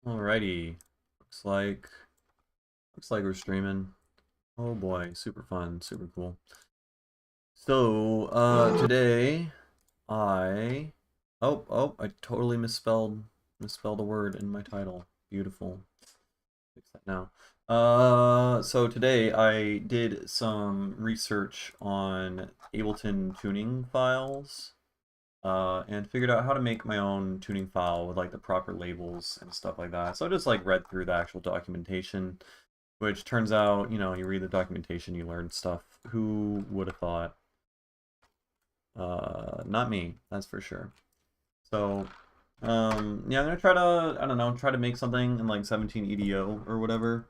Alrighty. Looks like we're streaming. Oh boy, super fun, super cool. So, today I I totally misspelled a word in my title. Beautiful. Fix that now. So today I did some research on Ableton tuning files. And figured out how to make my own tuning file with like the proper labels and stuff like that. So I just like read through the actual documentation, which turns out, you read the documentation, you learn stuff. Who would have thought? Not me, that's for sure. So, yeah, I'm gonna try to, I don't know, try to make something in like 17 EDO or whatever.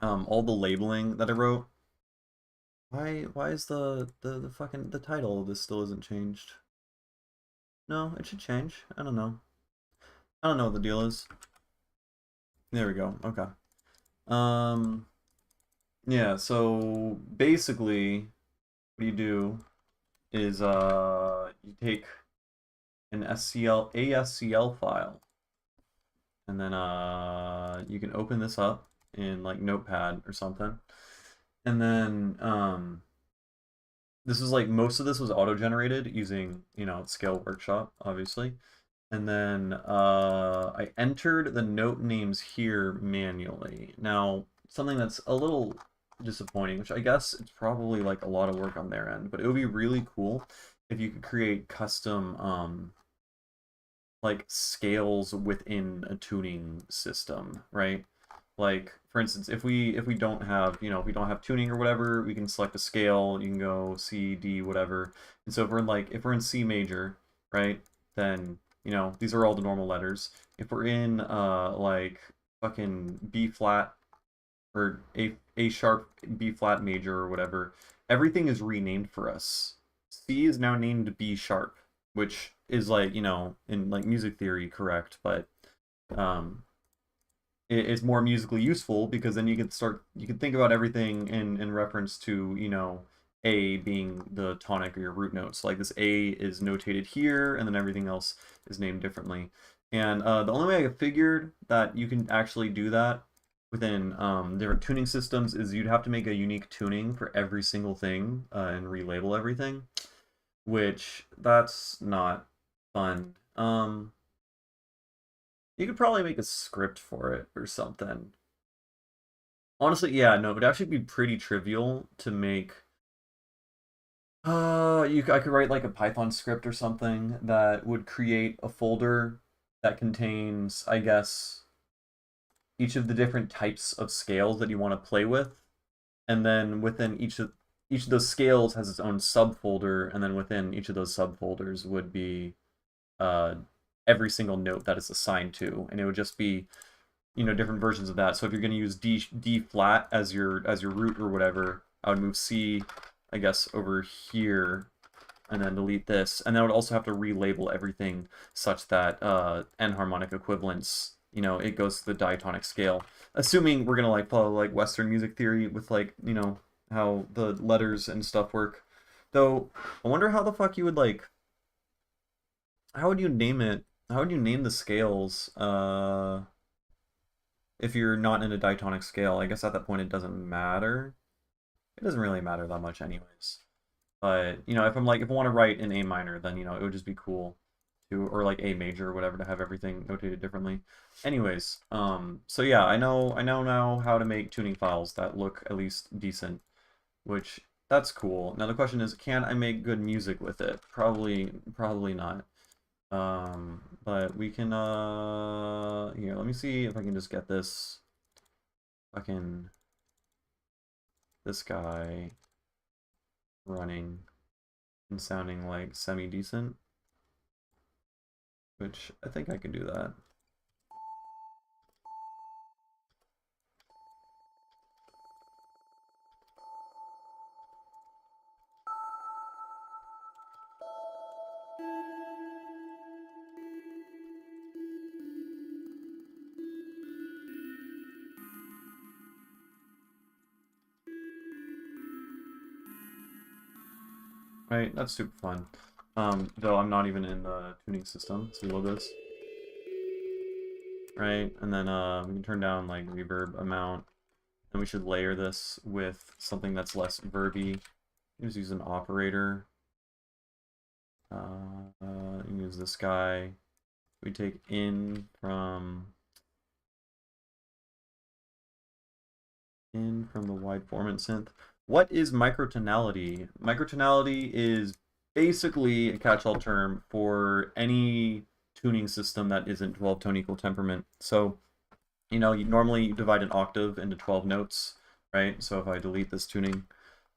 All the labeling that I wrote. Why is the fucking the title of this still isn't changed? No, it should change. I don't know. I don't know what the deal is. There we go. Okay. Um, yeah, so basically what you do is you take an ASCL file and then you can open this up in like Notepad or something. And then this is like most of this was auto-generated using, Scale Workshop, obviously. And then I entered the note names here manually. Now, something that's a little disappointing, which I guess it's probably like a lot of work on their end, but it would be really cool if you could create custom like scales within a tuning system, right? Like for instance, if we don't have, if we don't have tuning or whatever, we can select a scale. You can go C, D, whatever. And so if we're in C major, right? Then, these are all the normal letters. If we're in like fucking B flat or A sharp, B flat major or whatever, everything is renamed for us. C is now named B sharp, which is like, in like music theory correct, but um it's more musically useful because then you can think about everything in reference to, A being the tonic or your root notes. So like this A is notated here, and then everything else is named differently. And the only way I figured that you can actually do that within different tuning systems is you'd have to make a unique tuning for every single thing and relabel everything, which that's not fun. You could probably make a script for it or something. Honestly, yeah, no, it would actually be pretty trivial to make. I could write like a Python script or something that would create a folder that contains, I guess, each of the different types of scales that you want to play with, and then within each of those scales has its own subfolder, and then within each of those subfolders would be uh every single note that it's assigned to, and it would just be, different versions of that. So if you're going to use D flat as your root or whatever, I would move C, I guess, over here, and then delete this. And then I would also have to relabel everything such that enharmonic equivalence, it goes to the diatonic scale. Assuming we're gonna like follow like Western music theory with like, how the letters and stuff work. Though I wonder how the fuck you would like how would you name it? How would you name the scales? If you're not in a diatonic scale, I guess at that point it doesn't matter. It doesn't really matter that much anyways. But, if I want to write in A minor, then, it would just be cool to, or like A major or whatever, to have everything notated differently. Anyways, so yeah, I know now how to make tuning files that look at least decent, which that's cool. Now the question is, can I make good music with it? Probably not. But we can, here, let me see if I can just get fucking, this guy running and sounding like semi-decent, which I think I can do that. Right, that's super fun. Though I'm not even in the tuning system. Let's reload this. right? And then we can turn down like reverb amount. And we should layer this with something that's less verby. Just use an operator. Use this guy. We take in from the wide formant synth. What is microtonality? Microtonality is basically a catch-all term for any tuning system that isn't 12-tone equal temperament. So, you know, normally you divide an octave into 12 notes, right? So if I delete this tuning,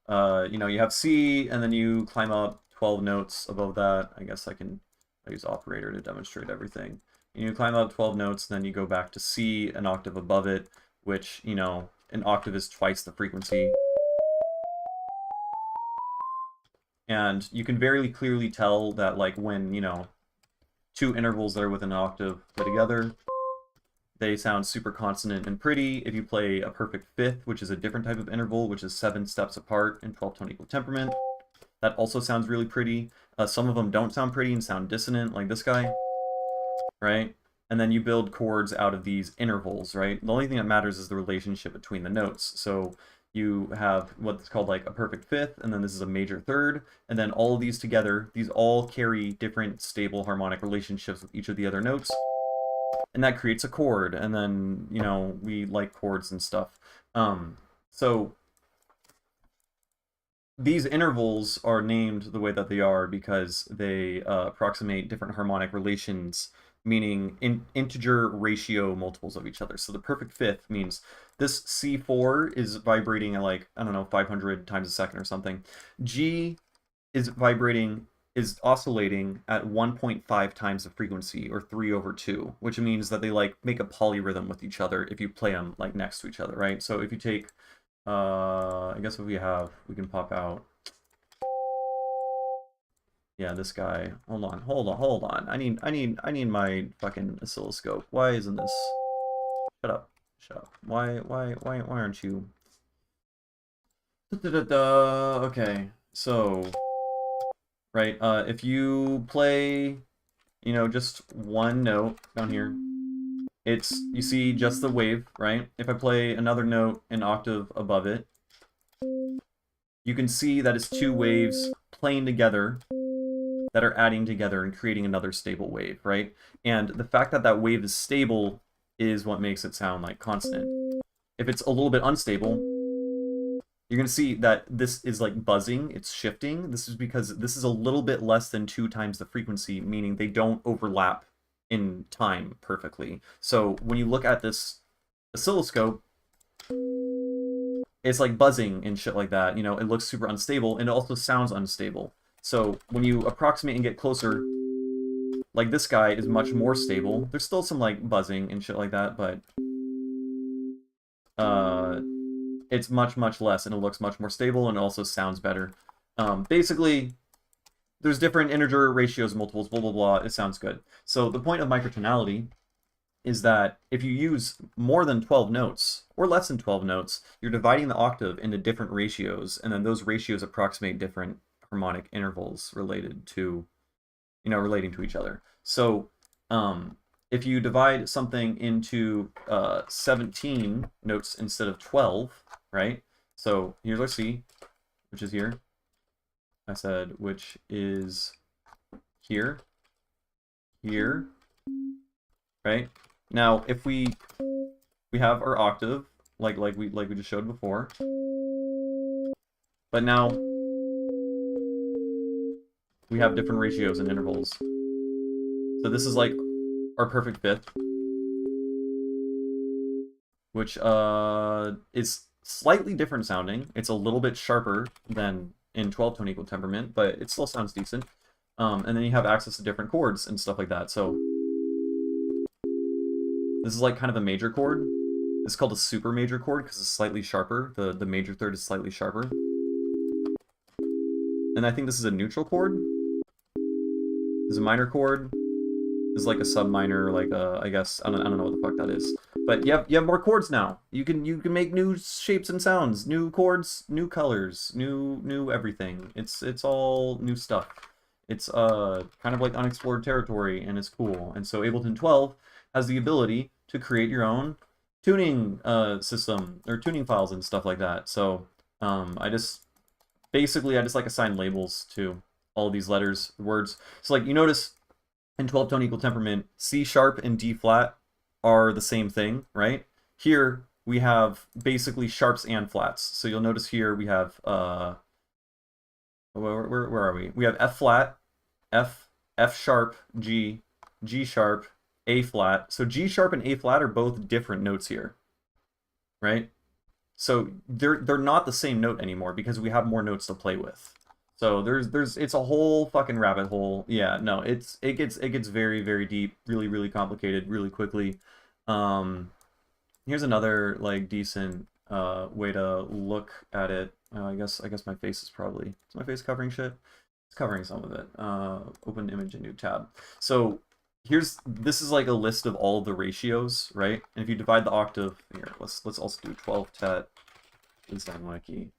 you know, you have C, and then you climb up 12 notes above that. I guess I use operator to demonstrate everything. You climb up 12 notes, then you go back to C, an octave above it, which, you know, an octave is twice the frequency. And you can very clearly tell that, like, when, you know, two intervals that are within an octave play together, they sound super consonant and pretty. If you play a perfect fifth, which is a different type of interval, which is 7 steps apart in 12-tone equal temperament, that also sounds really pretty. Some of them don't sound pretty and sound dissonant, like this guy, right? And then you build chords out of these intervals, right? The only thing that matters is the relationship between the notes. So you have what's called like a perfect fifth, and then this is a major third, and then all of these together, these all carry different stable harmonic relationships with each of the other notes, and that creates a chord. And then, you know, we like chords and stuff. So these intervals are named the way that they are because they approximate different harmonic relations, meaning integer ratio multiples of each other. So the perfect fifth means this C4 is vibrating at, like, I don't know, 500 times a second or something. G is oscillating at 1.5 times the frequency, or 3/2, which means that they like make a polyrhythm with each other if you play them like next to each other, right? So if you take I guess what we can pop out. Yeah, this guy. Hold on. I need my fucking oscilloscope. Why isn't this? Shut up. Why aren't you? Okay, so right, if you play, you know, just one note down here, you see just the wave, right? If I play another note an octave above it, you can see that it's two waves playing together that are adding together and creating another stable wave, right? And the fact that that wave is stable is what makes it sound like consonant. If it's a little bit unstable, you're going to see that this is like buzzing, it's shifting. This is because this is a little bit less than 2 times the frequency, meaning they don't overlap in time perfectly. So when you look at this oscilloscope, it's like buzzing and shit like that. You know, it looks super unstable, and it also sounds unstable. So when you approximate and get closer, like this guy is much more stable. There's still some like buzzing and shit like that, but it's much less, and it looks much more stable, and it also sounds better. Basically, there's different integer ratios, multiples, blah blah blah. It sounds good. So the point of microtonality is that if you use more than 12 notes or less than 12 notes, you're dividing the octave into different ratios, and then those ratios approximate different harmonic intervals related to, you know, relating to each other. So if you divide something into 17 notes instead of 12, right? So here's our C, which is here. I said, which is here, right? Now, if we have our octave, like we just showed before, but now we have different ratios and intervals. So this is like our perfect fifth, which is slightly different sounding. It's a little bit sharper than in 12-tone equal temperament, but it still sounds decent. And then you have access to different chords and stuff like that. So this is like kind of a major chord. It's called a super major chord because it's slightly sharper. The major third is slightly sharper. And I think this is a neutral chord. This is a minor chord. This is like a sub minor, like I guess I don't know what the fuck that is. But you have more chords now. You can make new shapes and sounds, new chords, new colors, new everything. It's all new stuff. It's kind of like unexplored territory, and it's cool. And so Ableton 12 has the ability to create your own tuning system or tuning files and stuff like that. So I just like assign labels to all of these letters, words. So like you notice in 12 tone equal temperament, C sharp and D flat are the same thing, right? Here we have basically sharps and flats. So you'll notice here we have where are we? We have F flat, F sharp, G, G sharp, A flat. So G sharp and A flat are both different notes here, right? So they're not the same note anymore because we have more notes to play with. So it's a whole fucking rabbit hole. Yeah, no, it gets very, very deep, really, really complicated, really quickly. Here's another like decent way to look at it. I guess my face is my face covering shit? It's covering some of it. Open image, a new tab. So this is like a list of all of the ratios, right? And if you divide the octave here, let's also do 12 tet ZenWiki.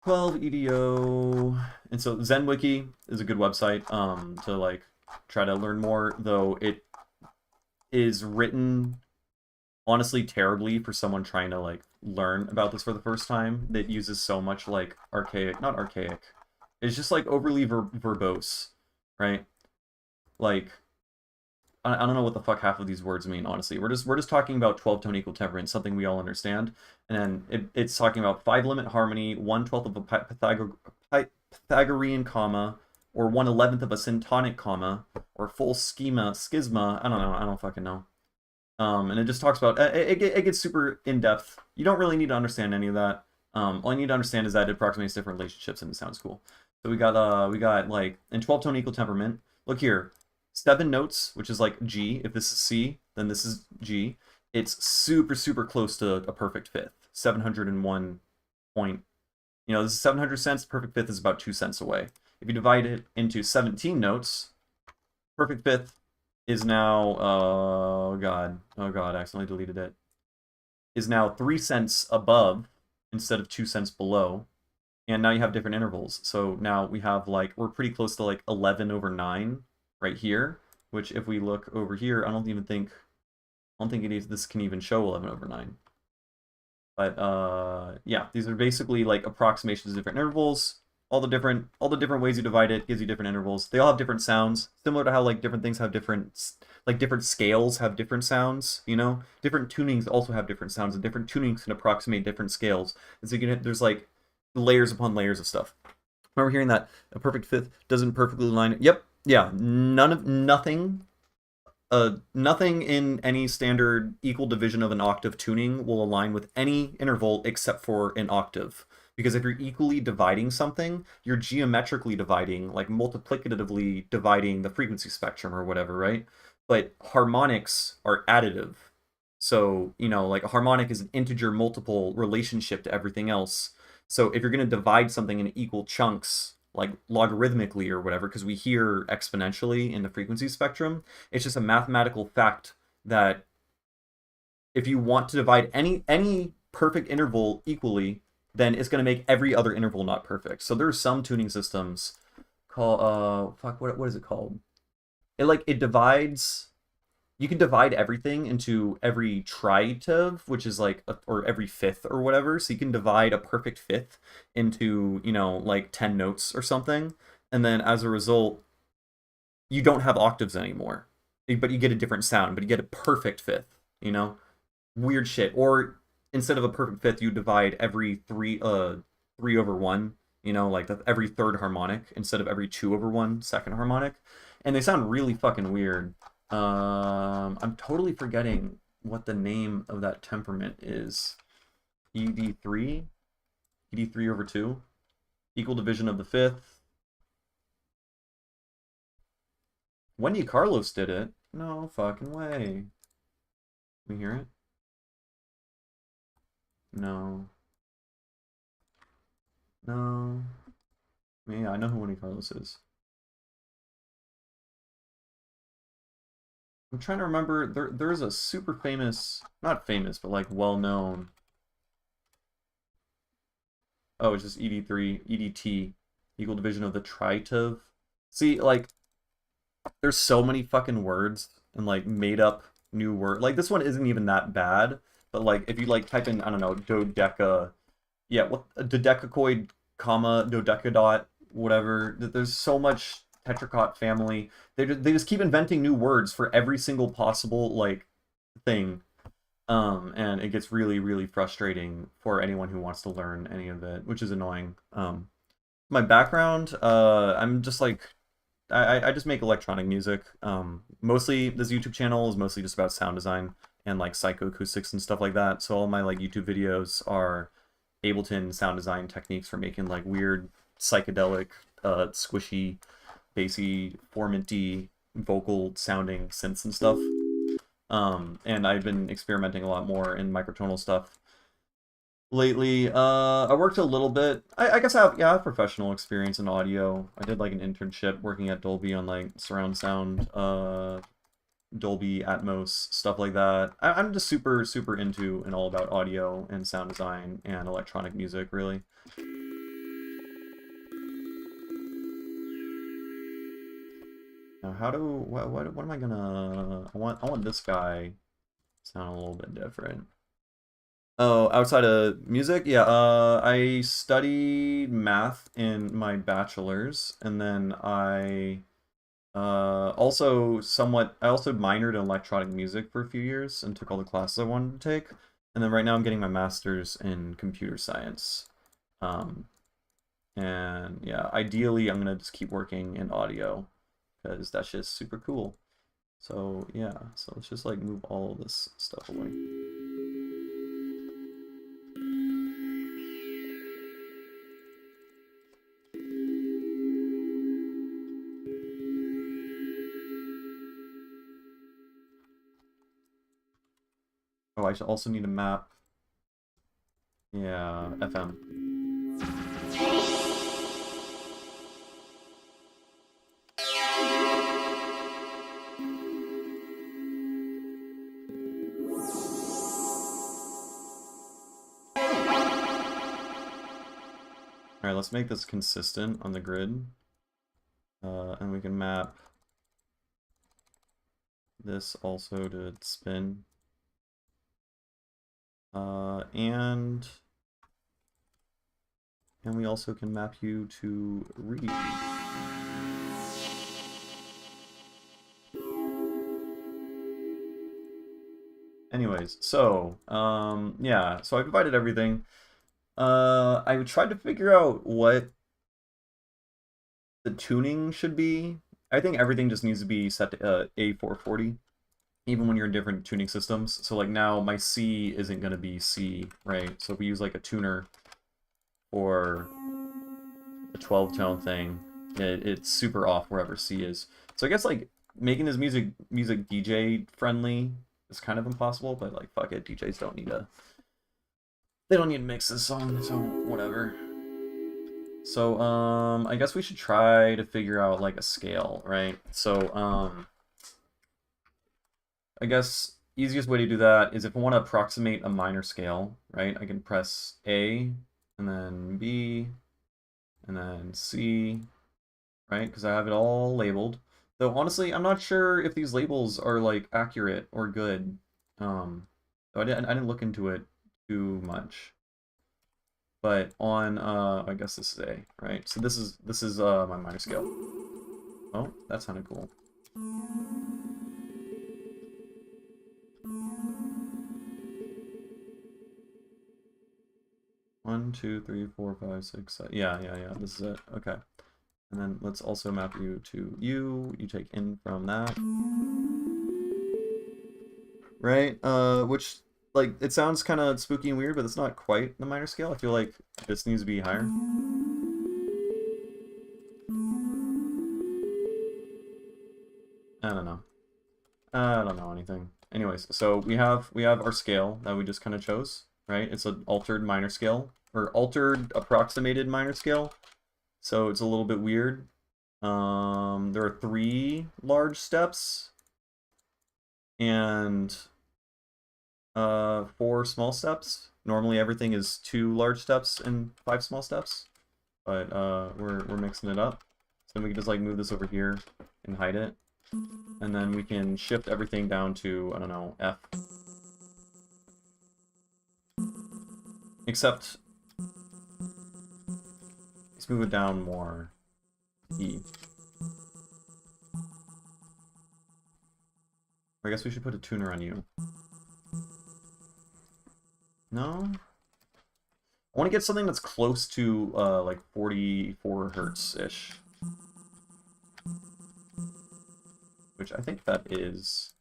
12 EDO. And so ZenWiki is a good website to like try to learn more, though it is written honestly terribly for someone trying to like learn about this for the first time, that uses so much like not archaic. It's just like overly verbose, right? Like I don't know what the fuck half of these words mean, honestly. We're just talking about 12 tone equal temperament, something we all understand. And then it's talking about 5 limit harmony, 1/12 of a Pythagorean comma, or 1/11 of a syntonic comma, or full schisma. I don't know. I don't fucking know. And it just talks about it gets super in depth. You don't really need to understand any of that. All you need to understand is that it approximates different relationships and it sounds cool. So we got like in 12 tone equal temperament. Look here, 7 notes, which is like G. If this is C, then this is G. It's super, super close to a perfect fifth. 701 point. You know, this is 700 cents. Perfect fifth is about 2 cents away. If you divide it into 17 notes, perfect fifth is now, oh god, I accidentally deleted it, is now 3 cents above instead of 2 cents below. And now you have different intervals. So now we have like, we're pretty close to like 11/9 right here, which if we look over here, I don't think this can even show 11/9. But yeah, these are basically like approximations of different intervals. All the different ways you divide it gives you different intervals. They all have different sounds, similar to how like different things have different scales have different sounds. You know, different tunings also have different sounds, and different tunings can approximate different scales. And so there's like layers upon layers of stuff. Remember hearing that a perfect fifth doesn't perfectly line. Yep, yeah, nothing in any standard equal division of an octave tuning will align with any interval except for an octave. Because if you're equally dividing something, you're geometrically dividing, like multiplicatively dividing the frequency spectrum or whatever, right? But harmonics are additive. So, you know, like a harmonic is an integer multiple relationship to everything else. So if you're going to divide something in equal chunks, like logarithmically or whatever, because we hear exponentially in the frequency spectrum, it's just a mathematical fact that if you want to divide any perfect interval equally, then it's going to make every other interval not perfect. So there's some tuning systems called what is it called? It divides. You can divide everything into every tritive, which is like or every fifth or whatever. So you can divide a perfect fifth into, you know, like 10 notes or something, and then as a result, you don't have octaves anymore, but you get a different sound, but you get a perfect fifth. You know, weird shit. Or instead of a perfect fifth, you divide every 3/1, you know, like every third harmonic instead of every 2/1 second harmonic. And they sound really fucking weird. I'm totally forgetting what the name of that temperament is. ED3? ED3/2? Equal division of the fifth. Wendy Carlos did it. No fucking way. Can we hear it? No. No. Yeah, I know who Wendy Carlos is. I'm trying to remember. There's a super famous, not famous, but like well-known. Oh, it's just ED3, EDT, equal division of the tritive. See, like, there's so many fucking words and like made up new word. Like this one isn't even that bad, but like if you like type in, I don't know, dodeca, yeah, what dodecacoid, comma, dodecadot, whatever. There's so much tetracot family. They just keep inventing new words for every single possible like thing. And it gets really, really frustrating for anyone who wants to learn any of it, which is annoying. My background, I'm just like, I just make electronic music. Mostly this YouTube channel is mostly just about sound design and like psychoacoustics and stuff like that. So all my like YouTube videos are Ableton sound design techniques for making like weird psychedelic, squishy, bassy, formanty, vocal sounding synths and stuff. And I've been experimenting a lot more in microtonal stuff lately. I worked a little bit. I guess I have professional experience in audio. I did like an internship working at Dolby on like surround sound, Dolby Atmos, stuff like that. I'm just super, super into and all about audio and sound design and electronic music, really. Now, what am I gonna? I want this guy to sound a little bit different. Oh, outside of music, yeah. I studied math in my bachelor's, and then I also I also minored in electronic music for a few years and took all the classes I wanted to take. And then right now I'm getting my master's in computer science. Um, and yeah, ideally I'm gonna just keep working in audio because that's just super cool. So yeah, so let's just like move all of this stuff away. Oh, I should also need a map. Yeah, FM. All right, let's make this consistent on the grid. And we can map this also to spin. And we also can map you to read. Anyways, so yeah, so I provided everything. I tried to figure out what the tuning should be. I think everything just needs to be set to A440, even when you're in different tuning systems. So like now my C isn't gonna be C, right? So if we use like a tuner for the 12-tone thing, it's super off wherever C is. So I guess like making this music DJ friendly is kind of impossible, but like fuck it, DJs don't need to mix this song, so whatever. So I guess we should try to figure out like a scale, right? So I guess easiest way to do that is if I want to approximate a minor scale, right? I can press A and then B and then C, right? Because I have it all labeled. Though honestly, I'm not sure if these labels are like accurate or good. So I didn't look into it too much. But on I guess this is A, right? So this is my minor scale. Oh, that sounded cool. One, two, three, four, five, six, seven. Yeah. This is it. Okay. And then let's also map you to U. You take in from that. Right? Which, like, it sounds kind of spooky and weird, but it's not quite the minor scale. I feel like this needs to be higher. I don't know. I don't know anything. Anyways, so we have our scale that we just kind of chose, right? It's an altered minor scale, or altered approximated minor scale. So it's a little bit weird. There are 3 large steps and 4 small steps. Normally everything is 2 large steps and 5 small steps, but we're mixing it up. So we can just like move this over here and hide it. And then we can shift everything down to, I don't know, F. Except, let's move it down more. E. I guess we should put a tuner on you. No? I want to get something that's close to, like 44 hertz-ish. Which I think that is.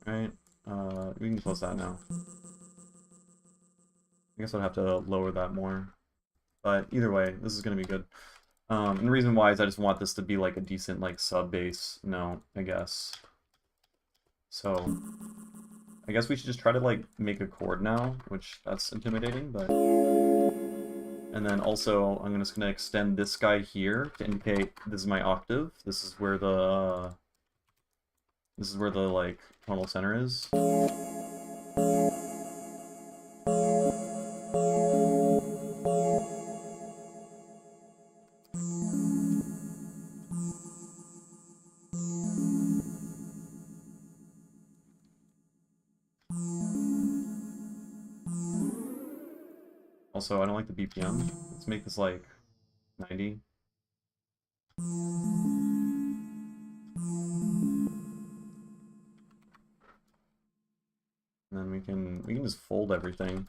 Right? We can close that now. I guess I'll have to lower that more. But either way, this is going to be good. And the reason why is I just want this to be like a decent like sub-bass note, I guess. So I guess we should just try to like make a chord now, which that's intimidating, but... And then also I'm just going to extend this guy here to indicate this is my octave. This is where the like tonal center is. Also, I don't like the BPM. Let's make this like 90. And then we can just fold everything.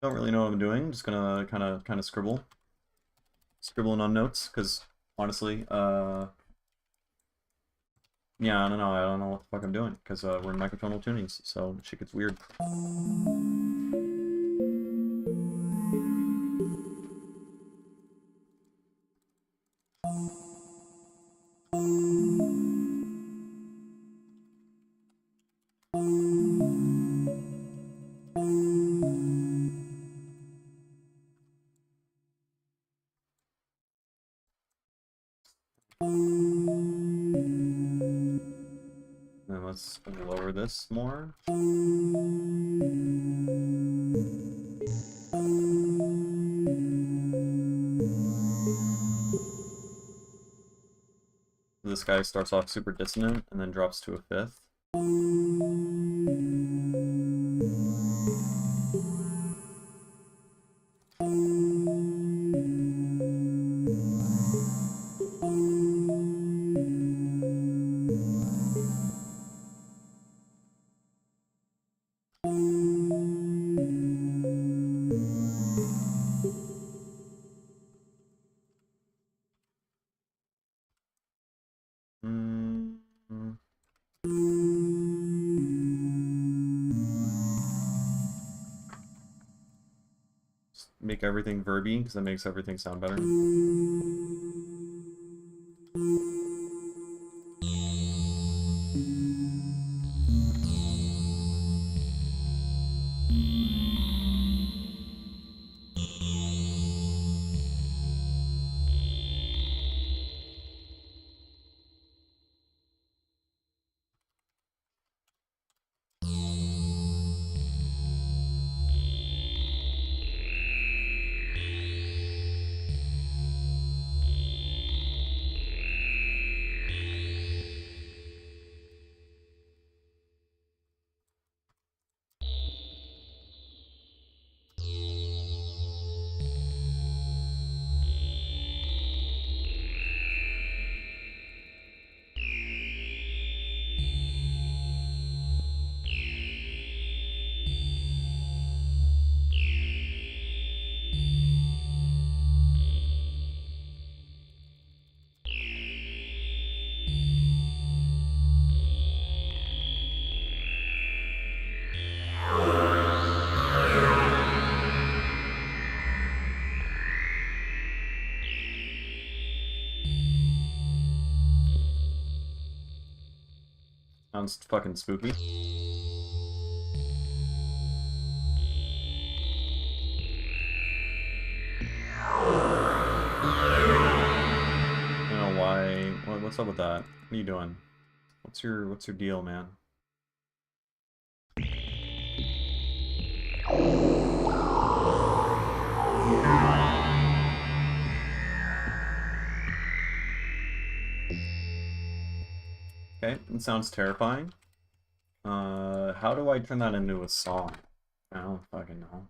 Don't really know what I'm doing. Just gonna kind of scribbling on notes, because honestly, yeah, I don't know what the fuck I'm doing, because we're in microtonal tunings, so shit gets weird. Then let's lower this more. This guy starts off super dissonant and then drops to a fifth. Make everything verby, because that makes everything sound better. Sounds fucking spooky. I don't know why. What's up with that? What are you doing? What's your deal, man? Okay, it sounds terrifying. How do I turn that into a song? I don't fucking know.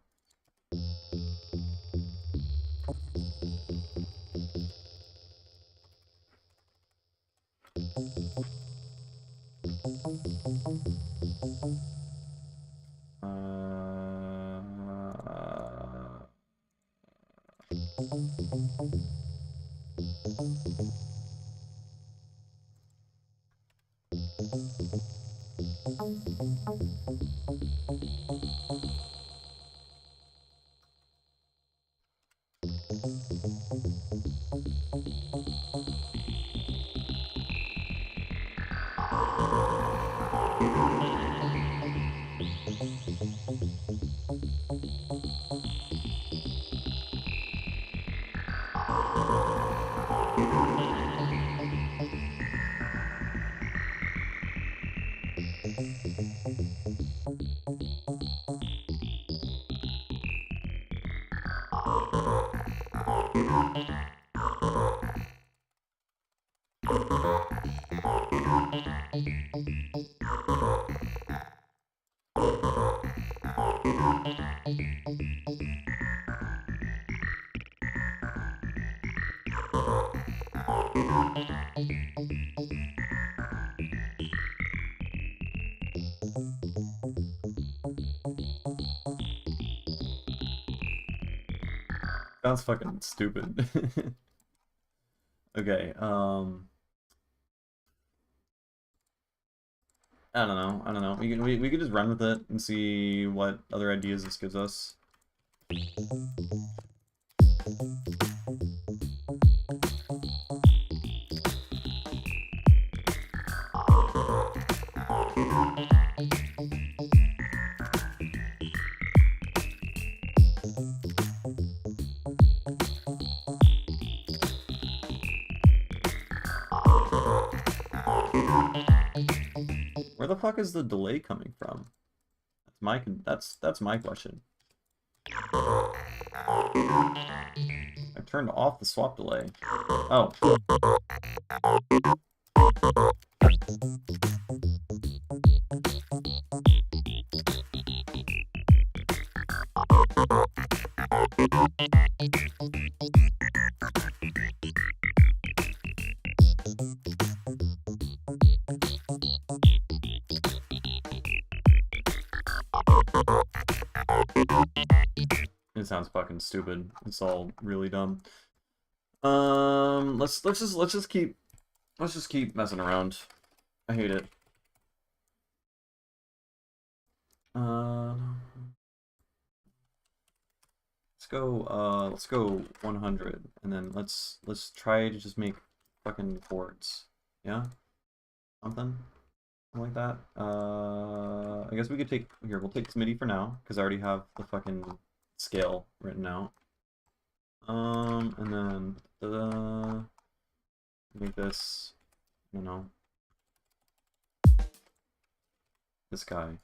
Sounds fucking stupid. Okay, I don't know. I don't know. We could just run with it and see what other ideas this gives us. Where the fuck is the delay coming from? That's my question. I turned off the swap delay. Oh. It sounds fucking stupid. It's all really dumb. Let's just keep messing around. I hate it. Let's go 100, and then let's try to just make fucking chords. Yeah, something like that. I guess we could take here. We'll take this MIDI for now because I already have the fucking scale written out. And then make this. I don't know. This guy.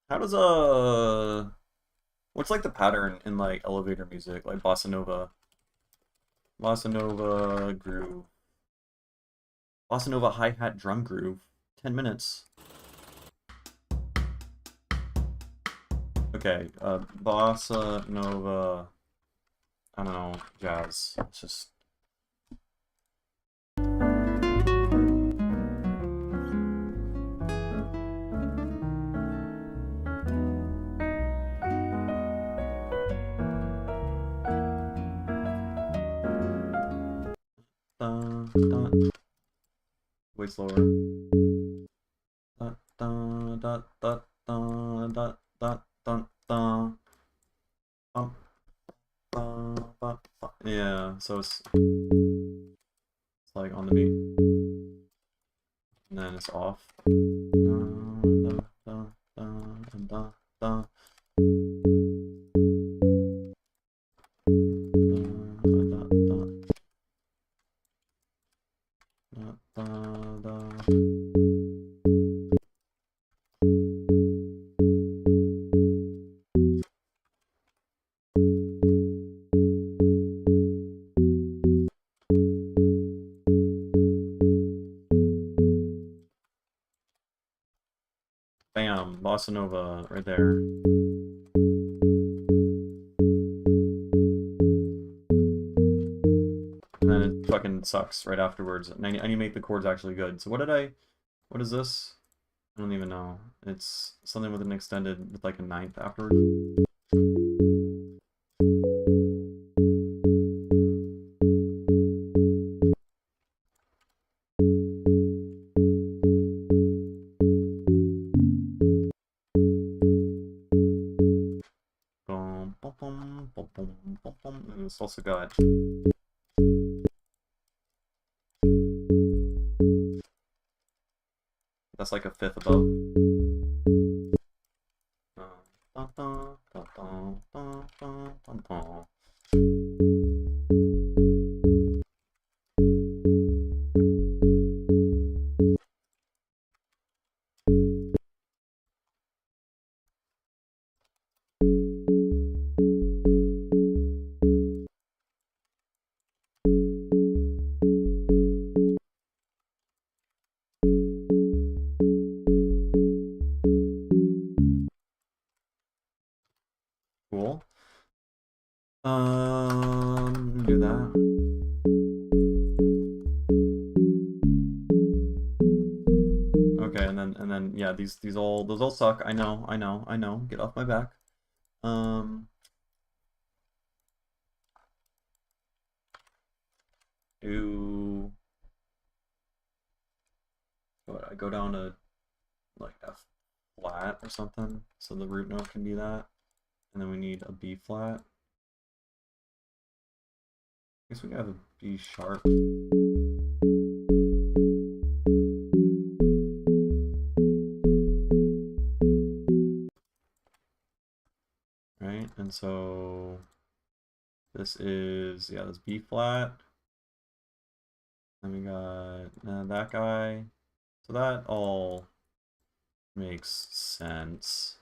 How does what's like the pattern in like elevator music, like bossa nova groove, bossa nova hi-hat drum groove, 10 minutes. Okay, bossa nova, I don't know, jazz. It's just Way slower. Yeah, so it's like on the beat, and then it's off. Bam, Bossa Nova right there. And then it fucking sucks right afterwards. And I need to make the chords actually good. So what is this? I don't even know. It's something with an extended, with like a ninth afterward. Boom, boom, boom, boom, boom, boom, boom. And it's also got that's like a fifth above. Cool. Do that. Okay, and then yeah, these those all suck. I know. Get off my back. Do what? I go down to like F flat or something, so the root note can be that, and then we need a B flat. I guess we can have a B sharp. Right, and so this is, yeah, this B flat. Then we got that guy. So that all makes sense.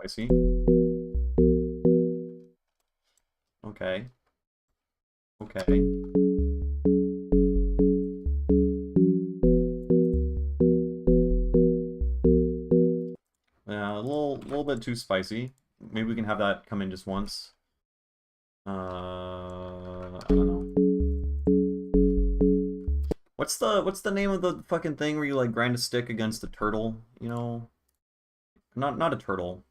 Spicy. Okay. Okay. Yeah, a little bit too spicy. Maybe we can have that come in just once. I don't know. What's the name of the fucking thing where you like grind a stick against a turtle? You know, not a turtle,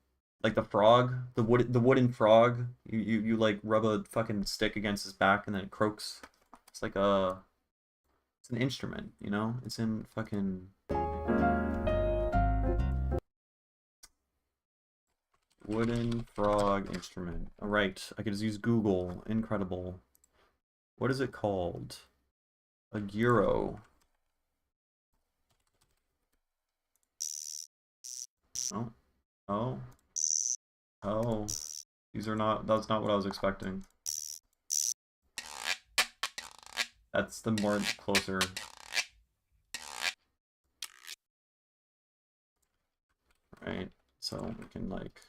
like the frog, the wooden frog. You like rub a fucking stick against his back and then it croaks. It's like it's an instrument, you know? It's in fucking wooden frog instrument. All right, I could just use Google. Incredible. What is it called? A gyro. Oh, oh, oh. These are not. That's not what I was expecting. That's the more closer. right? So we can like,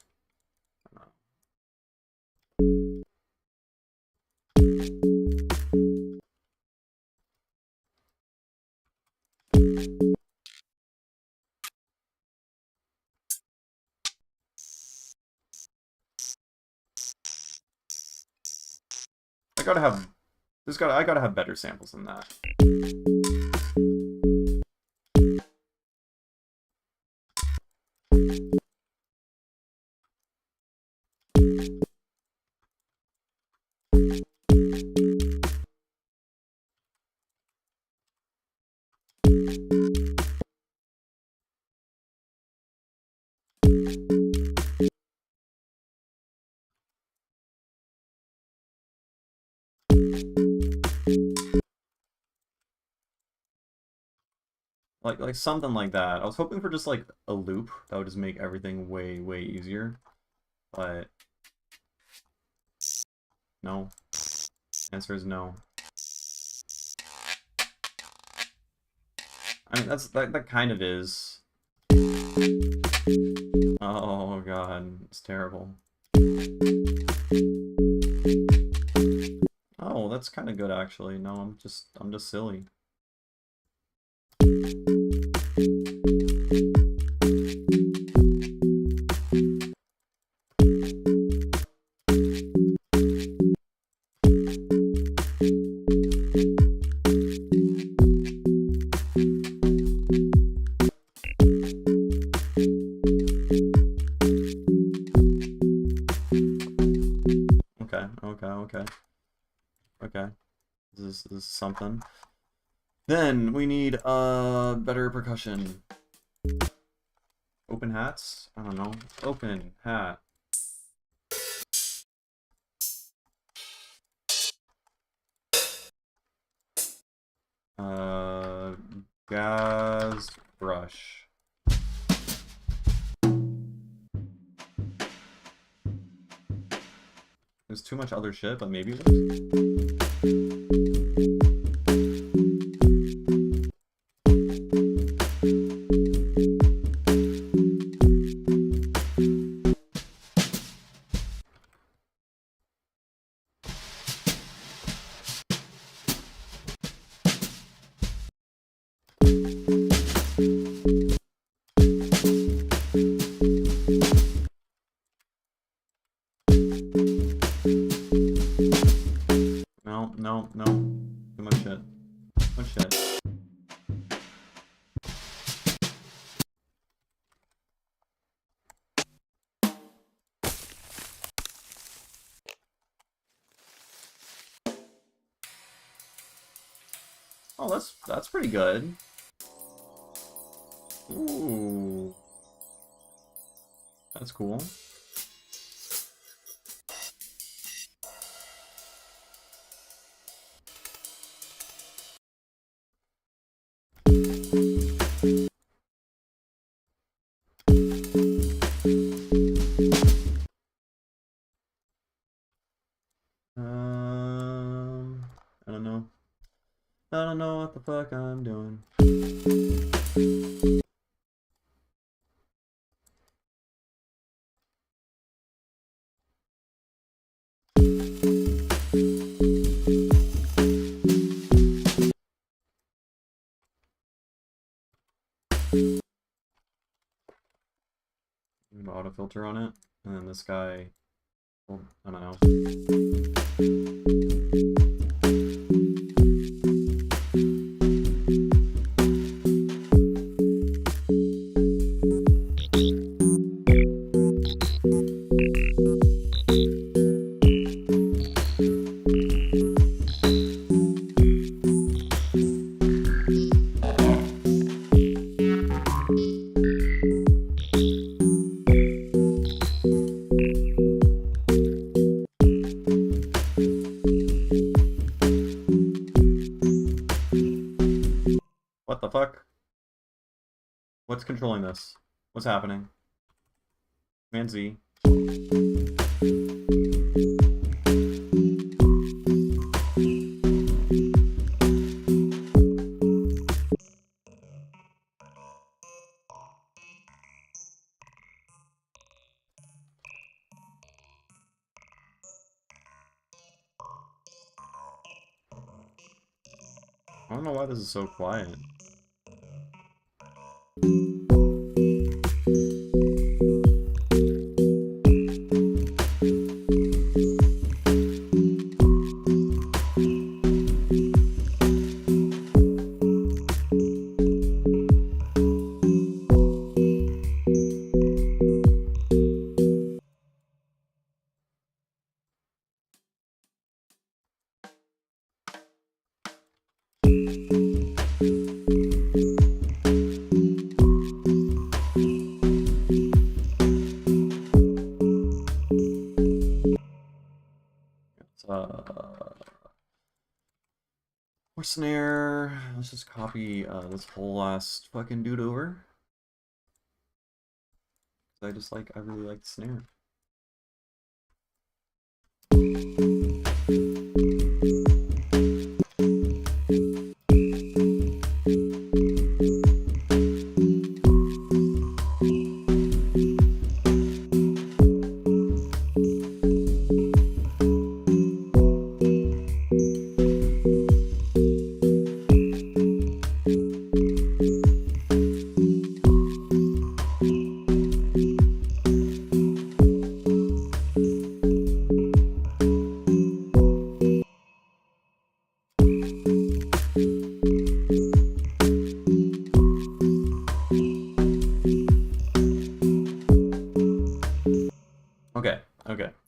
I gotta have I gotta have better samples than that. Like something like that. I was hoping for just like a loop that would just make everything way, way easier. But no. Answer is no. I mean that kind of is. Oh god, it's terrible. Oh, that's kind of good actually. No, I'm just silly. Okay. This is something. Then we need better percussion. Open hats? I don't know. Open hat. Gas brush. There's too much other shit, but maybe it works. No. Too much shit. Too much shit. Oh, that's pretty good. Ooh. That's cool. I don't know. I don't know what the fuck I'm doing. Auto filter on it, and then this guy, well, I don't know. What the fuck? What's controlling this? What's happening? Command Z. I don't know why this is so quiet. More snare. Let's just copy this whole last fucking dude over. I really like the snare.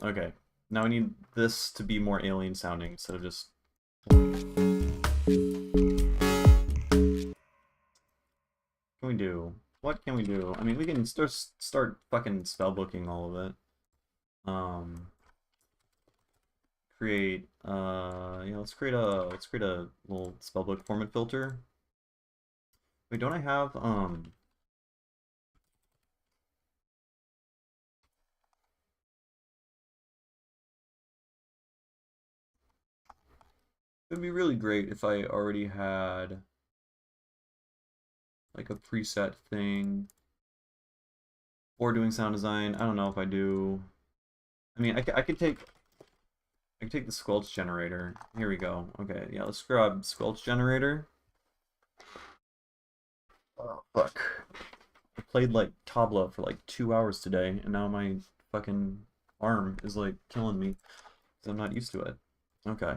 Okay. Now we need this to be more alien sounding instead of just... What can we do? What can we do? I mean, we can start fucking spellbooking all of it. Create let's create a little spellbook format filter. Wait, don't I have it'd be really great if I already had like a preset thing for doing sound design. I don't know if I do. I mean, I could take the squelch generator. Here we go. Okay, yeah, let's grab squelch generator. Oh, fuck. I played like tabla for like 2 hours today, and now my fucking arm is like killing me because I'm not used to it. Okay.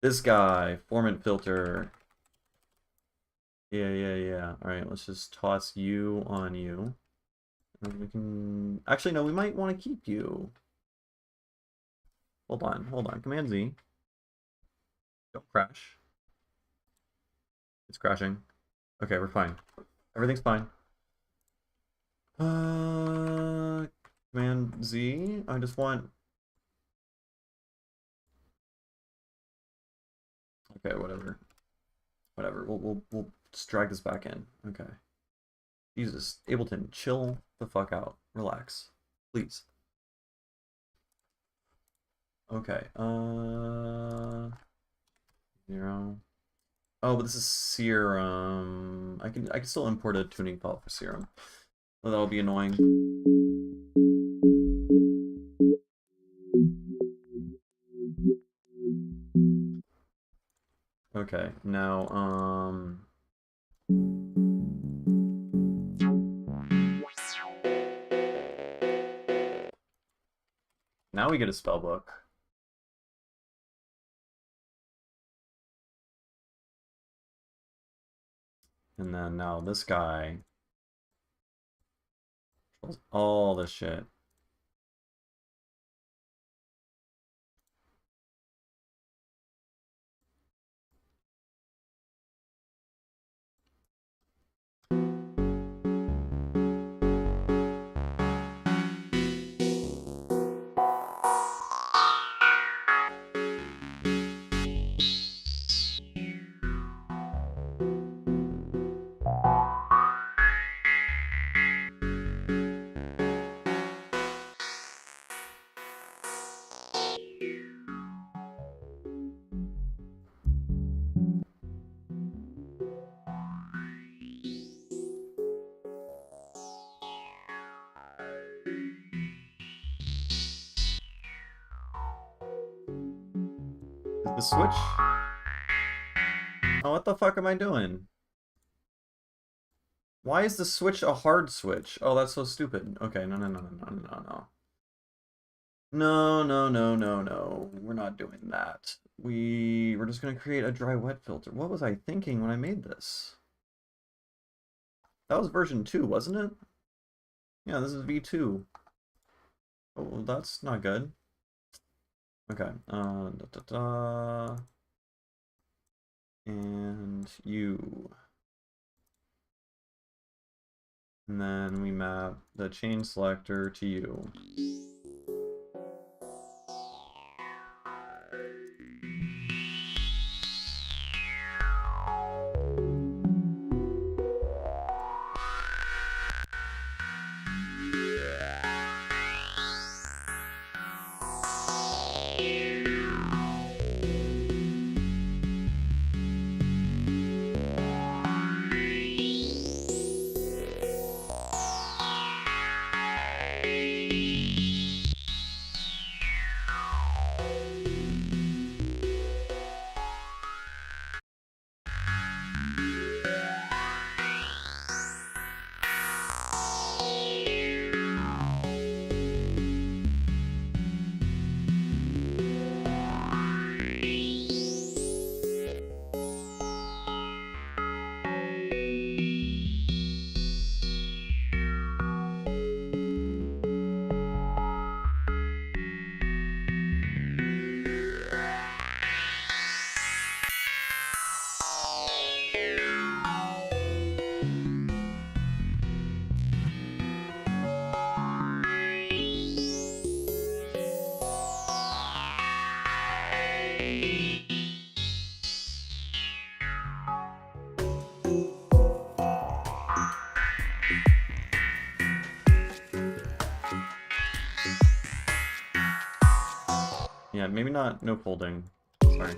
This guy, formant filter. Yeah. All right, let's just toss you on you. And we can actually no, we might want to keep you. Hold on. Command Z. Don't crash. It's crashing. Okay, we're fine. Everything's fine. Command Z. I just want. Okay, whatever. We'll just drag this back in. Okay. Jesus, Ableton, chill the fuck out. Relax, please. Okay. 0. Oh, but this is Serum. I can still import a tuning file for Serum. Well, that'll be annoying. Okay, now now we get a spell book. And then now this guy controls all this shit. The switch? Oh, what the fuck am I doing? Why is the switch a hard switch? Oh, that's so stupid. Okay, no. No. We're not doing that. We're just gonna create a dry wet filter. What was I thinking when I made this? That was version 2, wasn't it? Yeah, this is V2. Oh, well, that's not good. Okay. And you. And then we map the chain selector to you. Yeah, maybe not no folding. Sorry.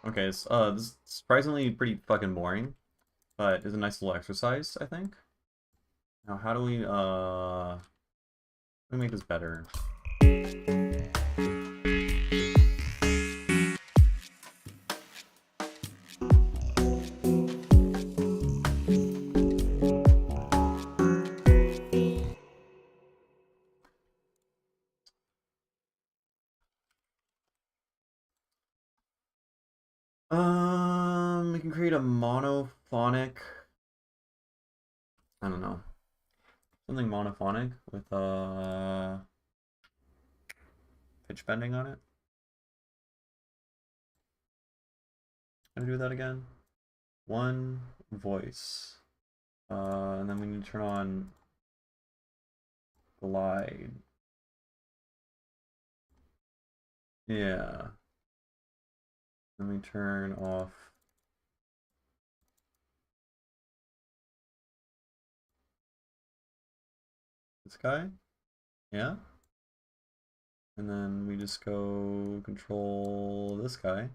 Okay, this is surprisingly pretty fucking boring, but it's a nice little exercise, I think. Now, how do we make this better? We can create a monophonic, I don't know, something monophonic with pitch bending on it. How to do that again? One voice, and then we need to turn on glide. Yeah. Then we turn off this guy. Yeah. And then we just go control this guy.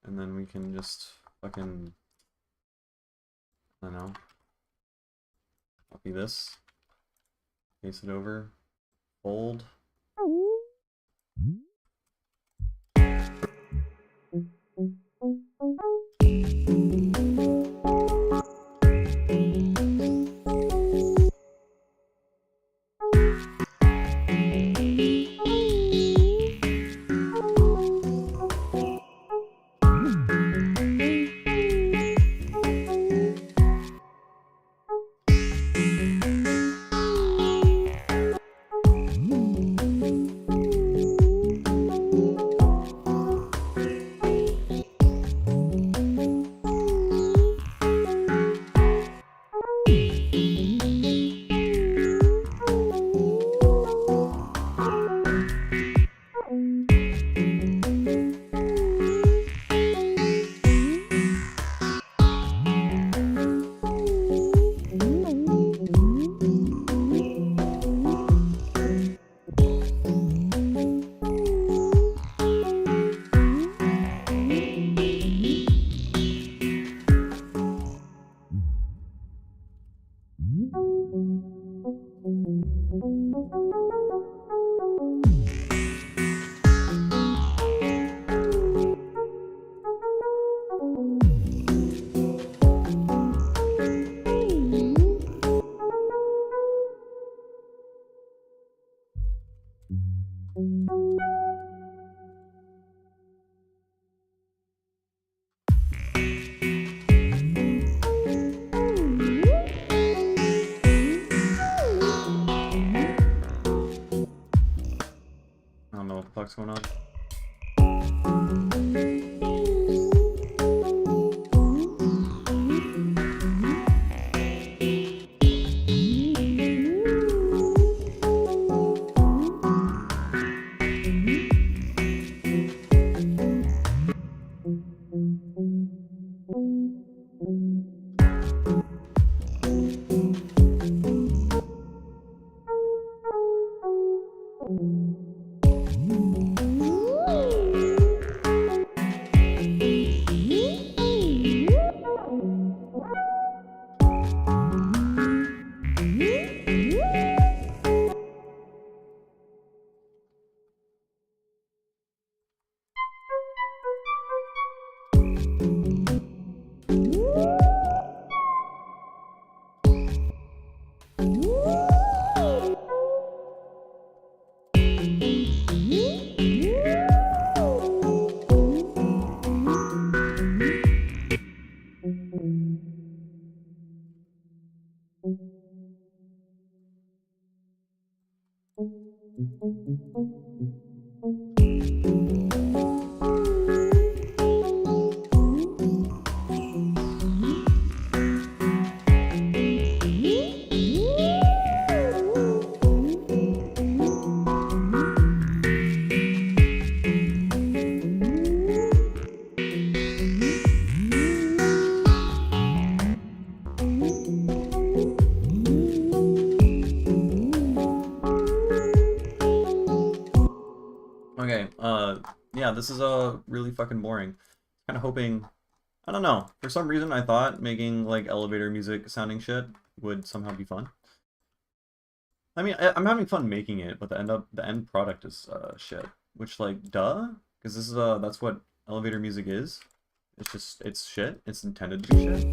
And then we can just fucking, I don't know, copy this, paste it over, fold. I don't know what the fuck's going on. Okay, yeah, this is really fucking boring. Kind of hoping, I don't know, for some reason I thought making like elevator music sounding shit would somehow be fun. I mean, I'm having fun making it, but the end product is shit. Which like, duh, because this is that's what elevator music is. It's just it's shit. It's intended to be shit.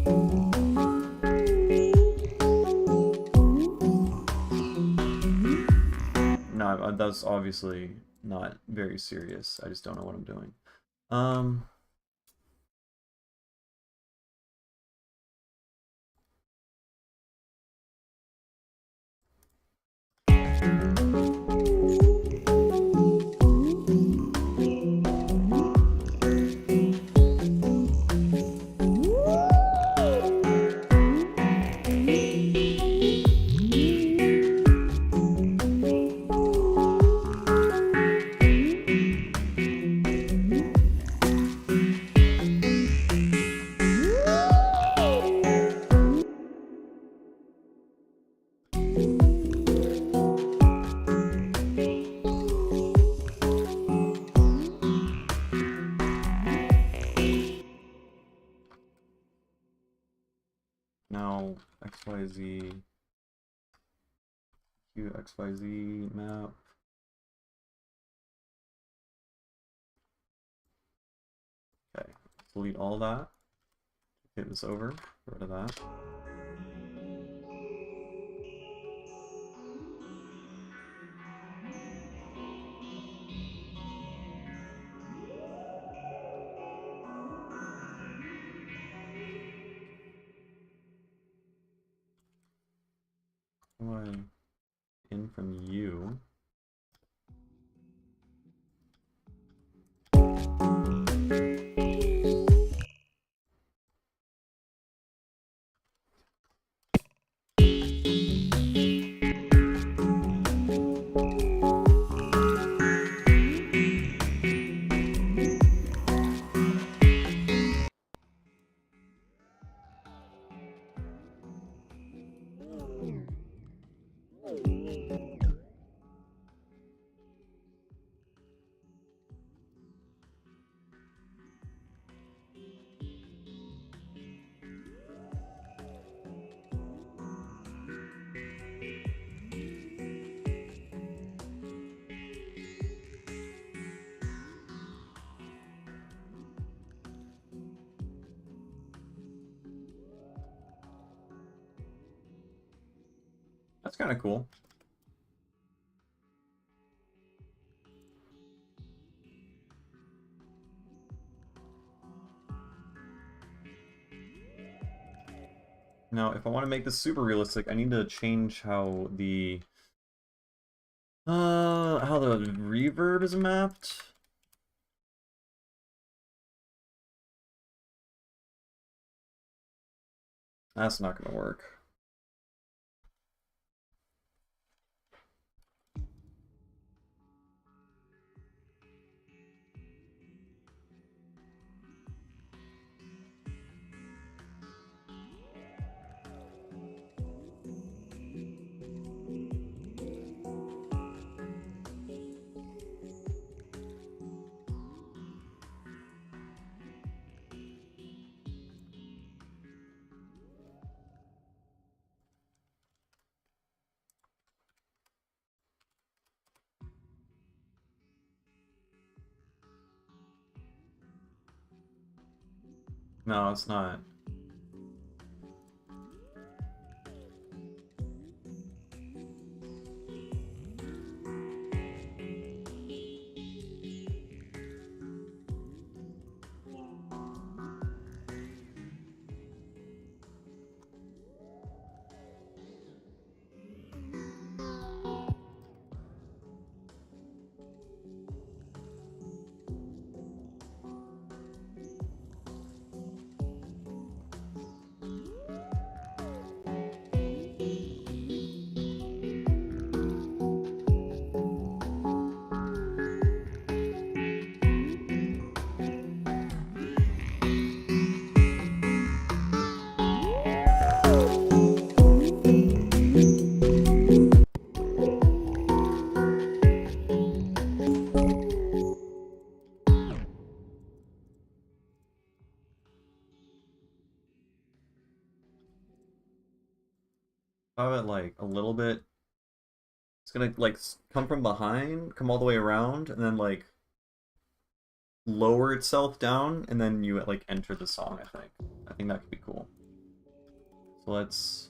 No, that's obviously not very serious. I just don't know what I'm doing. Um, now XYZ Q XYZ map. Okay, delete all that. Hit this over. Get rid of that. Why in from you? That's kind of cool. Now, if I want to make this super realistic, I need to change how the reverb is mapped. That's not gonna work. No, it's not. Have it like a little bit. It's gonna like come from behind, come all the way around, and then like lower itself down, and then you like enter the song. I think that could be cool. So let's.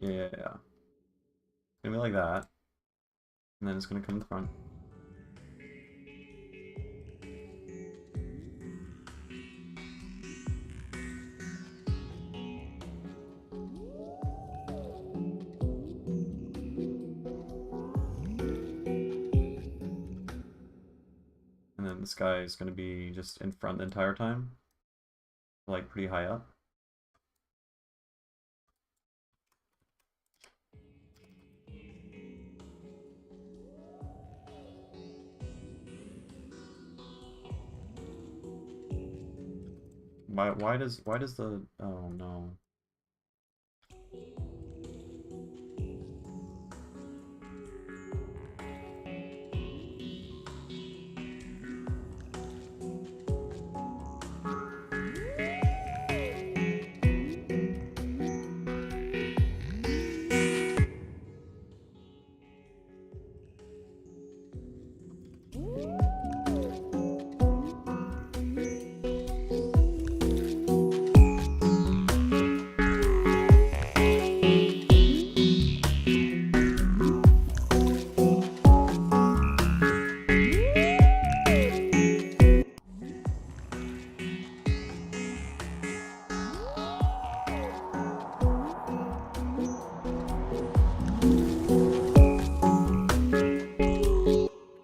Yeah. It's gonna be like that, and then it's gonna come in the front. And then this guy is going to be just in front the entire time, like pretty high up. Why does the, oh no.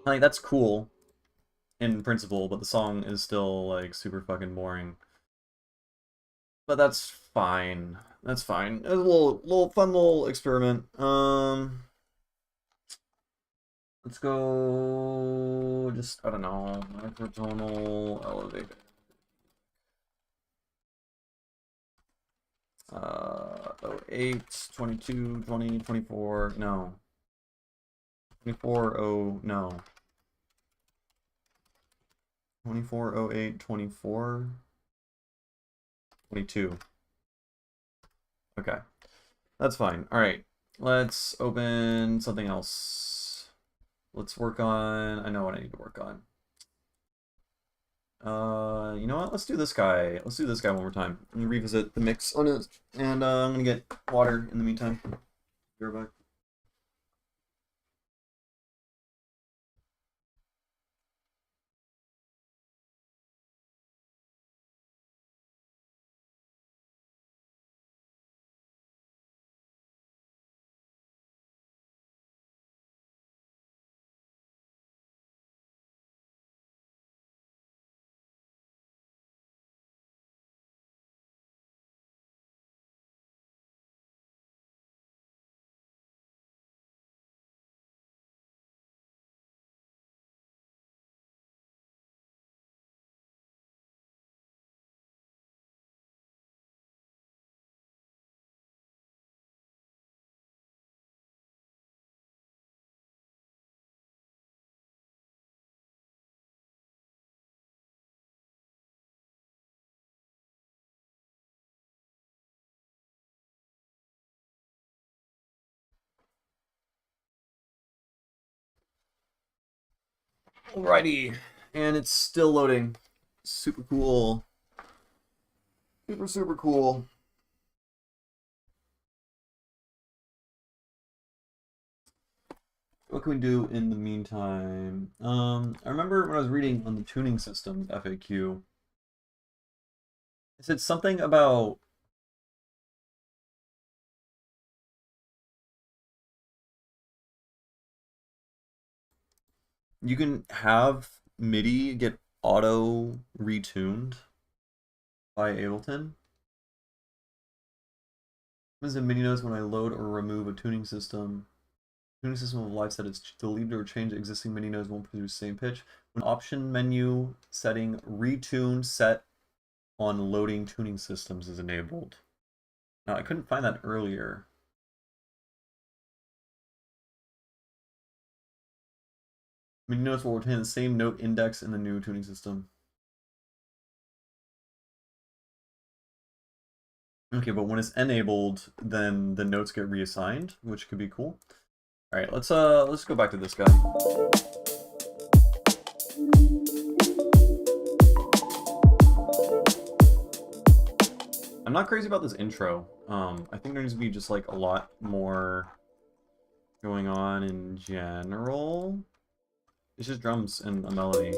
Like that's cool in principle, but the song is still like super fucking boring. But that's fine. That's fine. It was a little fun little experiment. Let's go just I don't know, microtonal elevator. 08, 22, 20, 24, no. 24, oh, no. 24, 08, 24, 22. Okay, that's fine. All right, let's open something else. Let's work on, I know what I need to work on. You know what? Let's do this guy. Let's do this guy one more time. Let me revisit the mix on it, and I'm gonna get water in the meantime. Be right back. Alrighty, and it's still loading. Super cool. Super cool. What can we do in the meantime? I remember when I was reading on the tuning system FAQ, it said something about you can have MIDI get auto retuned by Ableton. What is the MIDI notes when I load or remove a tuning system? Tuning system will live set its deleted or changed existing MIDI notes won't produce the same pitch. When option menu setting retune set on loading tuning systems is enabled. Now I couldn't find that earlier. MIDI notes will retain the same note index in the new tuning system. Okay, but when it's enabled, then the notes get reassigned, which could be cool. All right, let's go back to this guy. I'm not crazy about this intro. I think there needs to be just like a lot more going on in general. It's just drums and a melody.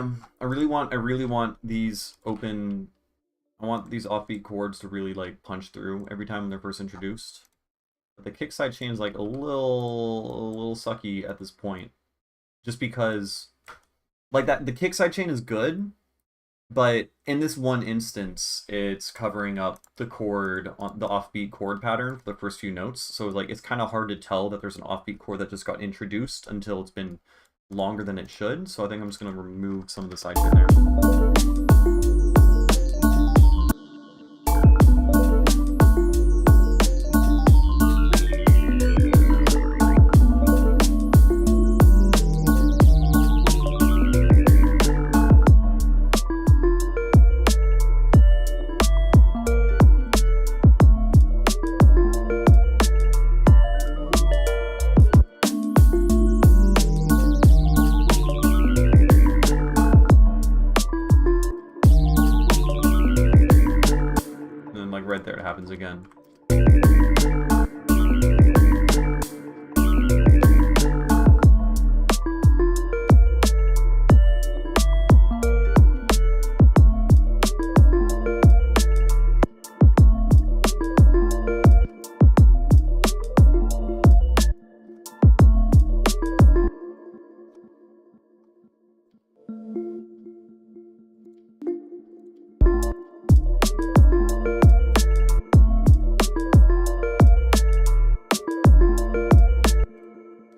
Damn, I really want these open. I want these offbeat chords to really like punch through every time they're first introduced. But the kick side chain is like a little sucky at this point, just because like that the kick side chain is good, but in this one instance, it's covering up the chord on the offbeat chord pattern for the first few notes. So like it's kind of hard to tell that there's an offbeat chord that just got introduced until it's been longer than it should. So I think I'm just gonna remove some of the side chain there. Right there, it happens again.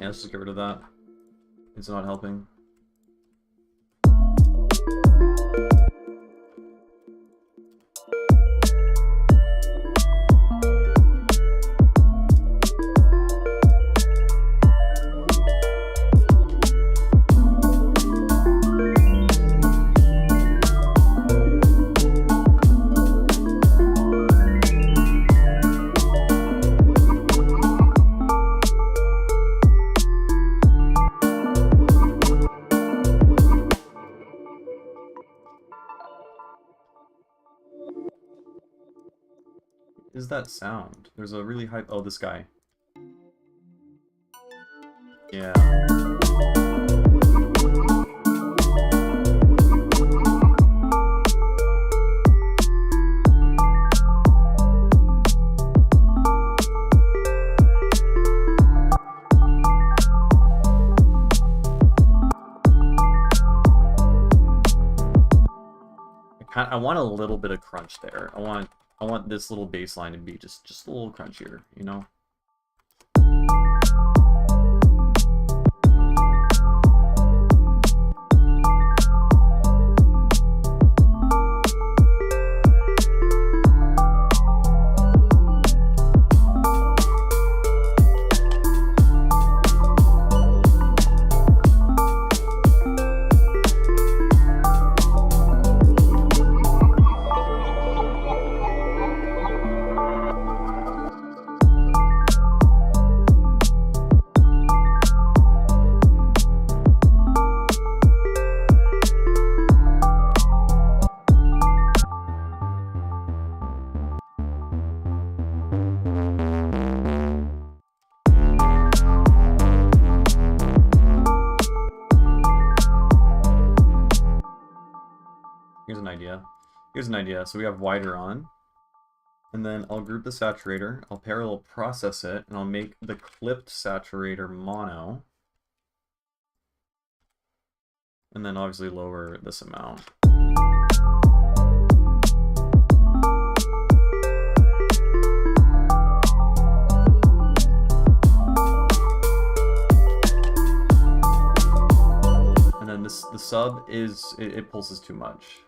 Let's just get rid of that. It's not helping. Is that sound? There's a really high... Oh, this guy. Yeah. I want a little bit of crunch there. I want this little bass line to be just a little crunchier, you know? Here's an idea. So we have wider on, and then I'll group the saturator, I'll parallel process it, and I'll make the clipped saturator mono, and then obviously lower this amount. And then the sub is, it pulses too much.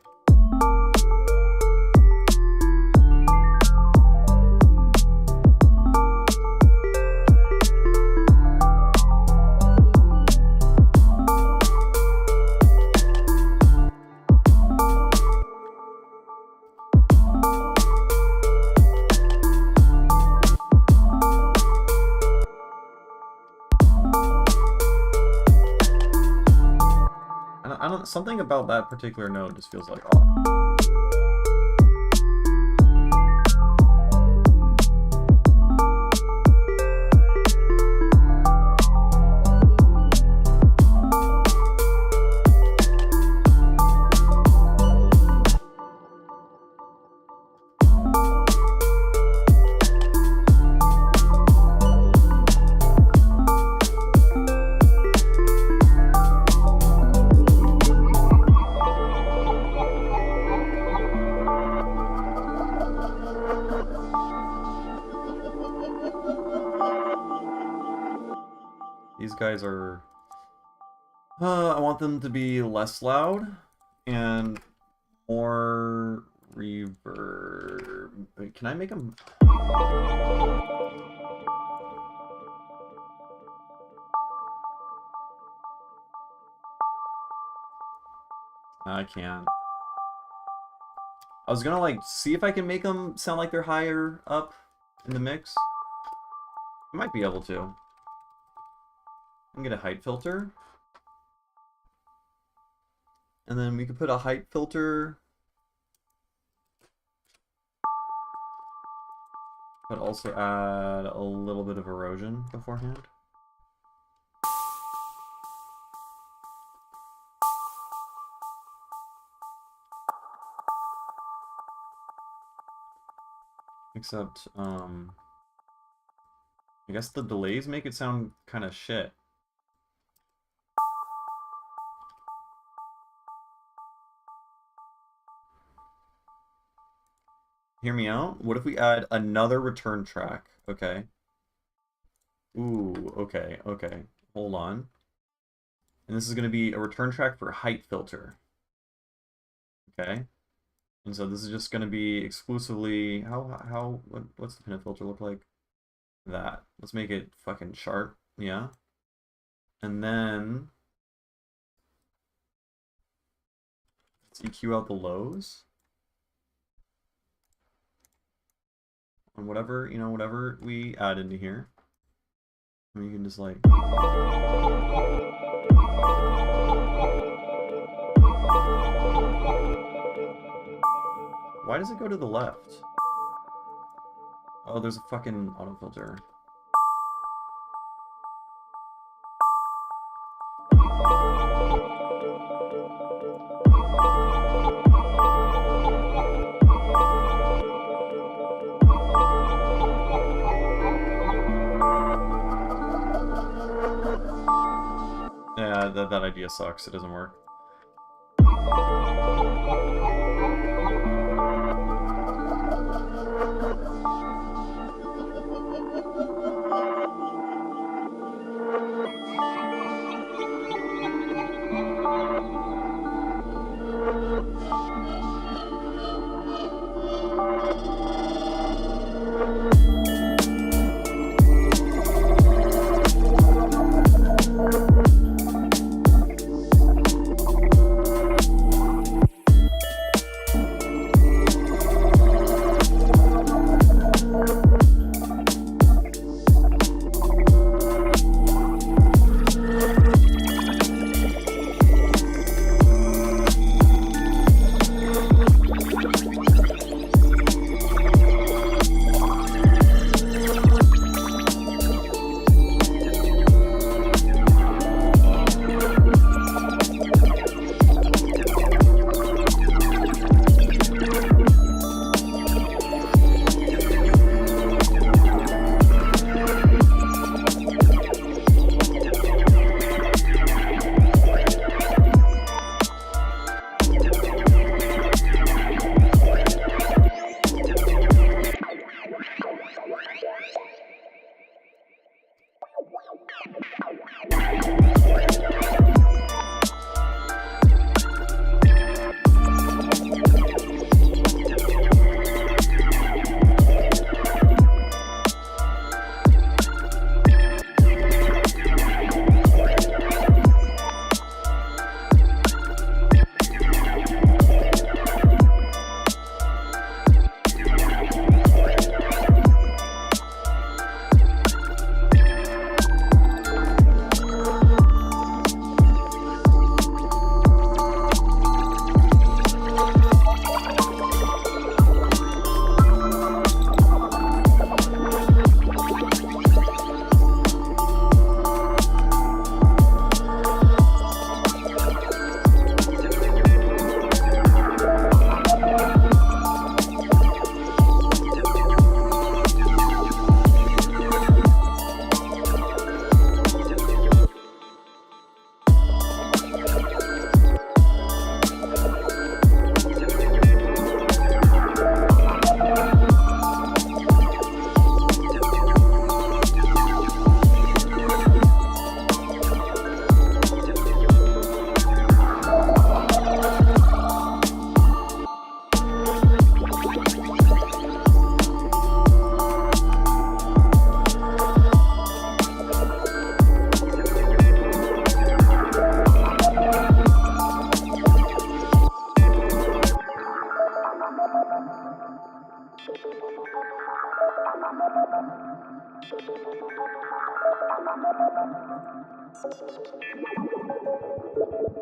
Something about that particular note just feels like off. guys are... I want them to be less loud and more reverb. Wait, can I make them... I can't. I was gonna like see if I can make them sound like they're higher up in the mix. I might be able to. I can get a height filter. And then we could put a height filter, but also add a little bit of erosion beforehand. Except, I guess the delays make it sound kind of shit. Hear me out? What if we add another return track? Okay. Ooh, okay, okay. Hold on. And this is going to be a return track for height filter. Okay. And so this is just going to be exclusively... what's the pin filter look like? That. Let's make it fucking sharp. Yeah. And then... let's EQ out the lows. And whatever, you know, whatever we add into here. And you can just like... Why does it go to the left? Oh, there's a fucking autofilter. Yeah, that idea sucks. It doesn't work.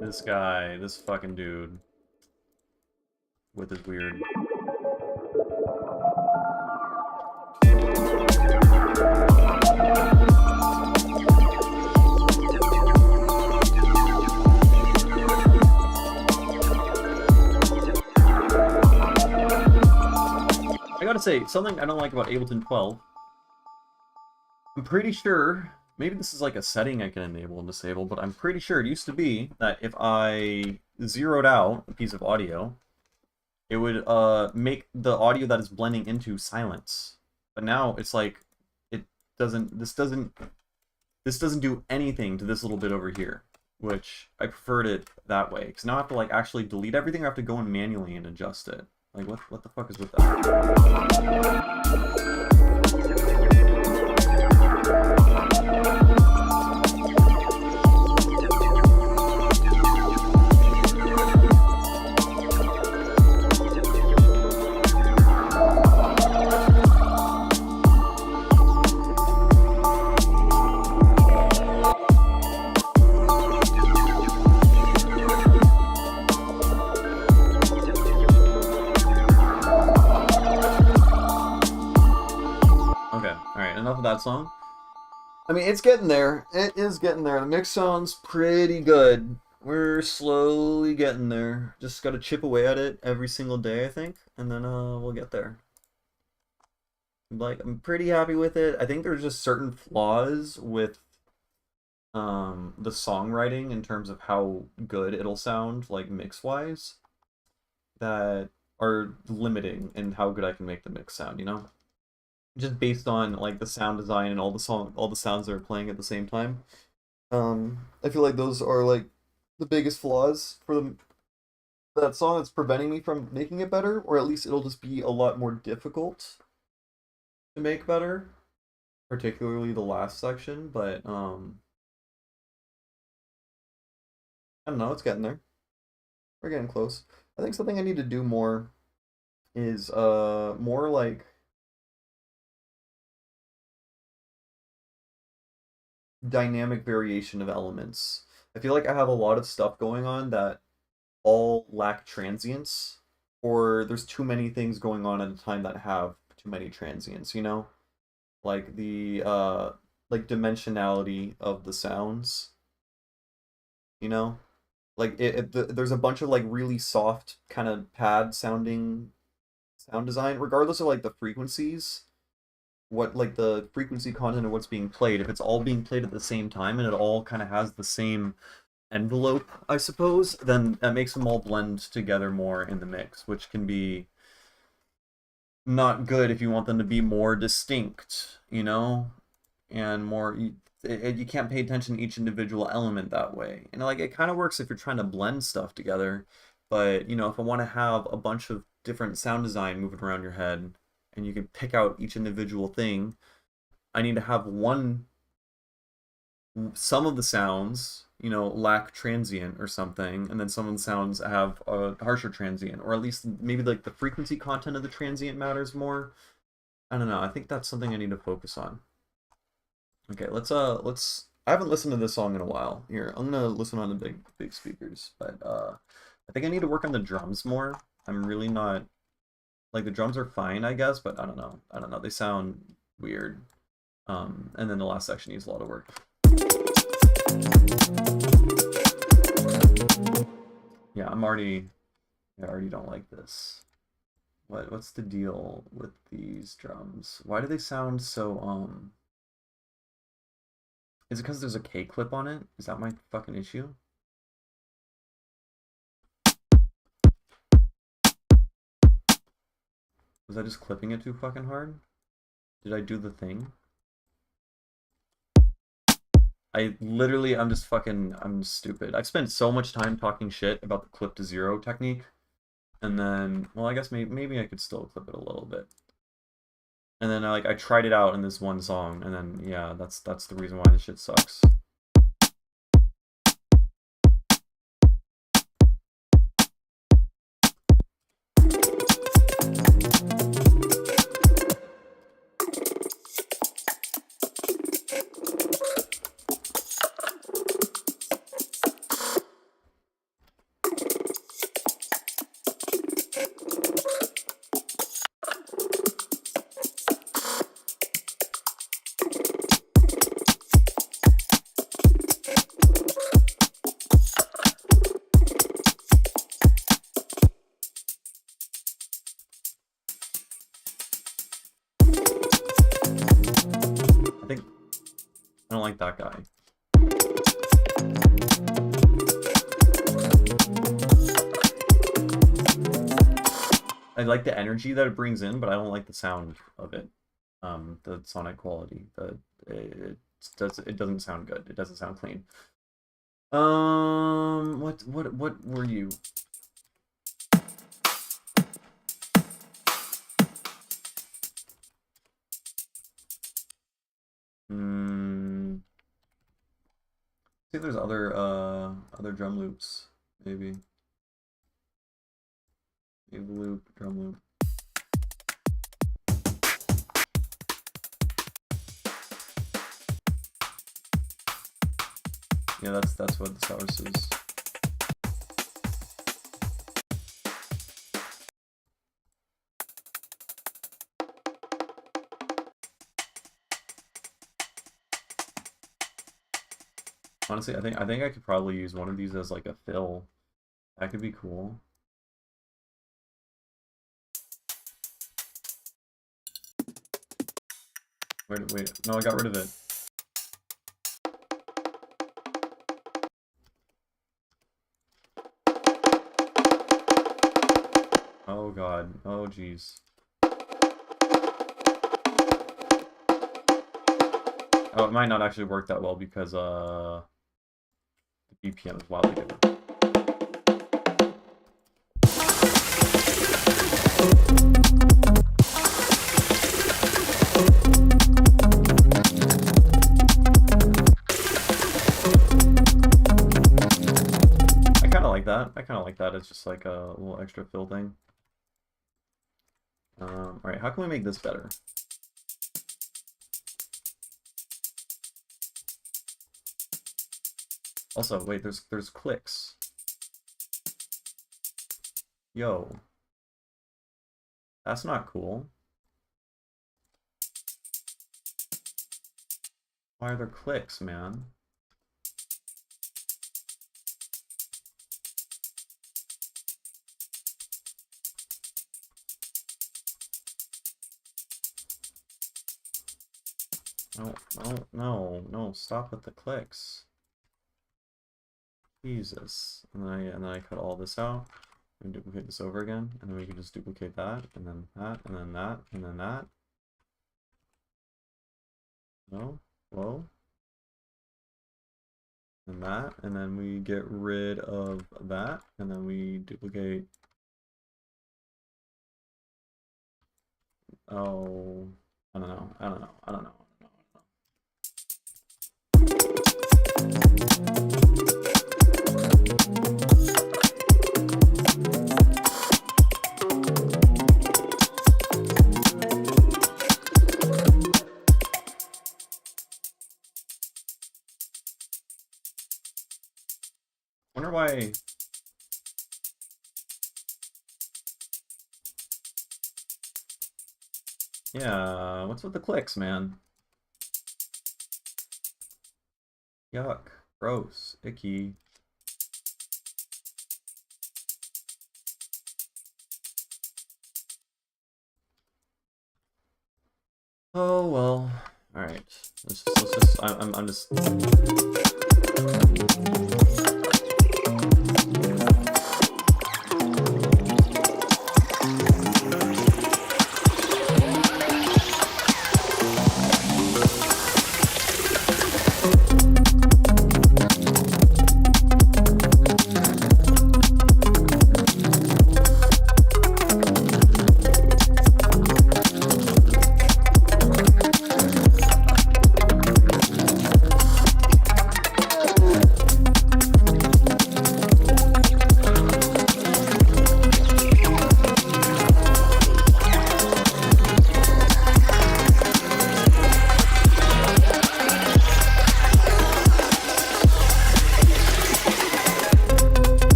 This guy, this fucking dude with his weird. I gotta say, something I don't like about Ableton 12, I'm pretty sure, maybe this is like a setting I can enable and disable, but I'm pretty sure it used to be that if I zeroed out a piece of audio, it would make the audio that is blending into silence. But now it's like, this doesn't do anything to this little bit over here, which I preferred it that way, because now I have to like actually delete everything, or I have to go in manually and adjust it. Like, what the fuck is with that? Enough of that song. I mean, it's getting there. It is getting there. The mix sounds pretty good. We're slowly getting there. Just got to chip away at it every single day, I think, and then we'll get there. Like, I'm pretty happy with it. I think there's just certain flaws with the songwriting in terms of how good it'll sound, like mix-wise, that are limiting in how good I can make the mix sound, you know? Just based on like the sound design and all the sounds that are playing at the same time. I feel like those are like the biggest flaws for that song that's preventing me from making it better, or at least it'll just be a lot more difficult to make better, particularly the last section. But I don't know, it's getting there. We're getting close. I think something I need to do more is more like dynamic variation of elements. I feel like I have a lot of stuff going on that all lack transients, or there's too many things going on at a time that have too many transients, you know? Like the like dimensionality of the sounds, you know? Like there's a bunch of like really soft kind of pad sounding sound design, regardless of like the frequencies, what like the frequency content of what's being played. If it's all being played at the same time and it all kind of has the same envelope, I suppose, then that makes them all blend together more in the mix, which can be not good if you want them to be more distinct, you know, and more. You can't pay attention to each individual element that way. And like it kind of works if you're trying to blend stuff together, but you know, if I want to have a bunch of different sound design moving around your head, and you can pick out each individual thing, I need to have some of the sounds, you know, lack transient or something, and then some of the sounds have a harsher transient, or at least maybe like the frequency content of the transient matters more. I don't know. I think that's something I need to focus on. Okay, let's I haven't listened to this song in a while. Here, I'm gonna listen on the big speakers, but I think I need to work on the drums more. I'm really not. Like, the drums are fine, I guess, but I don't know. I don't know. They sound weird. And then the last section needs a lot of work. Yeah, I already don't like this. What's the deal with these drums? Why do they sound so, Is it because there's a K clip on it? Is that my fucking issue? Was I just clipping it too fucking hard? Did I do the thing? I'm stupid. I've spent so much time talking shit about the clip to zero technique. And then, well, I guess maybe I could still clip it a little bit. And then I tried it out in this one song, and then yeah, that's the reason why this shit sucks. like that guy. I like the energy that it brings in, but I don't like the sound of it. The sonic quality. It doesn't sound good. It doesn't sound clean. What were you? See if there's other drum loops, maybe. Maybe loop, drum loop. Yeah, that's what the source is. Honestly, I think I could probably use one of these as like a fill. That could be cool. Wait, no, I got rid of it. Oh god, oh jeez. Oh, it might not actually work that well because the BPM is wildly different. I kind of like that. I kind of like that. It's just like a little extra fill thing. All right, how can we make this better? Also, wait, there's clicks. Yo. That's not cool. Why are there clicks, man? No, stop with the clicks. Jesus. And then I cut all this out and duplicate this over again, and then we can just duplicate that, and then that, and then that, and then that. No? Whoa. And that, and then we get rid of that, and then we duplicate. Oh, I don't know. Wonder why. Yeah, what's with the clicks, man? Yuck, gross, icky. Oh well. All right. Let's just. I'm just.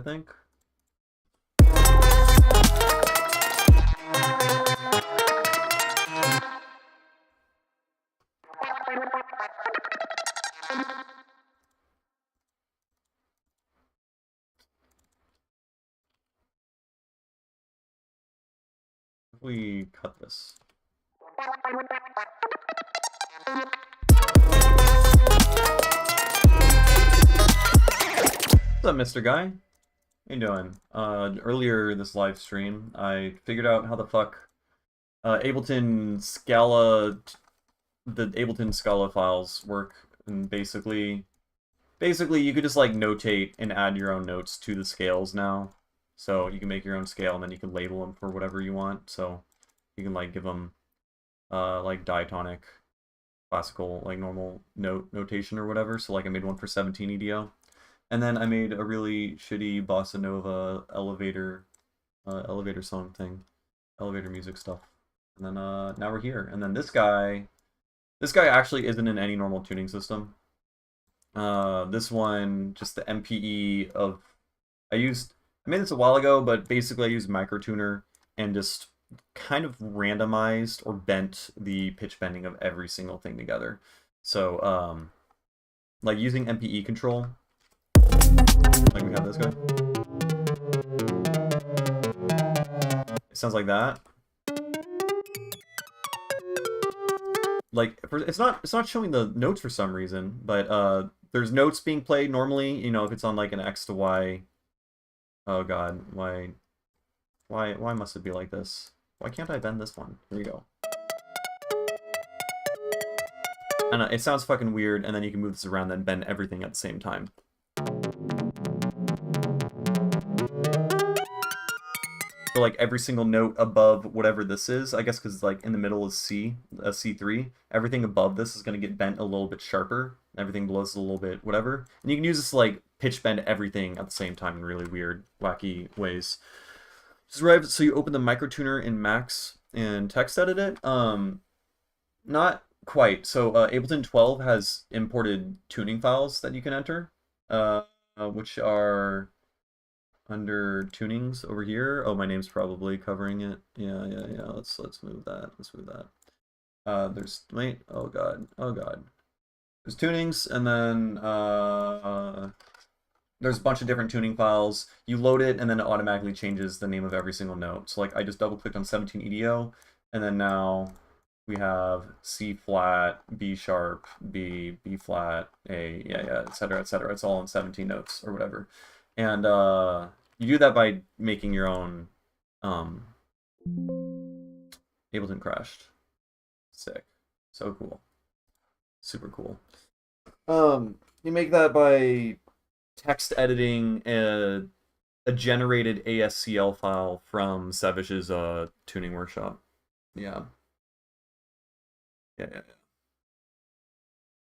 think. If we cut this. What's up, Mr. Guy? How you doing? Earlier this live stream, I figured out how the fuck Ableton Scala, the Ableton Scala files work, and basically you could just like notate and add your own notes to the scales now. So you can make your own scale and then you can label them for whatever you want. So you can like give them like diatonic, classical, like normal notation or whatever. So like I made one for 17 EDO. And then I made a really shitty bossa nova elevator song thing, elevator music stuff. And then now we're here. And then this guy actually isn't in any normal tuning system. This one, just the MPE of, I made this a while ago, but basically I used microtuner and just kind of randomized or bent the pitch bending of every single thing together. So, like using MPE control, like we have this guy. It sounds like that. Like it's not showing the notes for some reason, but there's notes being played normally. You know, if it's on like an X to Y. Oh God, why must it be like this? Why can't I bend this one? Here you go. And it sounds fucking weird, and then you can move this around and bend everything at the same time. So like every single note above whatever this is, I guess because like in the middle is C, a C3, everything above this is going to get bent a little bit sharper. Everything below is a little bit whatever. And you can use this to like pitch bend everything at the same time in really weird, wacky ways. Just right, so you open the microtuner in Max and text edit it. Not quite. So Ableton 12 has imported tuning files that you can enter, which are under tunings over here. Oh, my name's probably covering it. Yeah. Let's move that. Let's move that. There's wait. Oh God. There's tunings, and then there's a bunch of different tuning files. You load it, and then it automatically changes the name of every single note. So like I just double clicked on 17 EDO, and then now we have C flat, B sharp, B flat, A, etc. It's all in 17 notes or whatever. And you do that by making your own Ableton crashed. Sick. So cool. Super cool. You make that by text editing a generated ASCL file from Savish's tuning workshop. Yeah.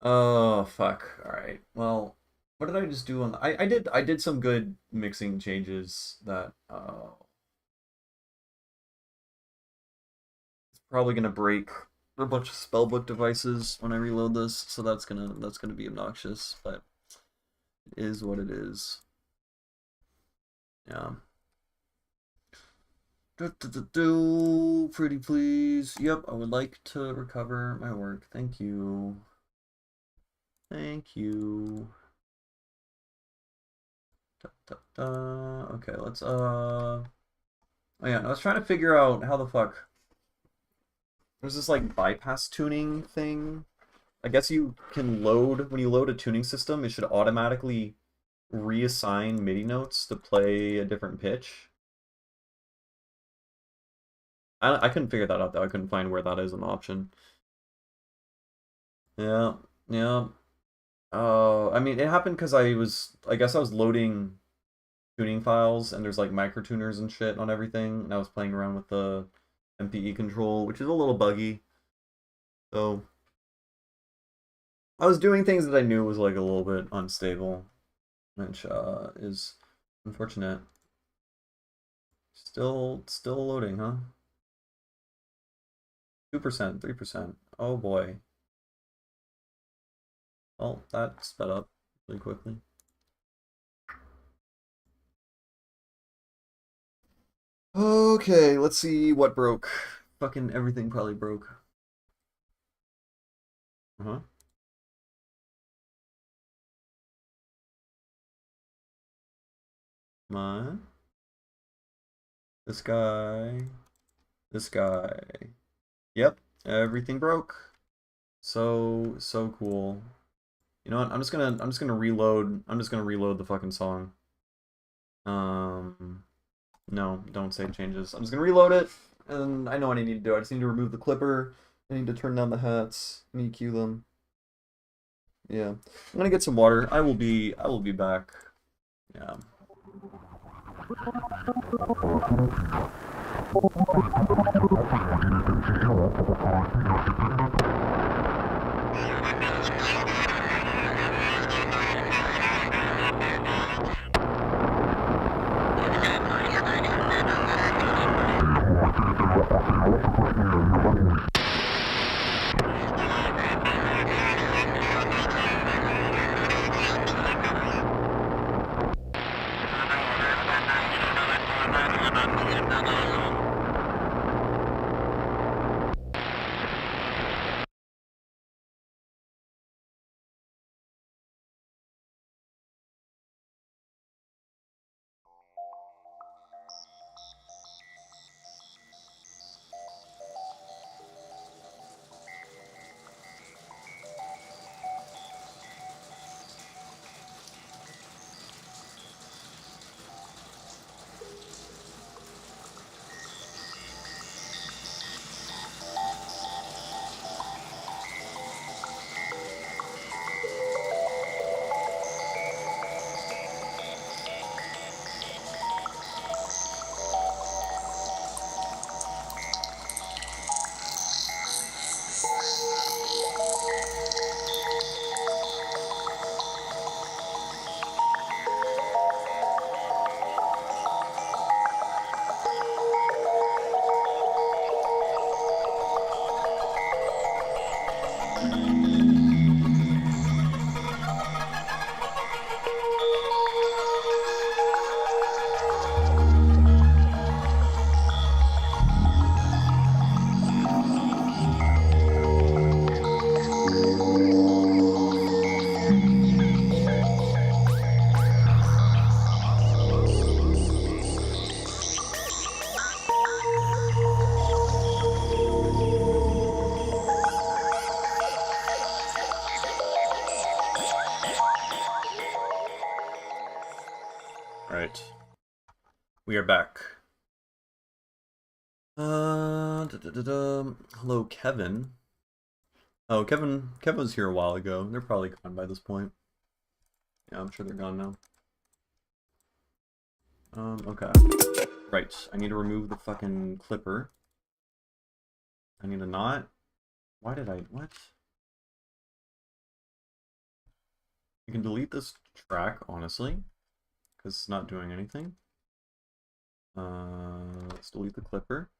Oh fuck. All right. Well, what did I just do on I did some good mixing changes that it's probably gonna break a bunch of spellbook devices when I reload this, so that's gonna be obnoxious, but it is what it is. Yeah. Pretty please. Yep, I would like to recover my work. Thank you. Thank you. Okay, let's oh yeah, I was trying to figure out how the fuck there's this like bypass tuning thing. I guess you can load when you load a tuning system, it should automatically reassign MIDI notes to play a different pitch. I couldn't figure that out though. I couldn't find where that is an option. Yeah. Oh, I mean, it happened because I guess I was loading tuning files and there's like microtuners and shit on everything, and I was playing around with the MPE control, which is a little buggy. So I was doing things that I knew was like a little bit unstable, which is unfortunate. Still loading, huh? 2%, 3%. Oh boy. Well, that sped up really quickly. Okay, let's see what broke. Fucking everything probably broke. Uh-huh. Come on. This guy. This guy. Yep, everything broke. So cool. You know what? I'm just gonna reload. I'm just gonna reload the fucking song. No, don't save changes. I'm just gonna reload it, and I know what I need to do. I just need to remove the clipper. I need to turn down the hats. I need to cue them. Yeah. I'm gonna get some water. I will be back. Yeah. Right. We are back. Hello, Kevin. Oh, Kevin was here a while ago. They're probably gone by this point. Yeah, I'm sure they're gone now. Okay. Right. I need to remove the fucking clipper. I need to not. Why did I... What? You can delete this track, honestly, because it's not doing anything. Let's delete the clipper.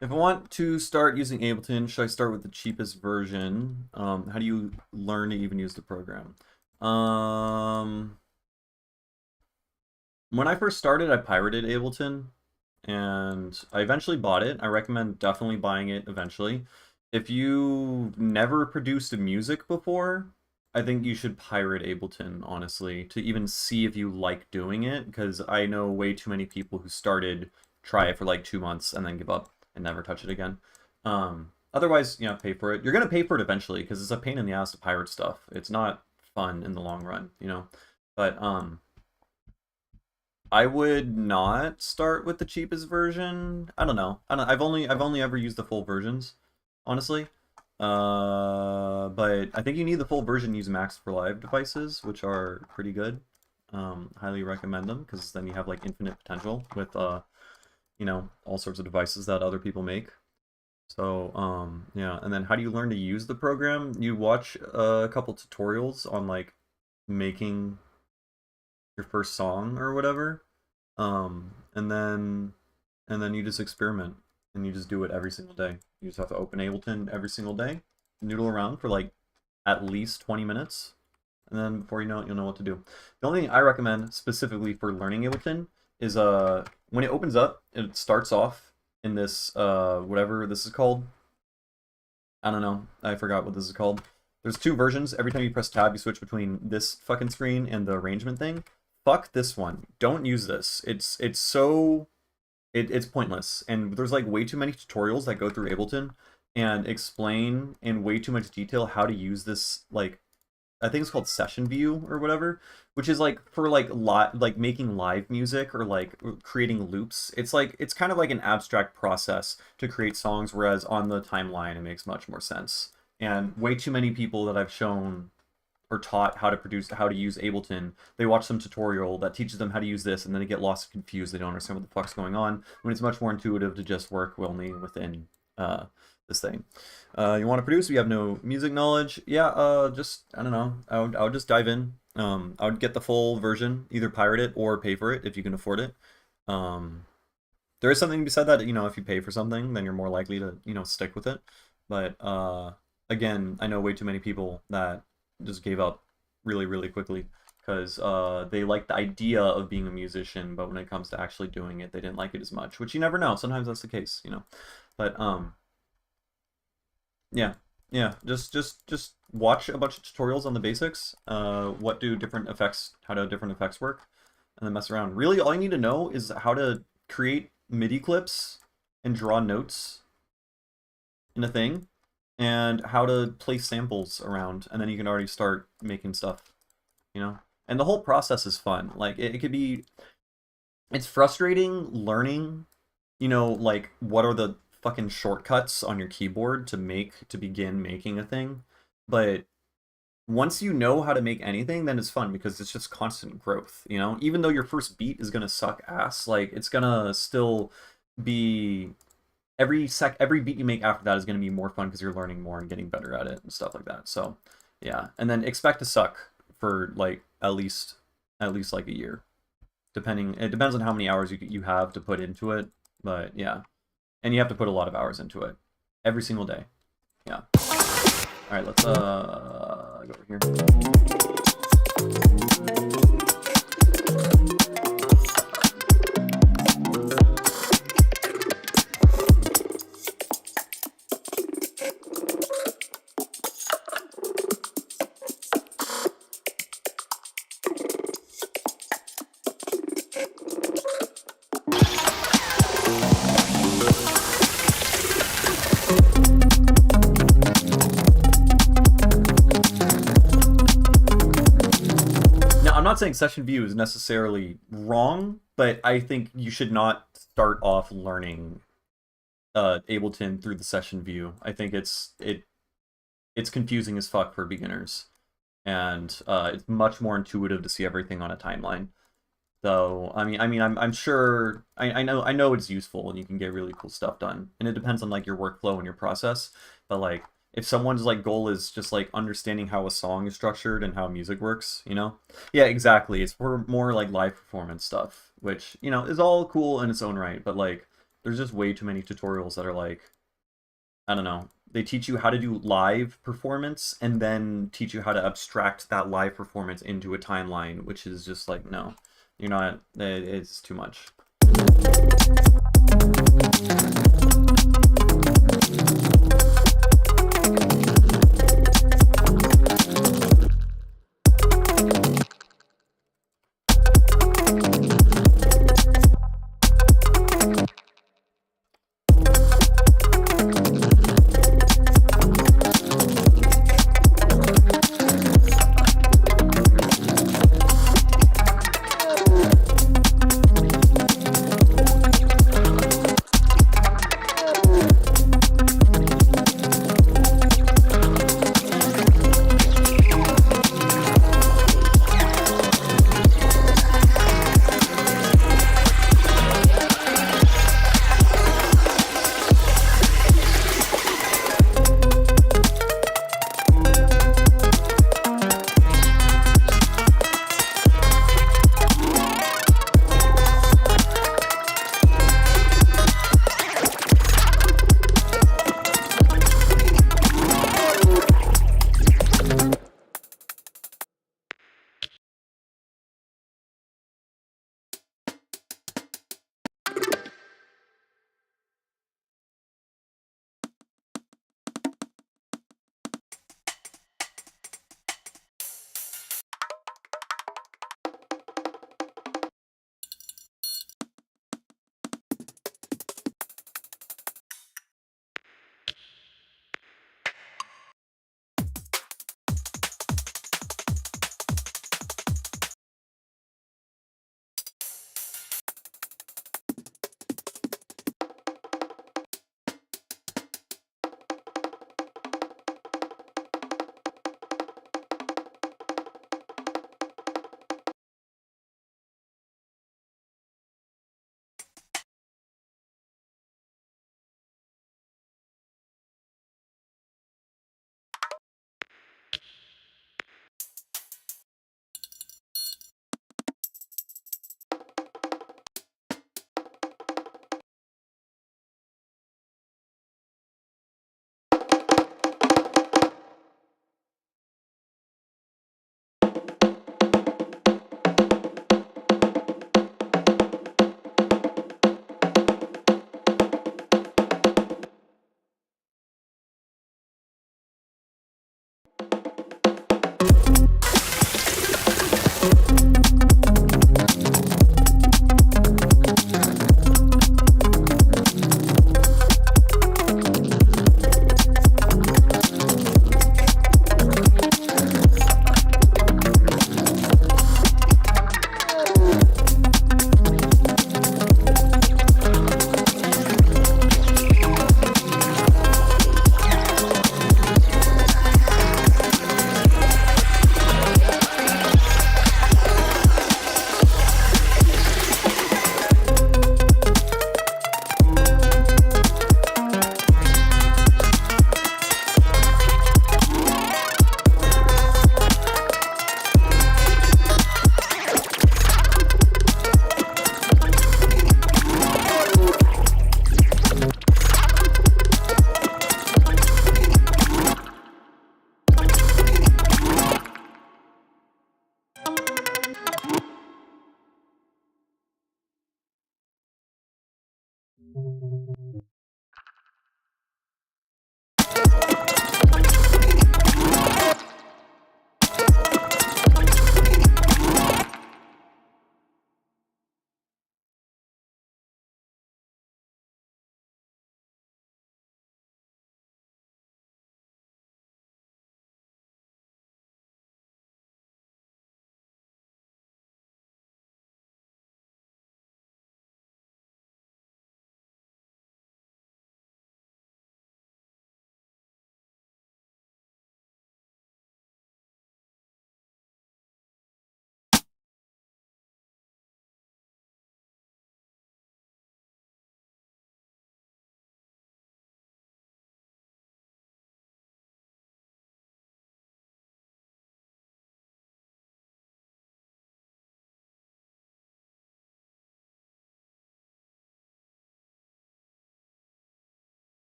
If I want to start using Ableton, should I start with the cheapest version? How do you learn to even use the program? When I first started, I pirated Ableton, and I eventually bought it. I recommend definitely buying it eventually. If you've never produced music before, I think you should pirate Ableton, honestly, to even see if you like doing it, because I know way too many people who started, try it for like 2 months, and then give up and never touch it again. Otherwise, you know, pay for it. You're gonna pay for it eventually because it's a pain in the ass to pirate stuff. It's not fun in the long run, you know. But I would not start with the cheapest version. I don't know. I've only ever used the full versions, honestly. But I think you need the full version to use Max for Live devices, which are pretty good. Highly recommend them because then you have like infinite potential with you know, all sorts of devices that other people make. So yeah, and then how do you learn to use the program? You watch a couple tutorials on like making your first song or whatever, and then you just experiment and you just do it every single day. You just have to open Ableton every single day, noodle around for like at least 20 minutes, and then before you know it, you'll know what to do. The only thing I recommend specifically for learning Ableton is when it opens up, it starts off in this whatever this is called. I don't know. I forgot what this is called. There's two versions. Every time you press tab, you switch between this fucking screen and the arrangement thing. Fuck this one. Don't use this. It's pointless. And there's like way too many tutorials that go through Ableton and explain in way too much detail how to use this, like, I think it's called session view or whatever, which is like for like making live music or like creating loops. It's kind of like an abstract process to create songs, whereas on the timeline it makes much more sense. And way too many people that I've shown or taught how to use Ableton, they watch some tutorial that teaches them how to use this, and then they get lost and confused. They don't understand what the fuck's going on, when it's much more intuitive to just work only within this thing. You want to produce? You have no music knowledge? Yeah, just, I don't know. I would just dive in. I would get the full version, either pirate it or pay for it if you can afford it. There is something to be said that, you know, if you pay for something, then you're more likely to, you know, stick with it. But again, I know way too many people that just gave up really, really quickly because they like the idea of being a musician, but when it comes to actually doing it, they didn't like it as much, which you never know. Sometimes that's the case, you know. But yeah, just watch a bunch of tutorials on the basics. What do different effects, how do different effects work, and then mess around. Really, all you need to know is how to create MIDI clips and draw notes in a thing, and how to place samples around, and then you can already start making stuff, you know? And the whole process is fun. Like, it could be... It's frustrating learning, you know, like, what are the fucking shortcuts on your keyboard to begin making a thing, but once you know how to make anything, then it's fun because it's just constant growth, you know? Even though your first beat is gonna suck ass, like, it's gonna still be... Every beat you make after that is going to be more fun because you're learning more and getting better at it and stuff like that. So, yeah. And then expect to suck for like at least like a year. It depends on how many hours you have to put into it, but yeah. And you have to put a lot of hours into it every single day. Yeah. All right, let's go over here. I'm not saying session view is necessarily wrong, but I think you should not start off learning Ableton through the session view. I think it's confusing as fuck for beginners, and it's much more intuitive to see everything on a timeline. So I'm sure I know it's useful and you can get really cool stuff done, and it depends on like your workflow and your process. But like, if someone's like goal is just like understanding how a song is structured and how music works, you know? Yeah, exactly. It's for more like live performance stuff, which, you know, is all cool in its own right, but like there's just way too many tutorials that are like, I don't know, they teach you how to do live performance and then teach you how to abstract that live performance into a timeline, which is just like, no, you're not, it's too much.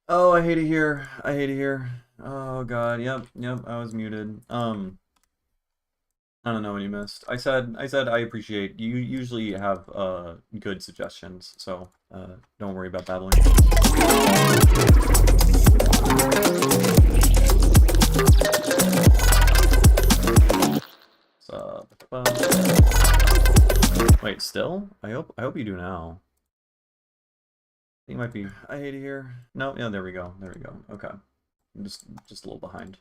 Oh, I hate it here. I hate it here. Oh god. Yep. I was muted. I don't know what you missed. I said I appreciate you usually have good suggestions, so don't worry about babbling. Wait, still? I hope you do now. I think it might be. I hate it here. No, yeah, there we go. There we go. Okay. I'm just a little behind.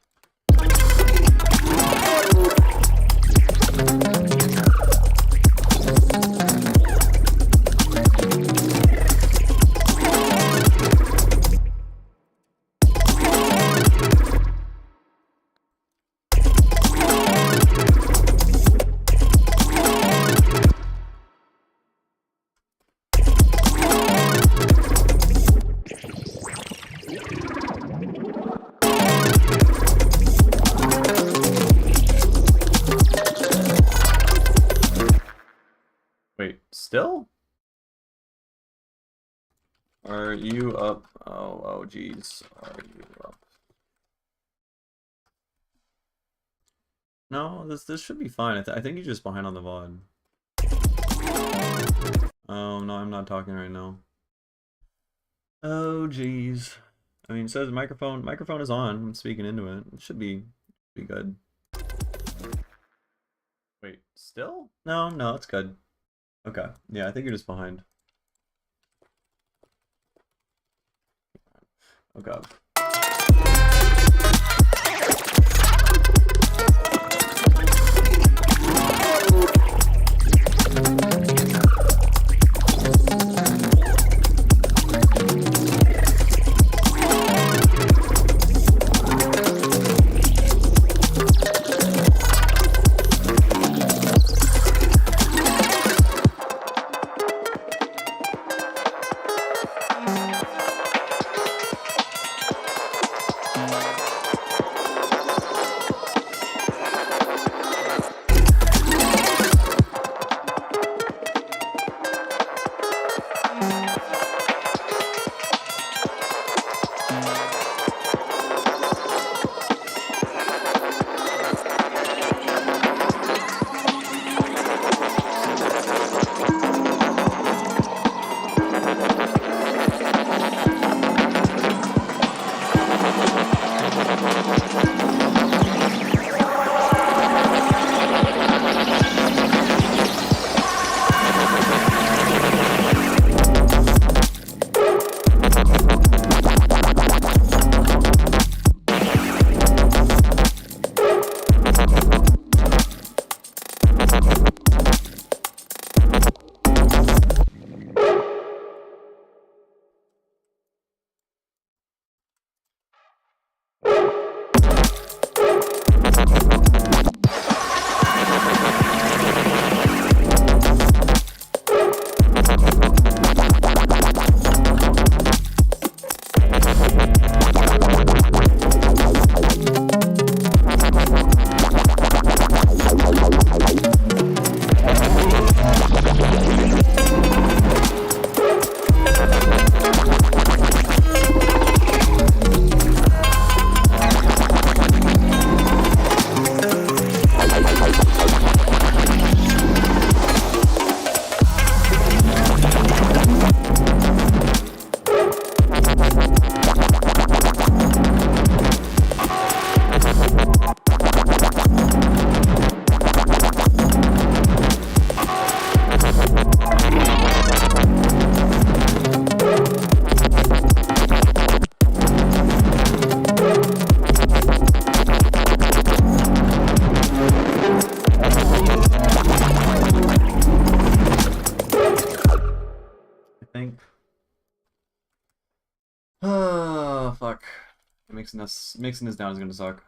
Wait, still? Are you up? Oh, geez. Are you up? No, this should be fine. I think you're just behind on the VOD. Oh, no, I'm not talking right now. Oh, geez. I mean, it says microphone is on. I'm speaking into it. It should be good. Wait, still? No, it's good. Okay. Yeah, I think you're just behind. Oh god. Oh, fuck. Mixing this down is gonna suck.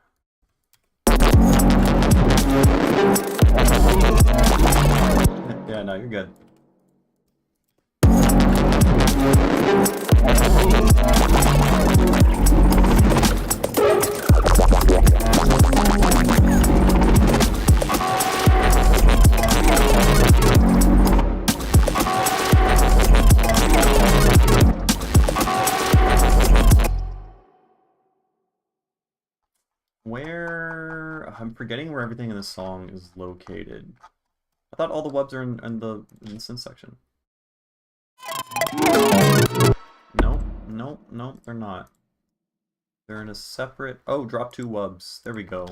Yeah, no, you're good. Where... I'm forgetting where everything in this song is located. I thought all the webs are in the synth section. Nope, nope, nope, they're not. They're in a separate... Oh, drop 2 wubs. There we go.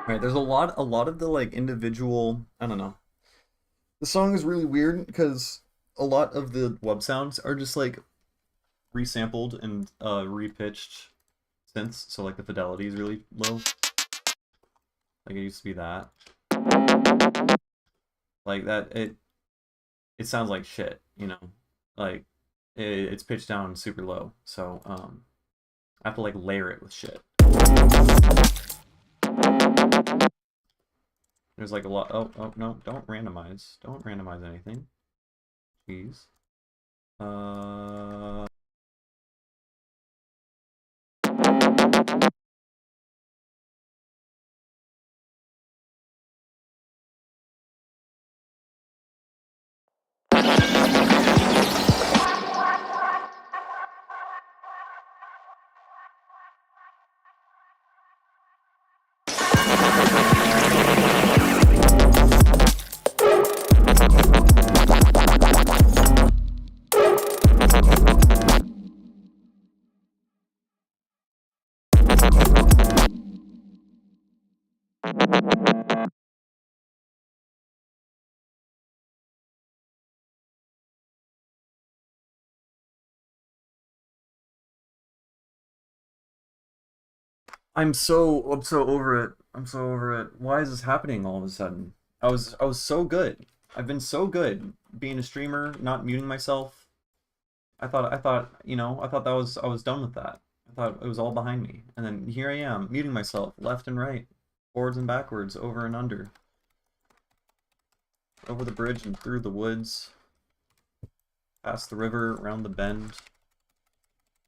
Right, there's a lot of the like individual, I don't know. The song is really weird because a lot of the web sounds are just like resampled and repitched synths, so like the fidelity is really low. Like it used to be that. Like that it sounds like shit, you know. Like it's pitched down super low. So I have to like layer it with shit. There's like a lot. Oh no, don't randomize. Don't randomize anything. Jeez. I'm so over it. I'm so over it. Why is this happening all of a sudden? I was so good. I've been so good being a streamer, not muting myself. You know, I thought that was I was done with that. I thought it was all behind me. And then here I am, muting myself left and right, forwards and backwards, over and under. Over the bridge and through the woods. Past the river, around the bend.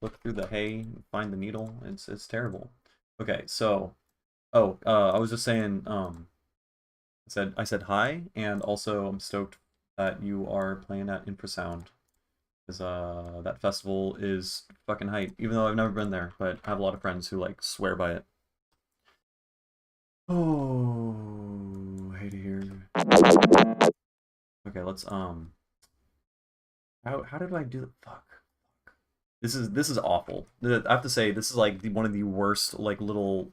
Look through the hay, find the needle. It's terrible. Okay, so I was just saying, I said hi, and also I'm stoked that you are playing at Infrasound. Because that festival is fucking hype, even though I've never been there, but I have a lot of friends who like swear by it. Oh, hate to hear. Okay, let's how did I do the fuck? This is awful. I have to say this is like one of the worst like little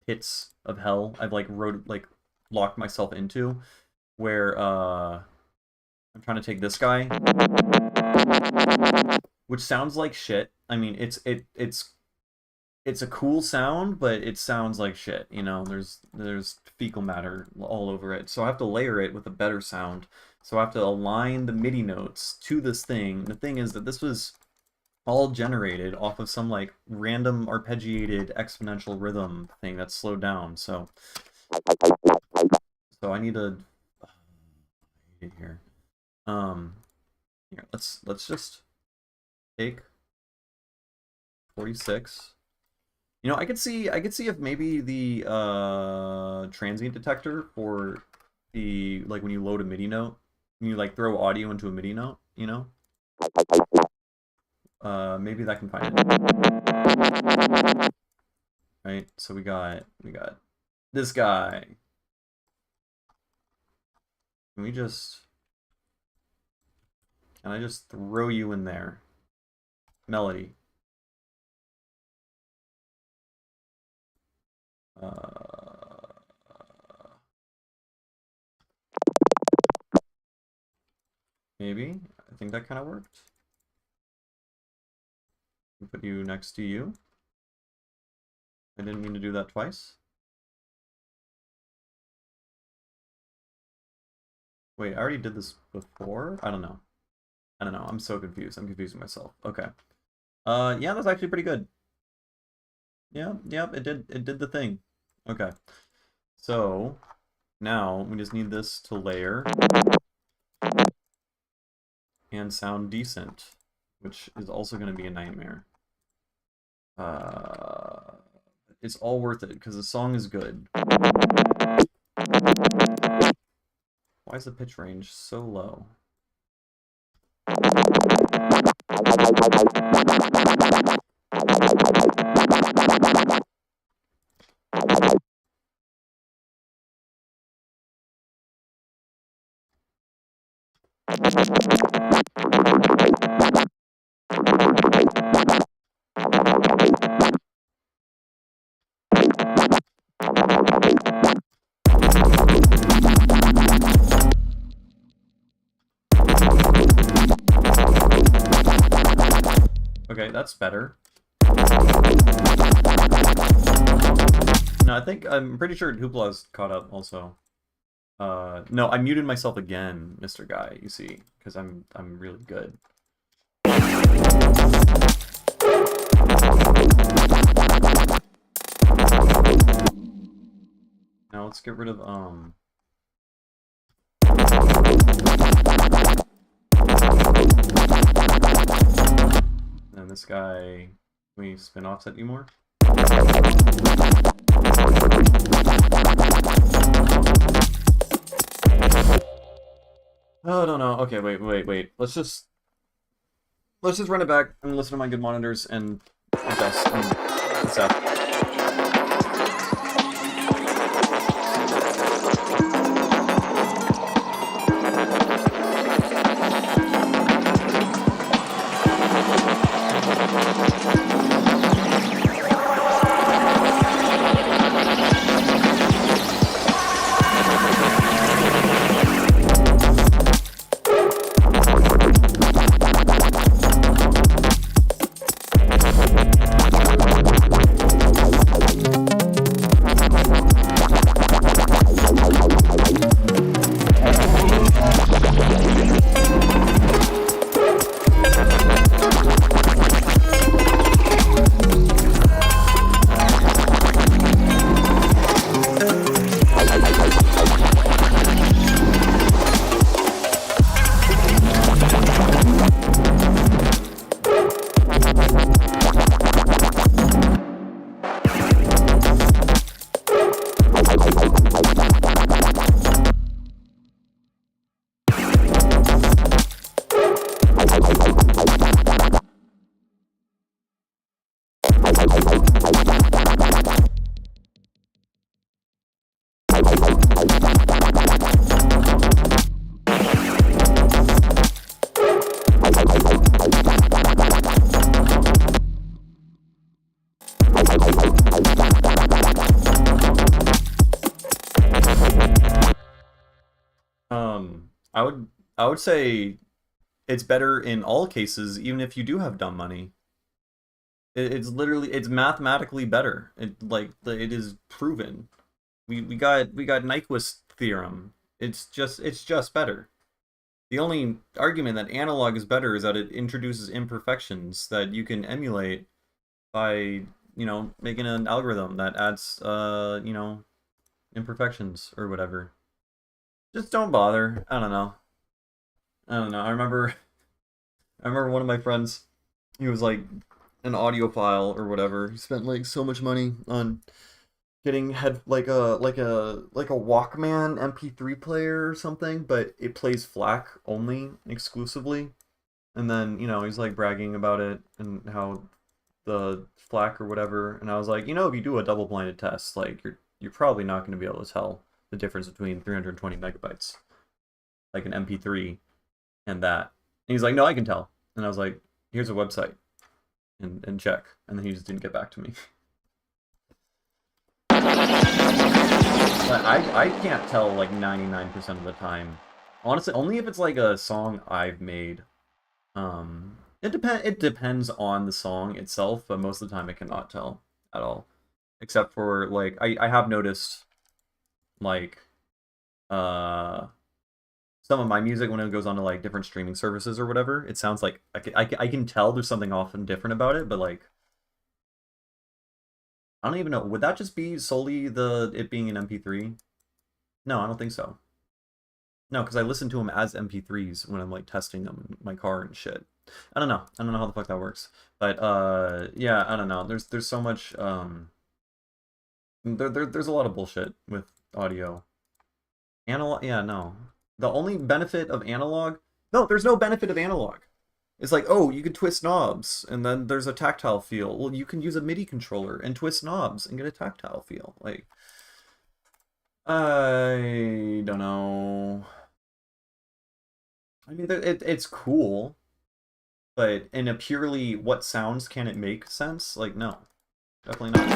pits of hell I've like locked myself into, where I'm trying to take this guy, which sounds like shit. I mean, it's a cool sound, but it sounds like shit, you know. There's fecal matter all over it. So I have to layer it with a better sound. So I have to align the MIDI notes to this thing. The thing is that this was all generated off of some like random arpeggiated exponential rhythm thing that's slowed down. So I need to here. Here, let's just take 46. You know, I could see if maybe the transient detector for the like when you load a MIDI note, when you like throw audio into a MIDI note, you know? Maybe that can find it. Right? So we got this guy. Can I just throw you in there? Melody. Maybe. I think that kind of worked. Put you next to you. I didn't mean to do that twice. Wait, I already did this before? I don't know. I'm so confused. I'm confusing myself. Okay. Yeah, that's actually pretty good. Yeah, yep, it did the thing. Okay. So, now we just need this to layer and sound decent, which is also going to be a nightmare. It's all worth it because the song is good. Why is the pitch range so low? Okay, that's better. No, I'm pretty sure Hoopla's caught up also. No, I muted myself again, Mr. Guy, you see, because I'm really good. Now let's get rid of and this guy, can we spin offset anymore? Oh, no, no. Okay, wait. Let's just run it back and listen to my good monitors and adjust and stuff. I would say it's better in all cases, even if you do have dumb money. It's mathematically better. It is proven. We got Nyquist theorem. It's just better. The only argument that analog is better is that it introduces imperfections that you can emulate by, making an algorithm that adds, imperfections or whatever. Just don't bother. I don't know. I remember one of my friends, he was like an audiophile or whatever. He spent like so much money on getting like a Walkman MP3 player or something, but it plays FLAC only exclusively. And then, he's like bragging about it and how the FLAC or whatever. And I was like, if you do a double-blinded test, like you're probably not going to be able to tell the difference between 320 megabytes, like an MP3, and that. And he's like, no, I can tell. And I was like, here's a website, and check. And then he just didn't get back to me. I can't tell like 99% of the time. Honestly, only if it's like a song I've made. It depends on the song itself, but most of the time I cannot tell at all. Except for like I have noticed like some of my music when it goes on to like different streaming services or whatever, it sounds like I can tell there's something often different about it, but like I don't even know. Would that just be solely it being an MP3? No, I don't think so. No, because I listen to them as MP3s when I'm like testing them in my car and shit. I don't know. I don't know how the fuck that works. But yeah, I don't know. There's so much there's a lot of bullshit with audio. Analog, yeah, no. The only benefit of analog, no, there's no benefit of analog. It's like, oh, you can twist knobs, and then there's a tactile feel. Well, you can use a MIDI controller and twist knobs and get a tactile feel. Like, I don't know. I mean, it's cool, but in a purely what sounds can it make sense? Like, no, definitely not.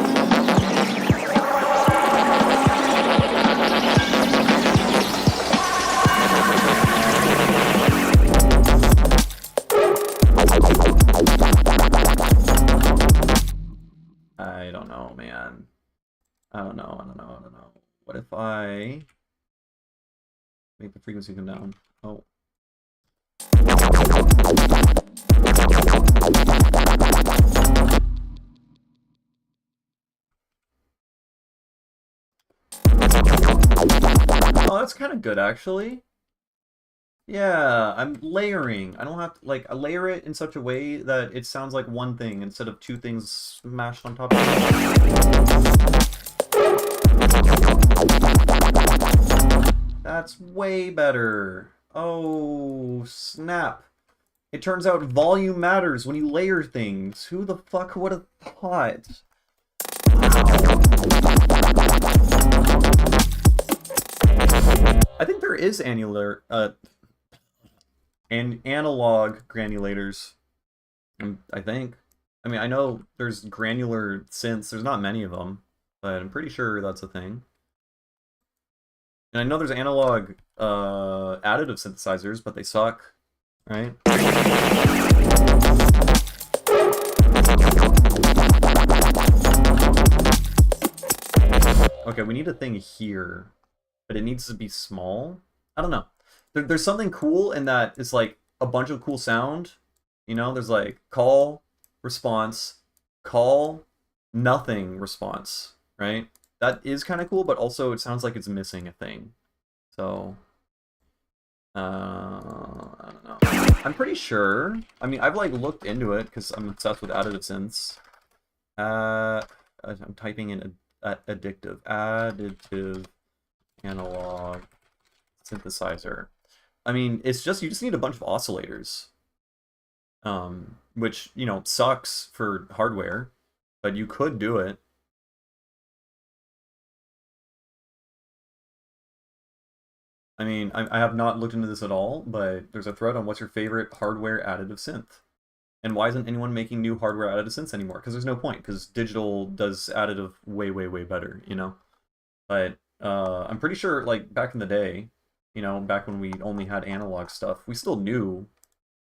I don't know, man. I don't know. What if I make the frequency come down? Oh. Oh, that's kind of good, actually. Yeah, I'm layering. I don't have to, like, I layer it in such a way that it sounds like one thing instead of two things smashed on top of each other. That's way better. Oh, snap. It turns out volume matters when you layer things. Who the fuck would have thought? I think there is analog granulators. I think. I mean, I know there's granular synths. There's not many of them, but I'm pretty sure that's a thing. And I know there's analog additive synthesizers, but they suck, right? Okay, we need a thing here, but it needs to be small. I don't know. There's something cool in that it's like a bunch of cool sound. You know, there's like call, response, call, nothing, response, right? That is kind of cool, but also it sounds like it's missing a thing. So, I don't know. I'm pretty sure. I mean, I've like looked into it because I'm obsessed with additive synths. I'm typing in additive analog synthesizer. I mean, it's just you just need a bunch of oscillators, which you know sucks for hardware, but you could do it. I mean, I have not looked into this at all, but there's a thread on what's your favorite hardware additive synth. And why isn't anyone making new hardware additive synths anymore? Because there's no point, because digital does additive way, way, way better, you know? But I'm pretty sure, like, back in the day, you know, back when we only had analog stuff, we still knew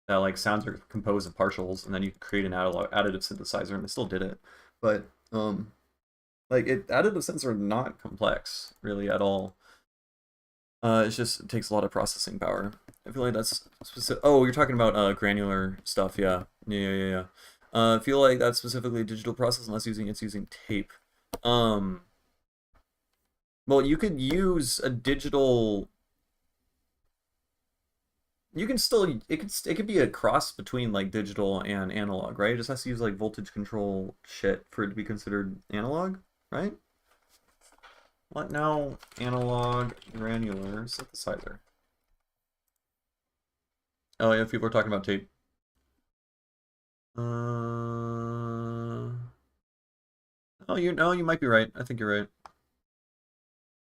that, like, sounds are composed of partials, and then you could create an analog additive synthesizer, and they still did it. But, like, additive synths are not complex, really, at all. It takes a lot of processing power. I feel like that's specific. Oh, you're talking about granular stuff, yeah. Yeah. I feel like that's specifically a digital process unless it's using tape. Well, you could use a digital. You can still it could be a cross between like digital and analog, right? It just has to use like voltage control shit for it to be considered analog, right? What now? Analog granular synthesizer. Oh yeah, people are talking about tape. Oh, you might be right. I think you're right.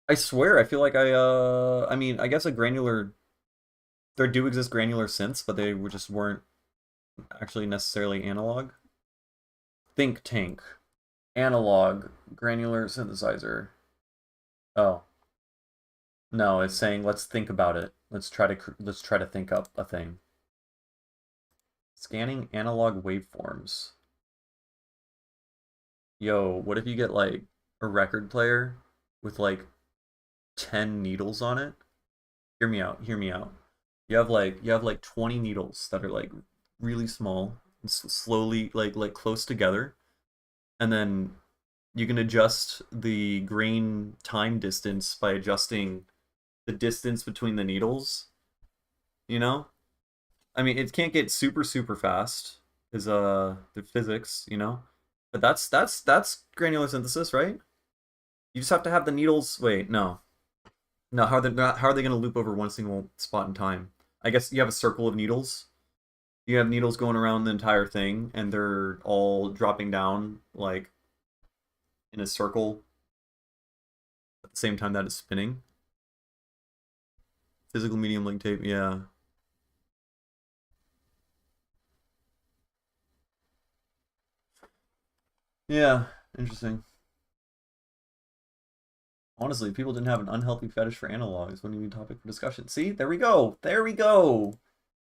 I swear, I feel like I mean, I guess a granular. There do exist granular synths, but they just weren't actually necessarily analog. Think tank, analog granular synthesizer. Oh. No, it's saying let's think about it. Let's try to think up a thing. Scanning analog waveforms. Yo, what if you get like a record player with like 10 needles on it? Hear me out. You have like 20 needles that are like really small, and slowly like close together, and then you can adjust the grain time distance by adjusting the distance between the needles, you know? I mean, it can't get super fast because the physics, you know. But that's granular synthesis, right? You just have to have the needles. Wait, no, no. How are they going to loop over one single spot in time? I guess you have a circle of needles. You have needles going around the entire thing, and they're all dropping down like in a circle at the same time that it's spinning. Physical medium link tape, yeah. Yeah, interesting. Honestly, if people didn't have an unhealthy fetish for analogs, wouldn't even be a topic for discussion. See, there we go. There we go.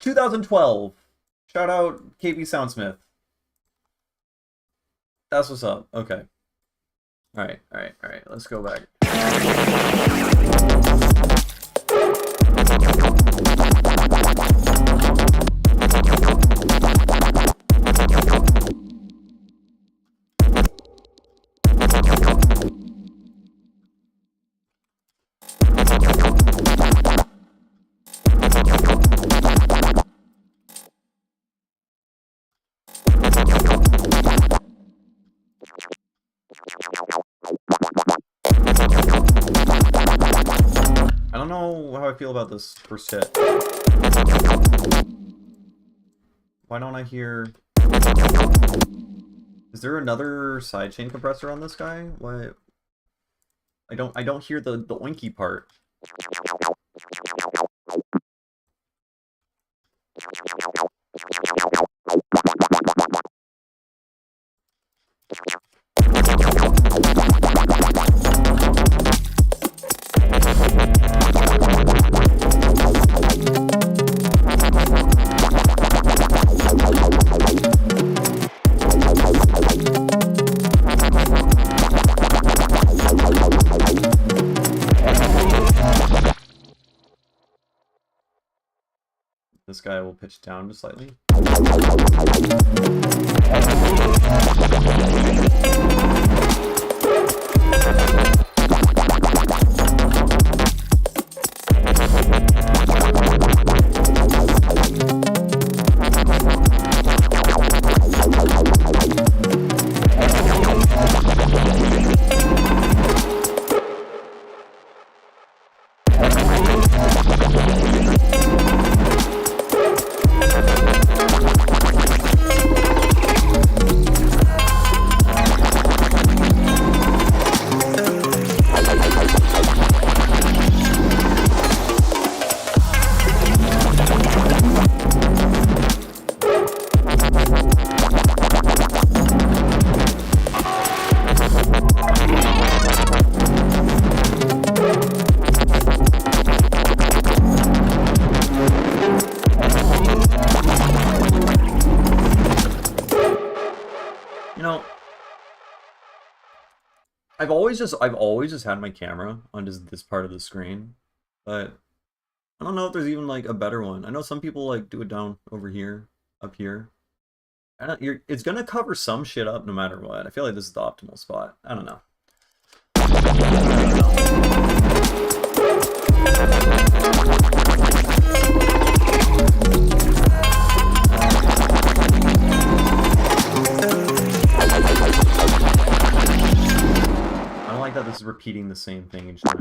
2012. Shout out KB Soundsmith. That's what's up. Okay. All right. Let's go back. I don't know how I feel about this first hit. Why don't I hear... Is there another sidechain compressor on this guy? What? I don't hear the oinky part. This guy will pitch down just slightly. I've always just had my camera on just this part of the screen, but I don't know if there's even like a better one. I know some people like do it down over here, up here. It's gonna cover some shit up no matter what. I feel like this is the optimal spot. I don't know. That this is repeating the same thing each time.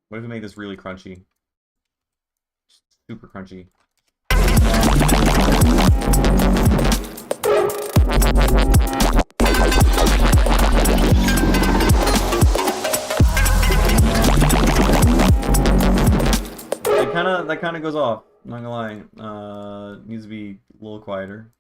What if we make this really crunchy? Super crunchy. That that kind of goes off. I'm not gonna lie. Needs to be a little quieter.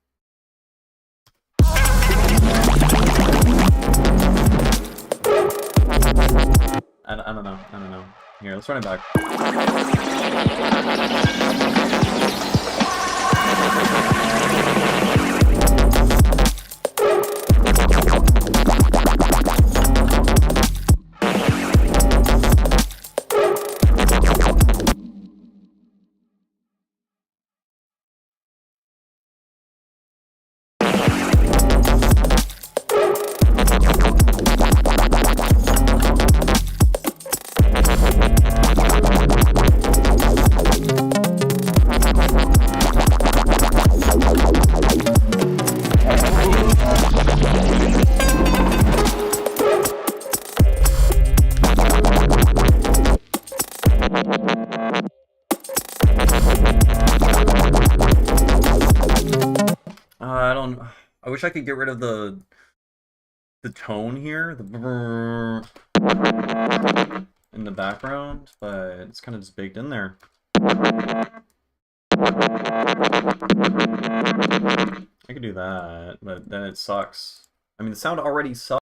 I don't know. I don't know. Here, let's run it back. I wish I could get rid of the tone here, the in the background, but it's kind of just baked in there. I could do that, but then it sucks. I mean, the sound already sucks.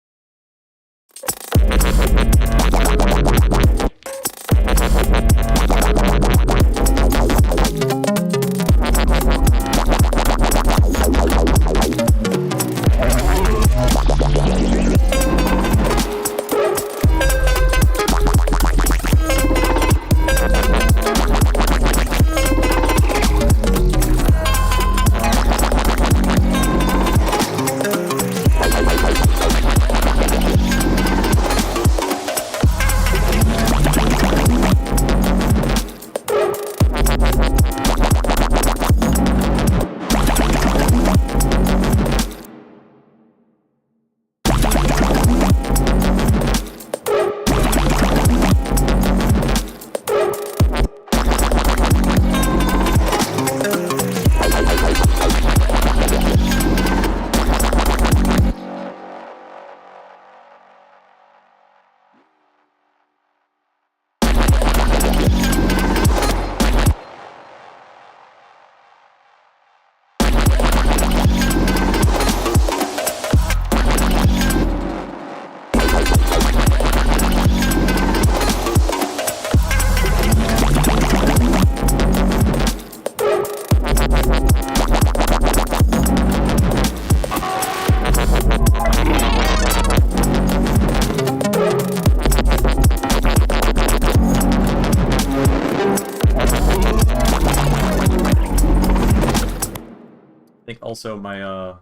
Also, my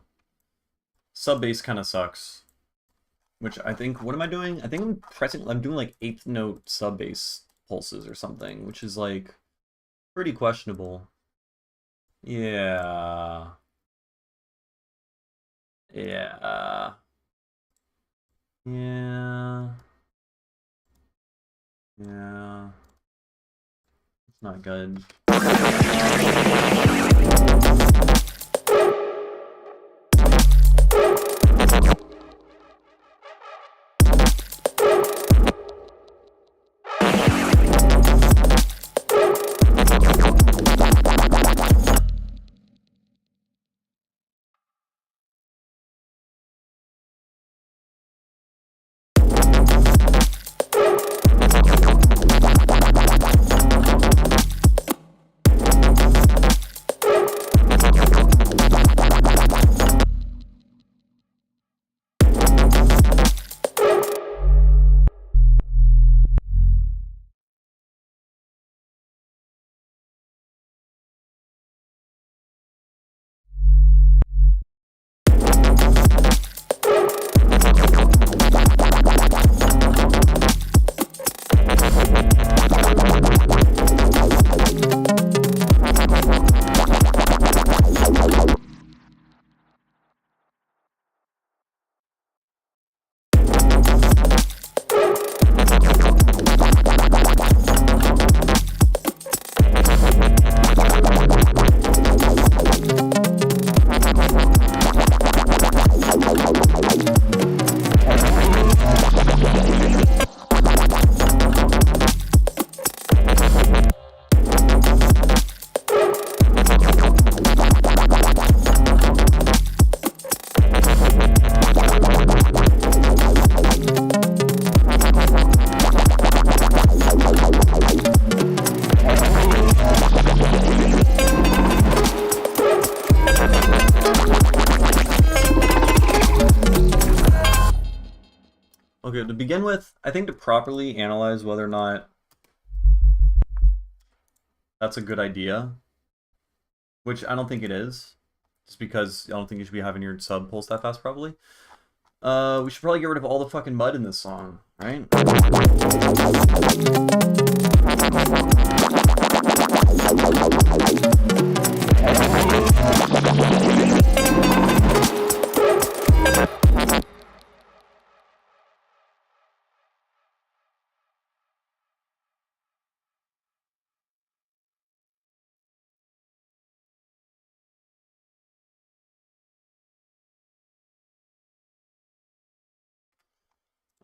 sub bass kind of sucks, which I think, what am I doing? I think I'm doing like 8th note sub bass pulses or something, which is like pretty questionable. Yeah. Yeah. Yeah. Yeah. It's not good. good. To begin with, I think to properly analyze whether or not that's a good idea, which I don't think it is, just because I don't think you should be having your sub pulse that fast, probably. We should probably get rid of all the fucking mud in this song, right?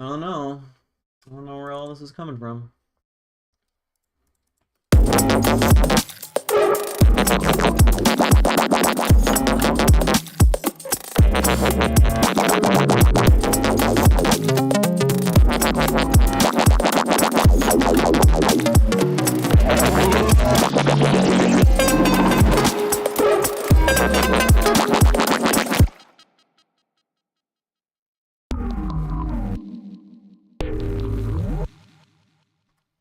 I don't know. I don't know where all this is coming from.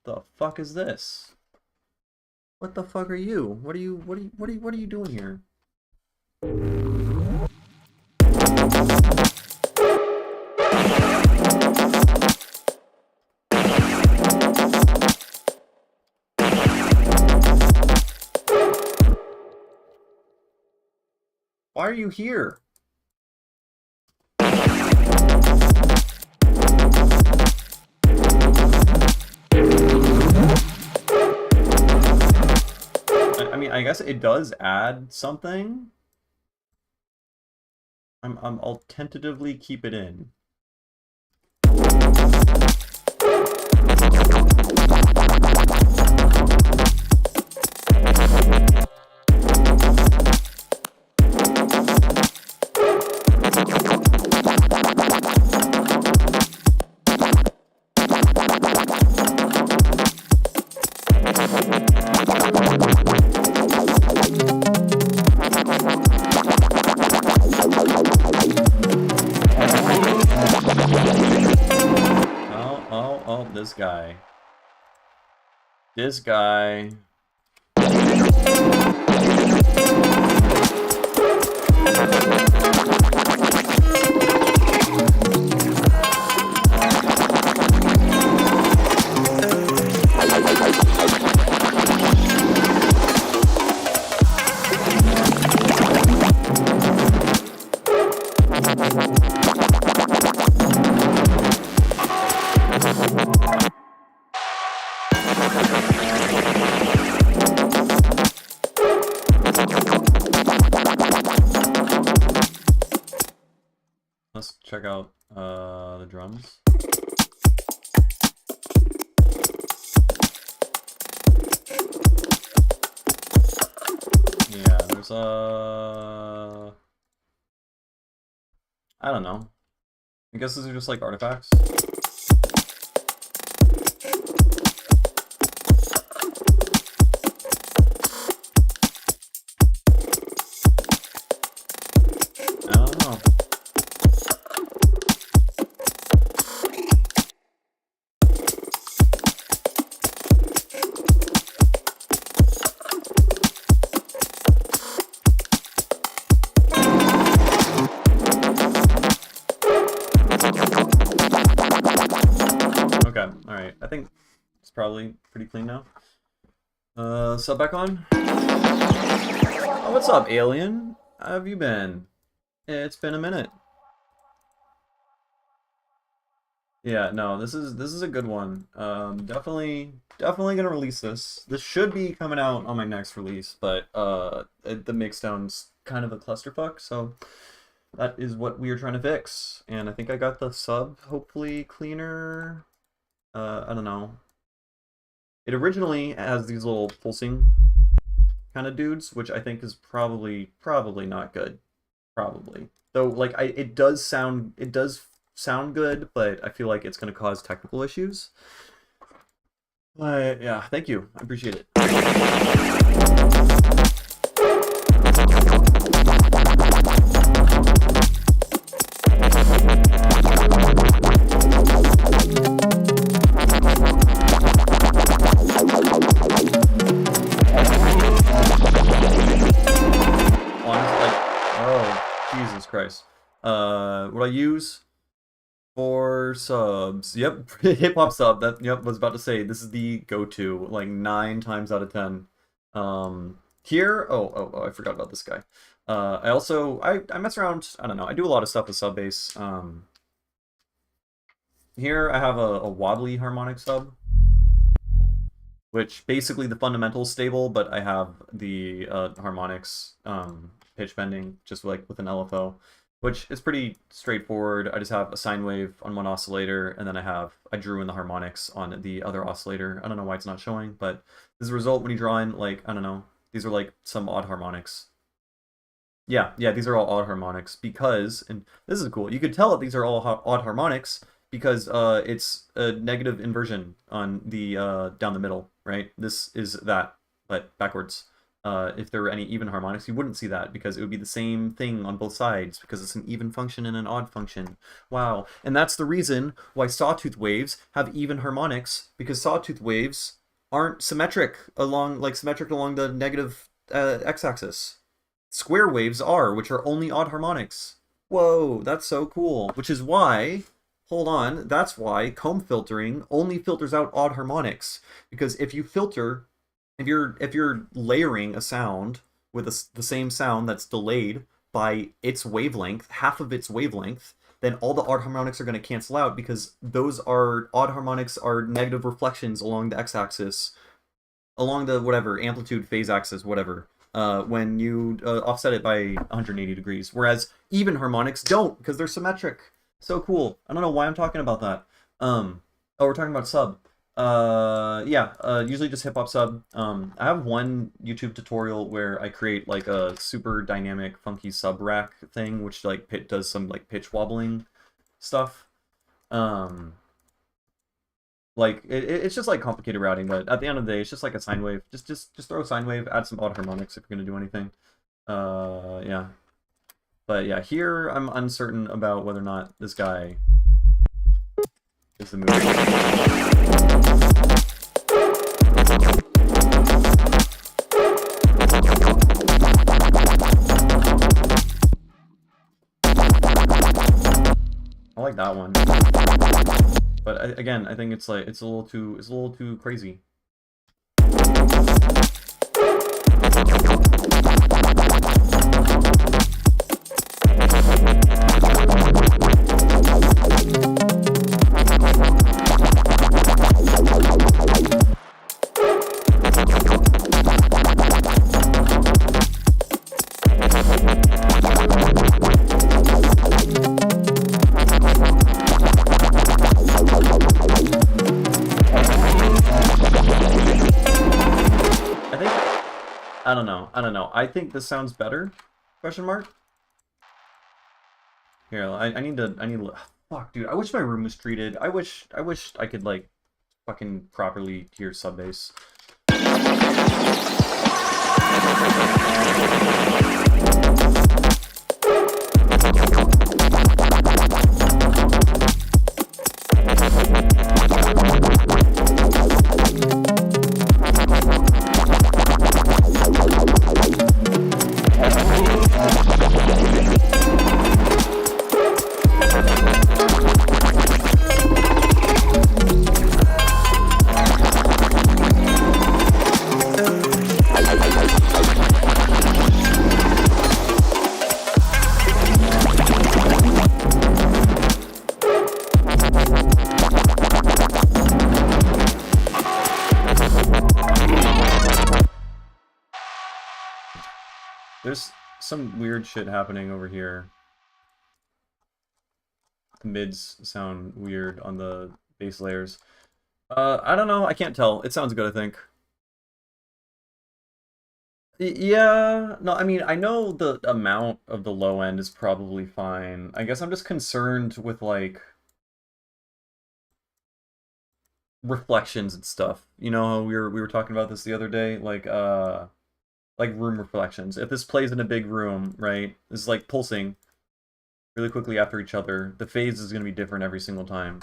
The fuck is this? What the fuck are you? What are you doing here? Why are you here? I mean, I guess it does add something. I'll tentatively keep it in. This guy. This guy. Let's check out the drums. Yeah, there's I don't know. I guess these are just like artifacts. I don't know. Alright, I think it's probably pretty clean now. Sub back on? Oh, what's up, alien? How have you been? It's been a minute. Yeah, no, this is a good one. Definitely gonna release this. This should be coming out on my next release, but the mixdown's kind of a clusterfuck, so that is what we are trying to fix. And I think I got the sub hopefully cleaner. I don't know. It originally has these little pulsing kind of dudes, which I think is probably not good. Probably. Though, like, it does sound good, but I feel like it's going to cause technical issues. Yeah, thank you. I appreciate it. price. What I use for subs. Yep, hip hop sub. That yep, was about to say this is the go-to, like 9 times out of 10. Here, I forgot about this guy. I mess around. I don't know. I do a lot of stuff with sub bass. Here I have a wobbly harmonic sub, which basically the fundamental's stable, but I have the harmonics pitch bending just like with an LFO, which is pretty straightforward. I just have a sine wave on one oscillator, and then I drew in the harmonics on the other oscillator. I don't know why it's not showing, but as a result, when you draw in, like, I don't know, these are like some odd harmonics. Yeah, these are all odd harmonics because, and this is cool, you could tell that these are all odd harmonics because it's a negative inversion on the down the middle, right? This is that, but backwards. If there were any even harmonics, you wouldn't see that because it would be the same thing on both sides because it's an even function and an odd function. Wow. And that's the reason why sawtooth waves have even harmonics, because sawtooth waves aren't symmetric along the negative x-axis. Square waves are, which are only odd harmonics. Whoa, that's so cool. Which is why, hold on, that's why comb filtering only filters out odd harmonics. Because if you're layering a sound with the same sound that's delayed by its wavelength, half of its wavelength, then all the odd harmonics are going to cancel out because those odd harmonics are negative reflections along the x-axis, along the whatever amplitude phase axis, whatever. When you offset it by 180 degrees, whereas even harmonics don't because they're symmetric. So cool. I don't know why I'm talking about that. We're talking about sub. Usually just hip hop sub. I have one YouTube tutorial where I create like a super dynamic funky sub rack thing, which like does some like pitch wobbling stuff. Like it's just like complicated routing, but at the end of the day, it's just like a sine wave. Just throw a sine wave, add some odd harmonics if you're gonna do anything. Yeah. But yeah, here I'm uncertain about whether or not this guy is the move. I like that one. But again, I think it's like it's a little too crazy. I don't know. I think this sounds better? Question mark? Here, I need to fuck, dude. I wish my room was treated. I wish I could like fucking properly hear sub bass. There's some weird shit happening over here. The mids sound weird on the bass layers. I don't know. I can't tell. It sounds good, I think. Yeah, no, I mean, I know the amount of the low end is probably fine. I guess I'm just concerned with, like, reflections and stuff. You know how we were talking about this the other day? Like room reflections. If this plays in a big room, right, this is like pulsing really quickly after each other, the phase is going to be different every single time.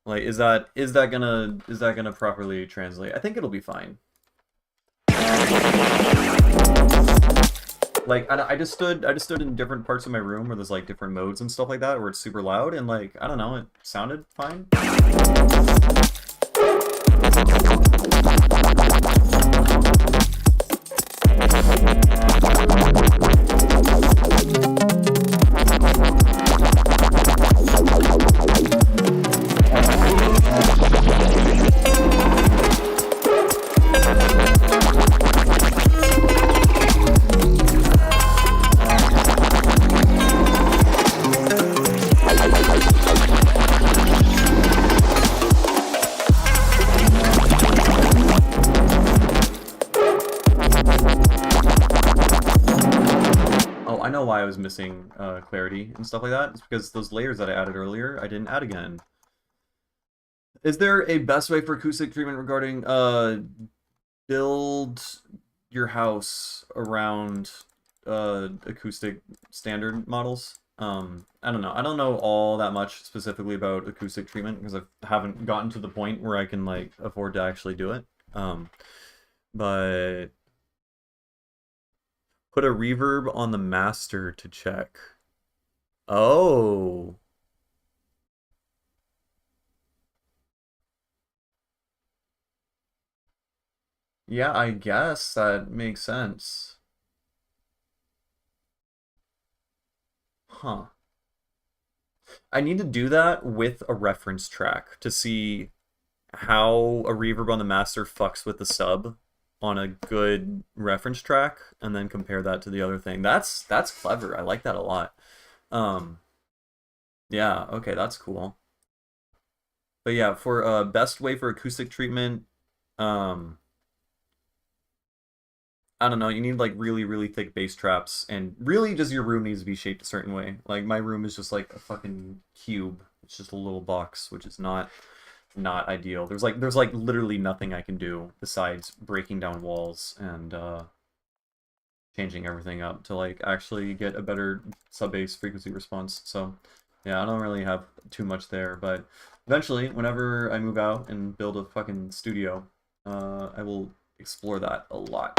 Like, is that gonna properly translate? I think it'll be fine. Like I just stood in different parts of my room where there's like different modes and stuff like that where it's super loud, and like I don't know, it sounded fine. I know why I was missing clarity and stuff like that. It's because those layers that I added earlier, I didn't add again. Is there a best way for acoustic treatment regarding build your house around acoustic standard models? I don't know. I don't know all that much specifically about acoustic treatment because I haven't gotten to the point where I can like afford to actually do it. But put a reverb on the master to check. Oh. Yeah, I guess that makes sense. Huh. I need to do that with a reference track to see how a reverb on the master fucks with the sub on a good reference track, and then compare that to the other thing. That's clever. I like that a lot. Yeah, okay, that's cool. But yeah, for best way for acoustic treatment, I don't know, you need like really, really thick bass traps, and really just your room needs to be shaped a certain way. Like my room is just like a fucking cube. It's just a little box, which is not ideal. There's like literally nothing I can do besides breaking down walls and changing everything up to like actually get a better sub-bass frequency response. So yeah, I don't really have too much there, but eventually, whenever I move out and build a fucking studio, I will explore that a lot.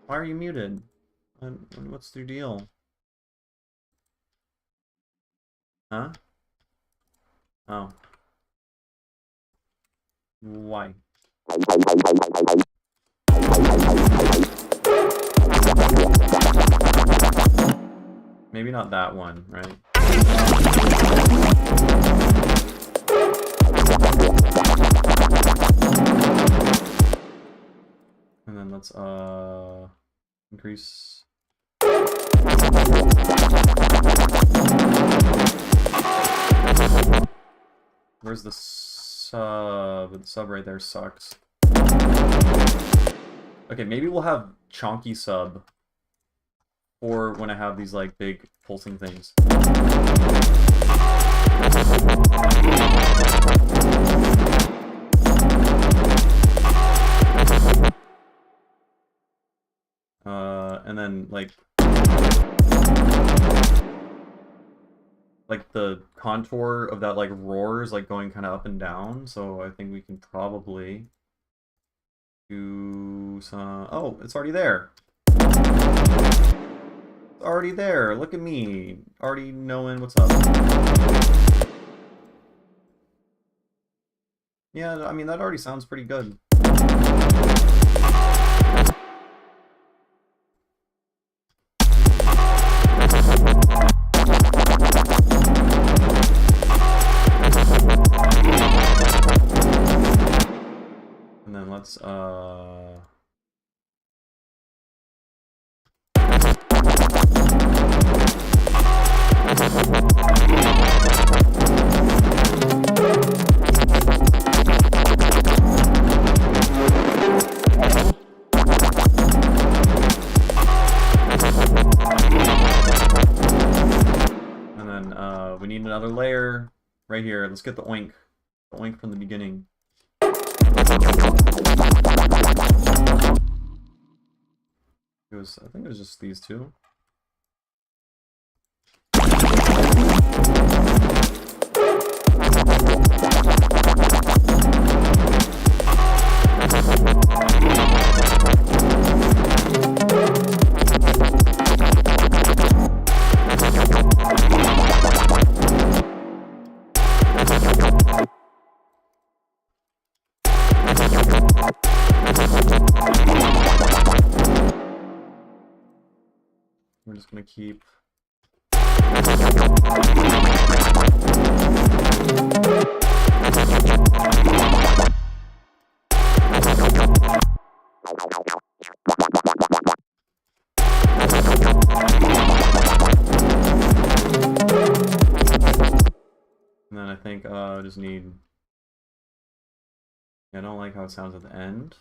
Why are you muted? What's your deal? Huh? Oh. Why? Maybe not that one, right? And then let's increase. Where's the sub? The sub right there sucks. Okay, maybe we'll have chonky sub or when I have these like big pulsing things. And then like the contour of that like roar is like going kind of up and down, so I think we can probably do some. Oh, it's already there. It's already there. Look at me, already knowing what's up. Yeah, I mean that already sounds pretty good. And then let's we need another layer right here. Let's get the oink. Oink from the beginning. I think it was just these two. We're just gonna keep. And then I think I just need. I don't like how it sounds at the end.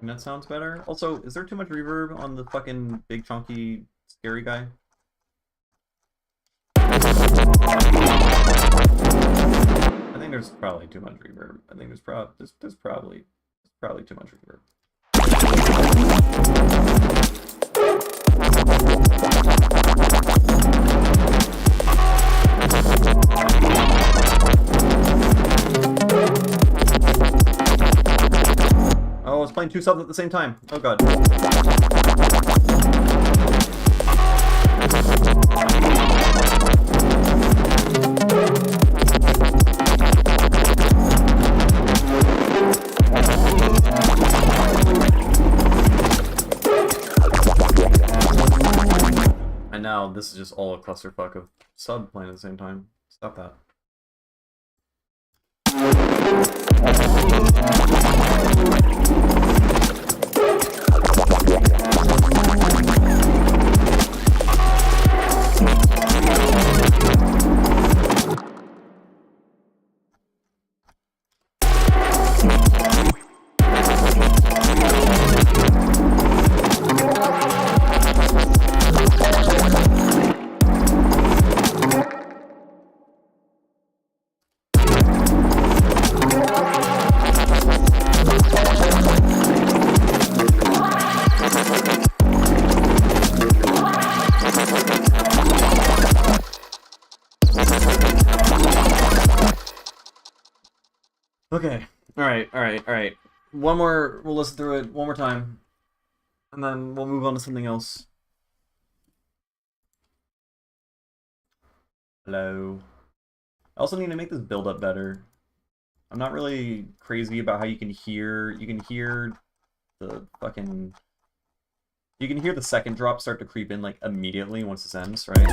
And that sounds better. Also, is there too much reverb on the fucking big chunky scary guy? I think there's probably too much reverb. I think there's probably too much reverb. Oh, I was playing two subs at the same time. Oh god. And now this is just all a clusterfuck of sub playing at the same time. Stop that. Okay. Alright. One more, we'll listen through it one more time. And then we'll move on to something else. Hello. I also need to make this build up better. I'm not really crazy about how you can hear the fucking... You can hear the second drop start to creep in like immediately once this ends, right?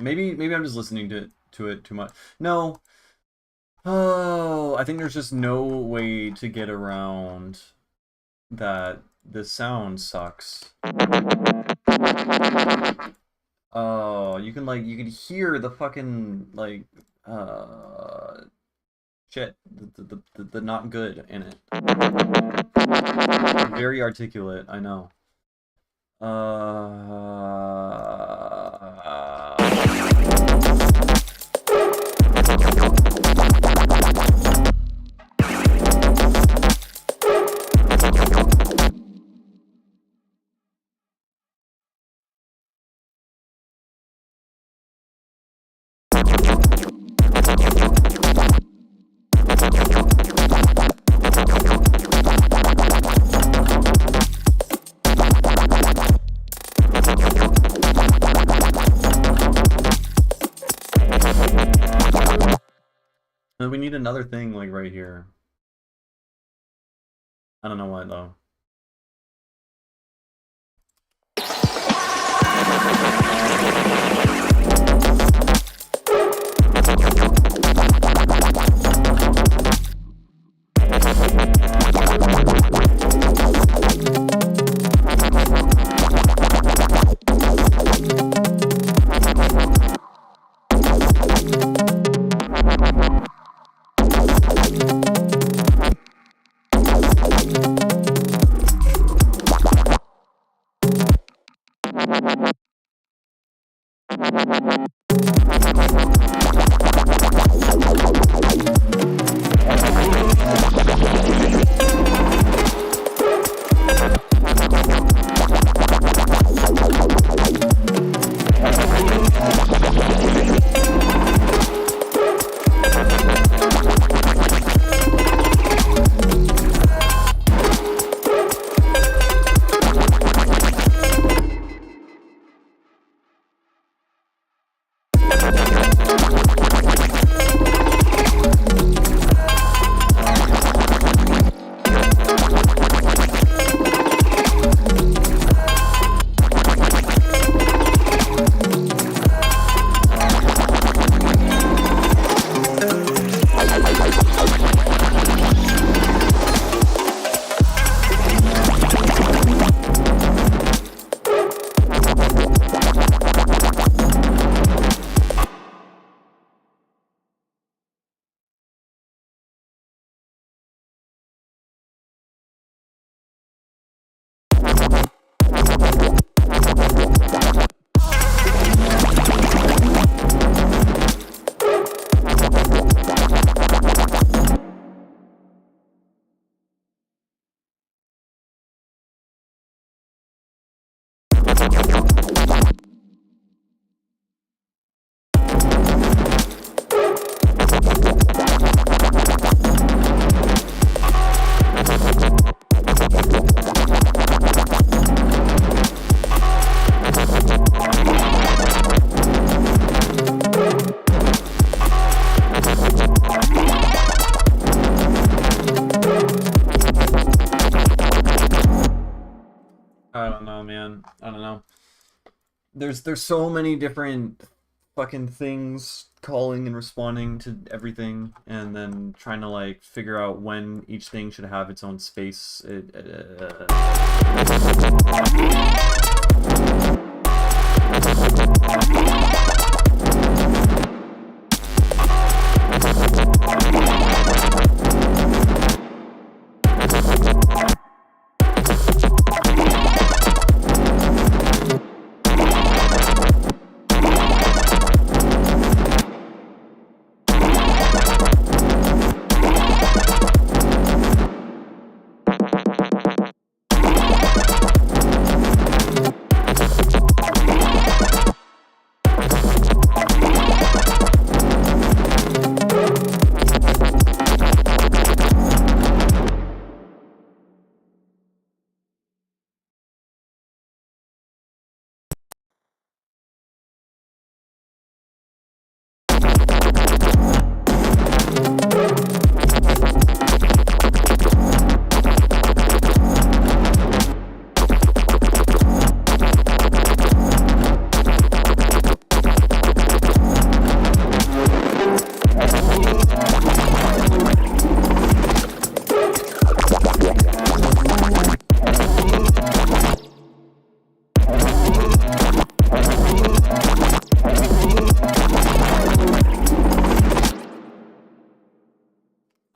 Maybe I'm just listening to it too much. No. Oh, I think there's just no way to get around that the sound sucks. Oh, you can hear the fucking like shit, the not good in it. Very articulate, I know. We need another thing like right here. I don't know why though. I don't know, man. I don't know. There's so many different fucking things calling and responding to everything, and then trying to like figure out when each thing should have its own space.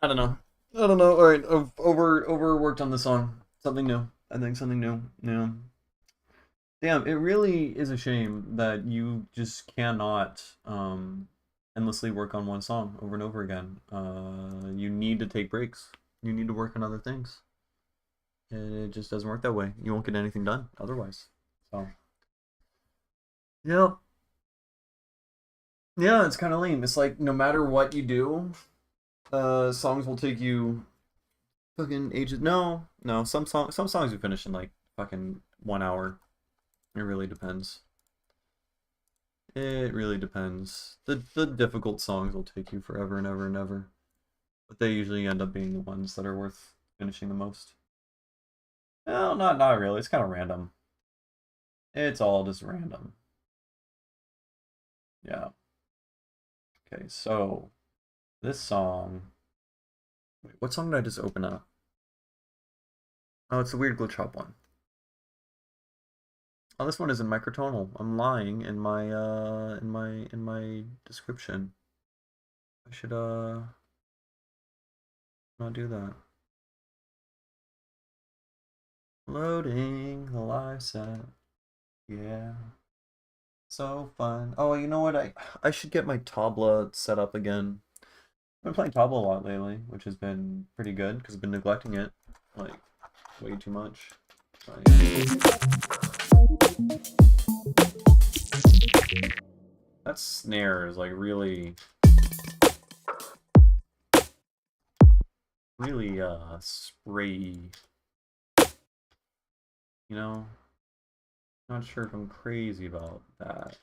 I don't know. I don't know. All right, I've overworked on the song. Something new. I think something new. Yeah. Damn, it really is a shame that you just cannot endlessly work on one song over and over again. You need to take breaks. You need to work on other things. And it just doesn't work that way. You won't get anything done otherwise. So, yeah. Yeah, it's kind of lame. It's like no matter what you do, songs will take you fucking ages. No, no, some songs you finish in like fucking 1 hour. It really depends. It really depends. The difficult songs will take you forever and ever and ever. But they usually end up being the ones that are worth finishing the most. No, not really. It's kind of random. It's all just random. Yeah. Okay, so this song. Wait, what song did I just open up? Oh, it's a weird glitch hop one. Oh, this one is in microtonal. I'm lying in my in my description. I should not do that. Loading the live set. Yeah. So fun. Oh, you know what? I should get my tabla set up again. I've been playing tabla a lot lately, which has been pretty good because I've been neglecting it like way too much. Like, that snare is like really spray. You know? Not sure if I'm crazy about that.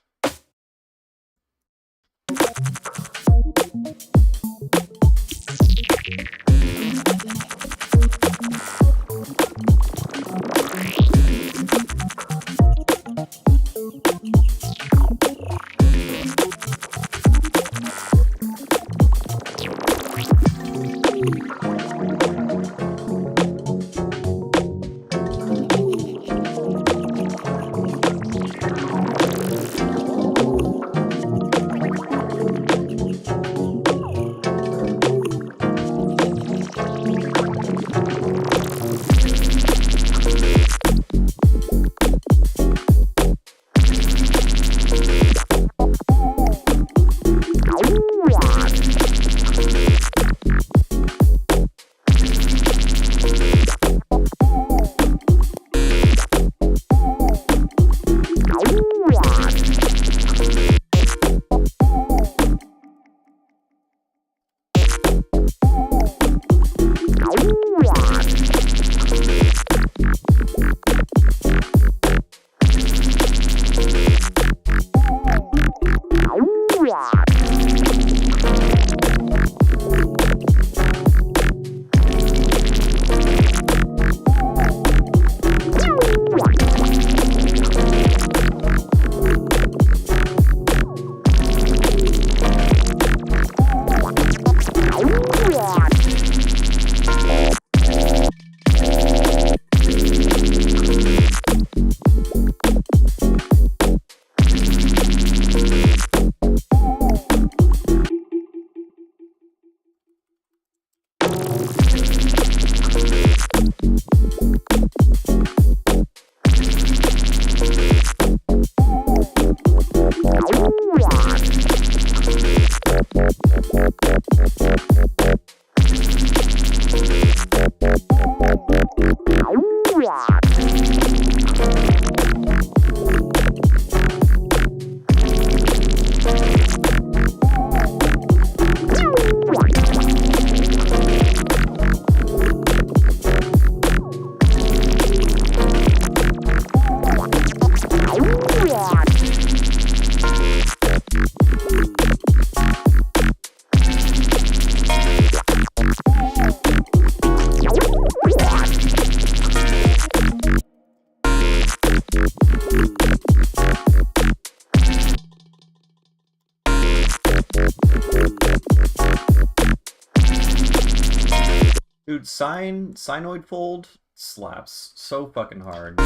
Dude, sinoid fold slaps so fucking hard.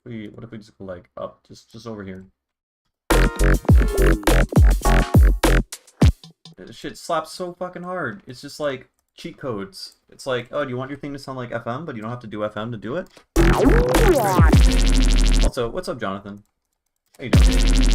What if we just go like up, just over here? shit slaps so fucking hard. It's just like cheat codes. It's like, oh, do you want your thing to sound like FM, but you don't have to do FM to do it? Also, what's up, Jonathan? How you doing?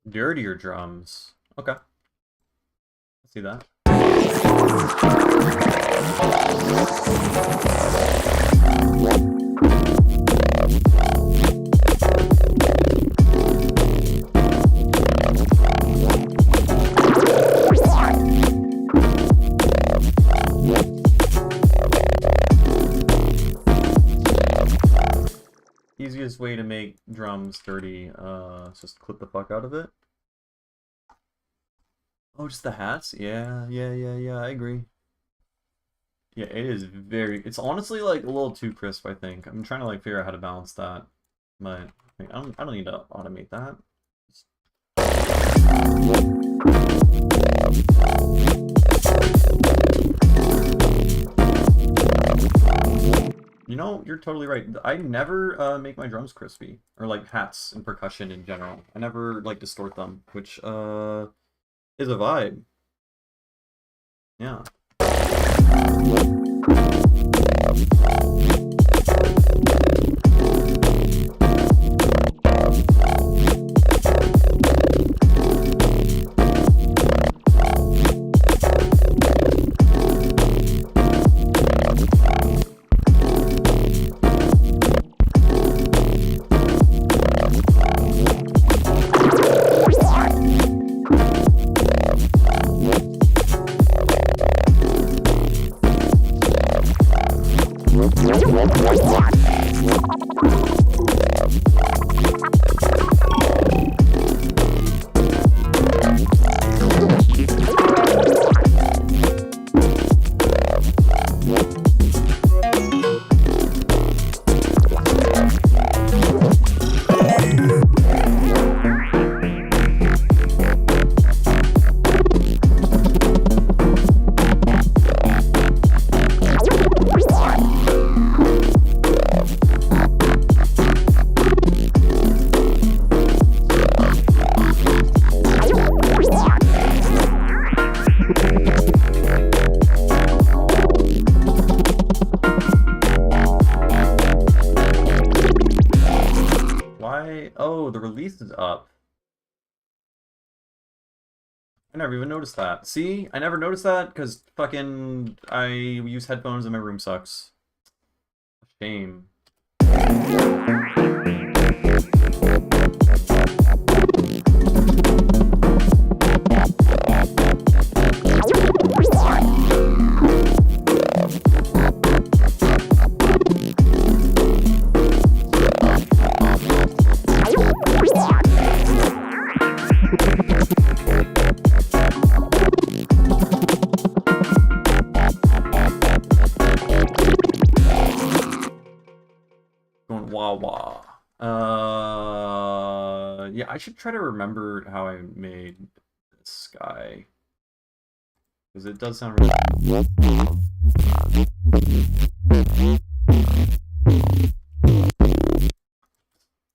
Dirtier drums. Okay. Let's see that. Easiest way to make drums dirty, just clip the fuck out of it. Oh, just the hats? Yeah, I agree. Yeah, it is very... It's honestly, like, a little too crisp, I think. I'm trying to, like, figure out how to balance that. But I don't need to automate that. You know, you're totally right. I never make my drums crispy. Or, like, hats and percussion in general. I never, like, distort them, which, is a vibe. Yeah. Oh, the release is up. I never even noticed that. See? I never noticed that because fucking I use headphones and my room sucks. Shame. Wah. Yeah, I should try to remember how I made this guy. Because it does sound really...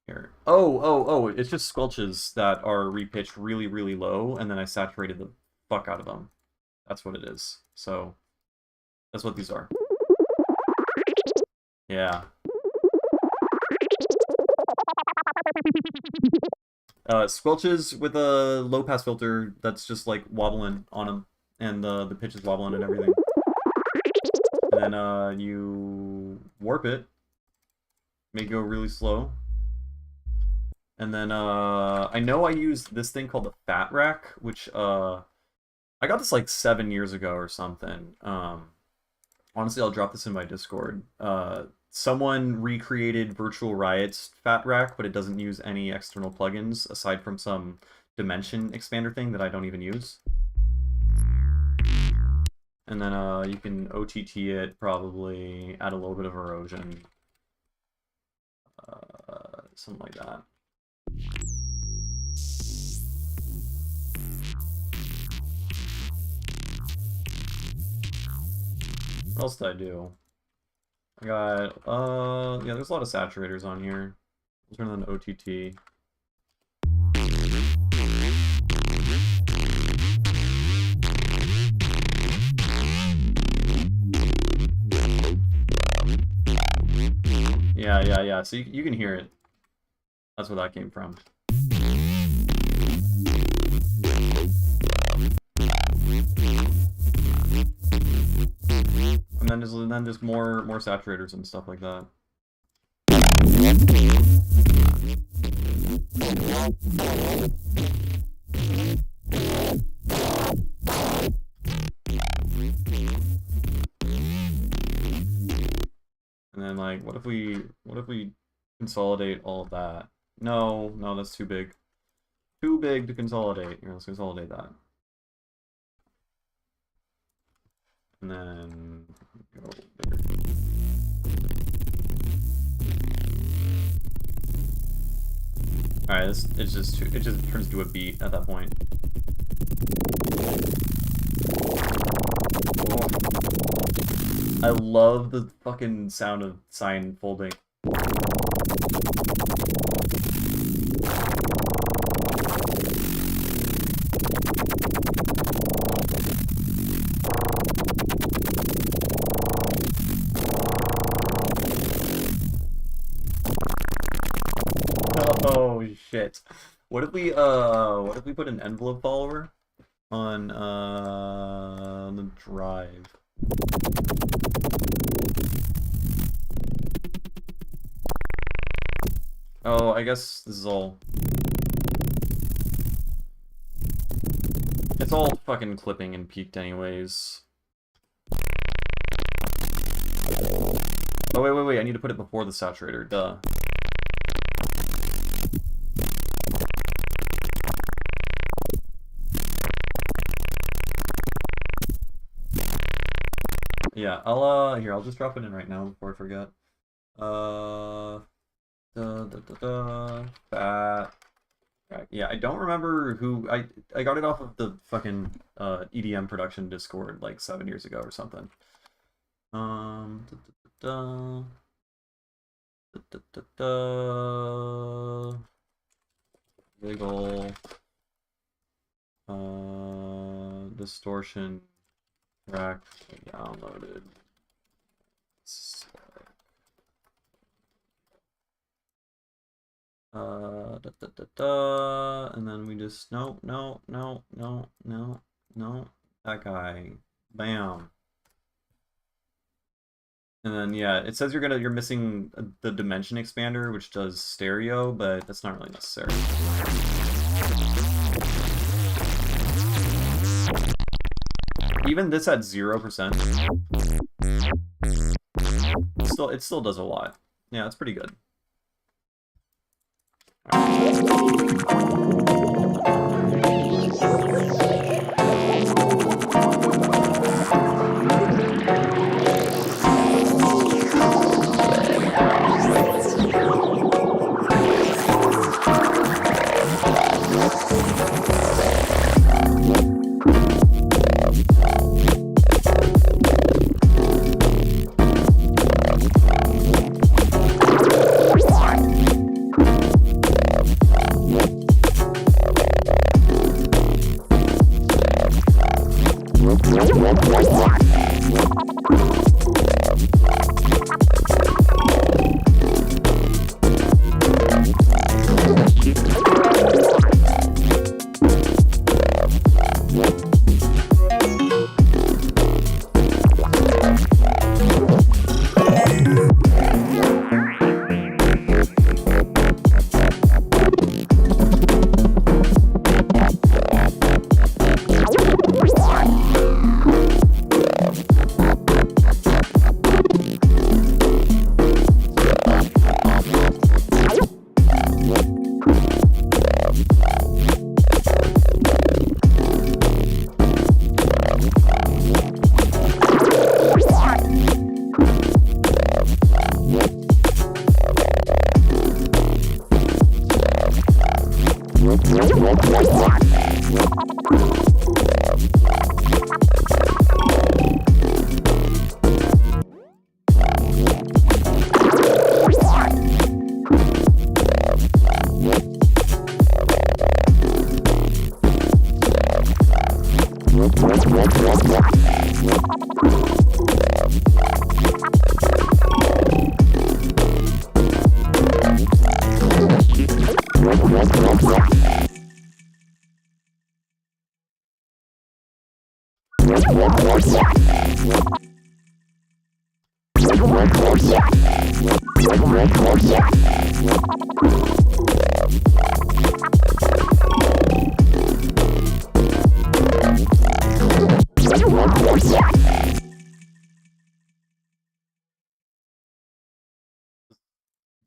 Here. Oh, it's just squelches that are repitched really, really low, and then I saturated the fuck out of them. That's what it is. So, that's what these are. Yeah. Squelches with a low pass filter that's just like wobbling on them, and the pitch is wobbling and everything. And then you warp it, make it go really slow. And then I know I used this thing called the Fat Rack, which I got this like 7 years ago or something. Honestly, I'll drop this in my Discord. Someone recreated Virtual Riot's Fat Rack, but it doesn't use any external plugins aside from some dimension expander thing that I don't even use. And then you can OTT it, probably add a little bit of erosion, something like that. What else did I do? I got, yeah, there's a lot of saturators on here. I'll turn on OTT. Yeah, so you can hear it. That's where that came from. And then there's more saturators and stuff like that. And then like what if we consolidate all of that? No, that's too big. Too big to consolidate. Here, let's consolidate that. And then go bigger. Alright, it just turns to a beat at that point. I love the fucking sound of sign folding. shit. What if we put an envelope follower on the drive? Oh, I guess this is all... It's all fucking clipping and peaked anyways. Oh, wait, I need to put it before the saturator, duh. Yeah, I'll just drop it in right now before I forget. Fat. Yeah, I don't remember who I got it off of the fucking EDM production Discord like 7 years ago or something. Wiggle. Distortion track downloaded. And then we just no, that guy, bam. And then yeah, it says you're missing the dimension expander, which does stereo, but that's not really necessary. Even this at 0%, it still does a lot. Yeah, it's pretty good.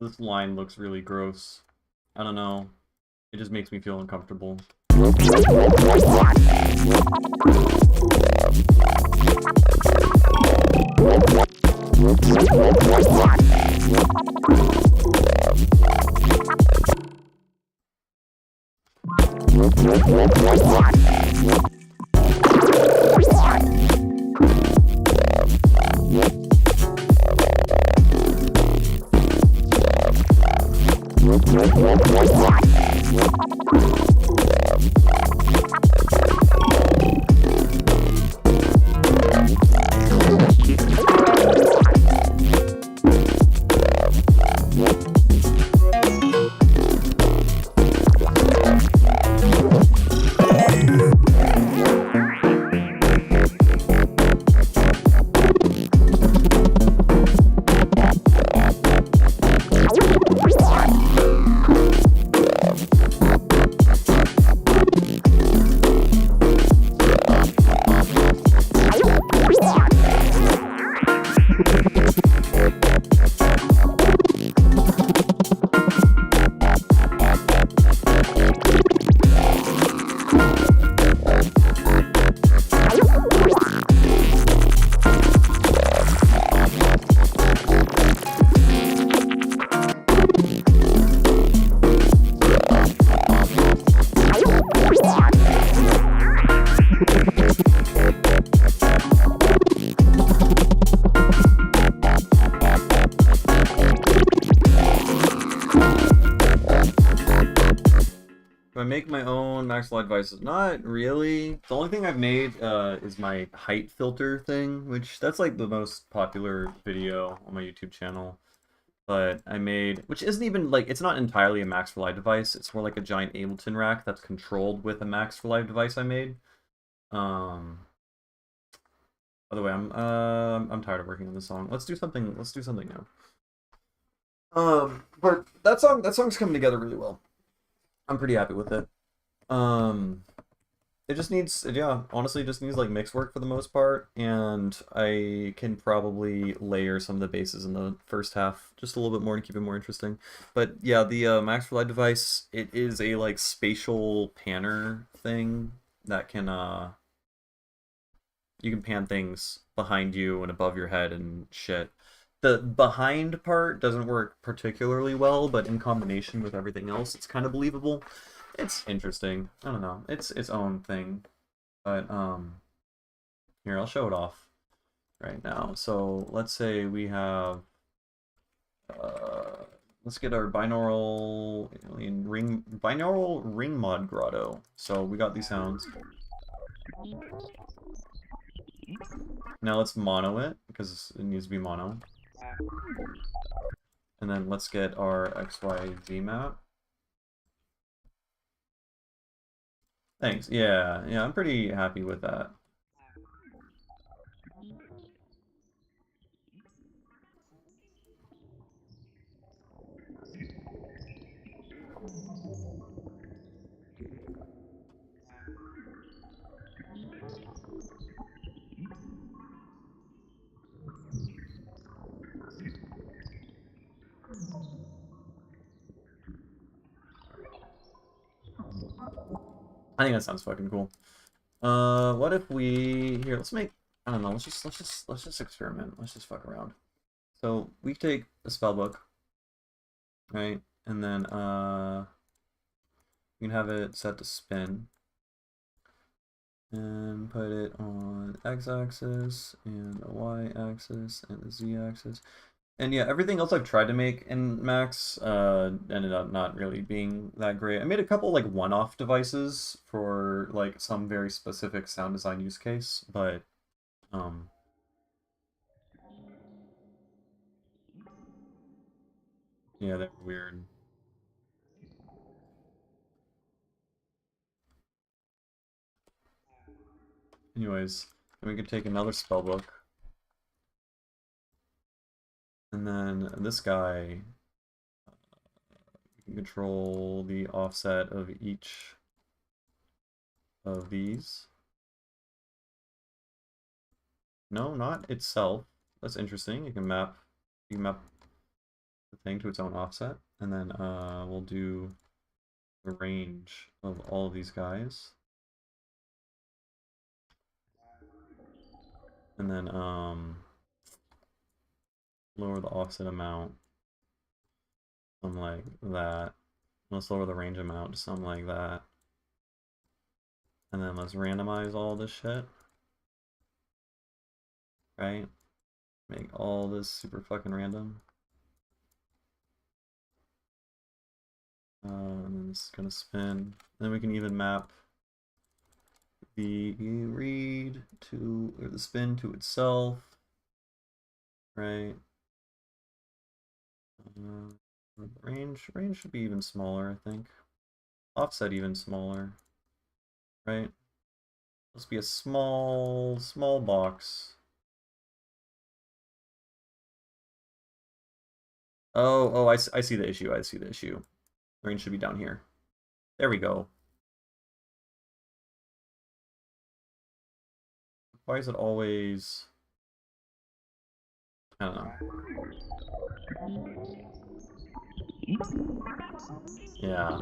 This line looks really gross. I don't know. It just makes me feel uncomfortable. my own max light devices. Not really. The only thing I've made is my height filter thing, which that's like the most popular video on my YouTube channel. But I made, which isn't even like, it's not entirely a max for live device. It's more like a giant Ableton rack that's controlled with a max for live device I made. By the way, I'm tired of working on this song. Let's do something. Let's do something new. But that song's coming together really well. I'm pretty happy with it. It just needs, yeah, honestly, it just needs like mix work for the most part, and I can probably layer some of the basses in the first half just a little bit more to keep it more interesting. But yeah, the Max for Light device, it is a like spatial panner thing that can you can pan things behind you and above your head and shit. The behind part doesn't work particularly well, but in combination with everything else, it's kind of believable. It's interesting. I don't know. It's its own thing. But here, I'll show it off right now. So let's say we have let's get our binaural ring mod grotto. So we got these sounds. Now let's mono it because it needs to be mono. And then let's get our XYZ map. Thanks. Yeah, I'm pretty happy with that. I think that sounds fucking cool. What if we here? Let's make. I don't know. Let's just experiment. Let's just fuck around. So we take a spell book, right, and then you can have it set to spin, and put it on the x-axis and the y-axis and the z-axis. And yeah, everything else I've tried to make in Max ended up not really being that great. I made a couple like one-off devices for like some very specific sound design use case, but yeah, they're weird. Anyways, then we could take another spell book. And then this guy, you can control the offset of each of these. No, not itself. That's interesting. You can map the thing to its own offset. And then we'll do the range of all of these guys. And then lower the offset amount, something like that. Let's lower the range amount to something like that. And then let's randomize all this shit. Right? Make all this super fucking random. And then this is gonna spin. Then we can even map the read to, or the spin to itself. Right? Range should be even smaller, I think. Offset even smaller. Right? Let's be a small box. Oh, I see the issue. I see the issue. Range should be down here. There we go. Why is it always... I don't know. Yeah.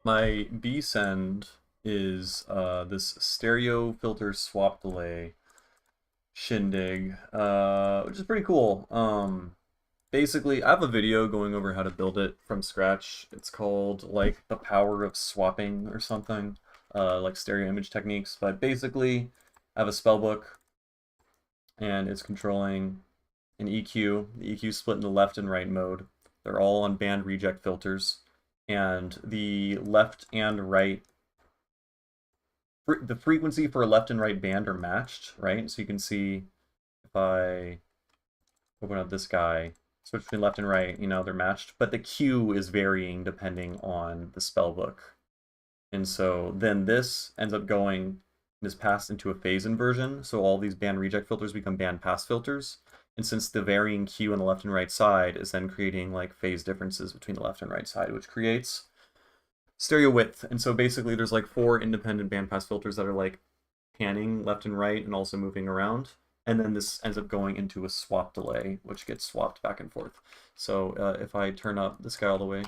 My B send is this stereo filter swap delay shindig, which is pretty cool. Basically, I have a video going over how to build it from scratch. It's called like the power of swapping or something, like stereo image techniques. But basically, I have a spellbook, and it's controlling an EQ. The EQ is split into left and right mode. They're all on band reject filters, and the left and right, the frequency for left and right band are matched, right? So you can see if I open up this guy, switch between left and right, you know, they're matched, but the Q is varying depending on the spell book. And so then this ends up going and is passed into a phase inversion, so all these band reject filters become band pass filters. And since the varying Q on the left and right side is then creating like phase differences between the left and right side, which creates stereo width. And so basically there's like 4 independent bandpass filters that are like panning left and right and also moving around. And then this ends up going into a swap delay, which gets swapped back and forth. So if I turn up this guy all the way.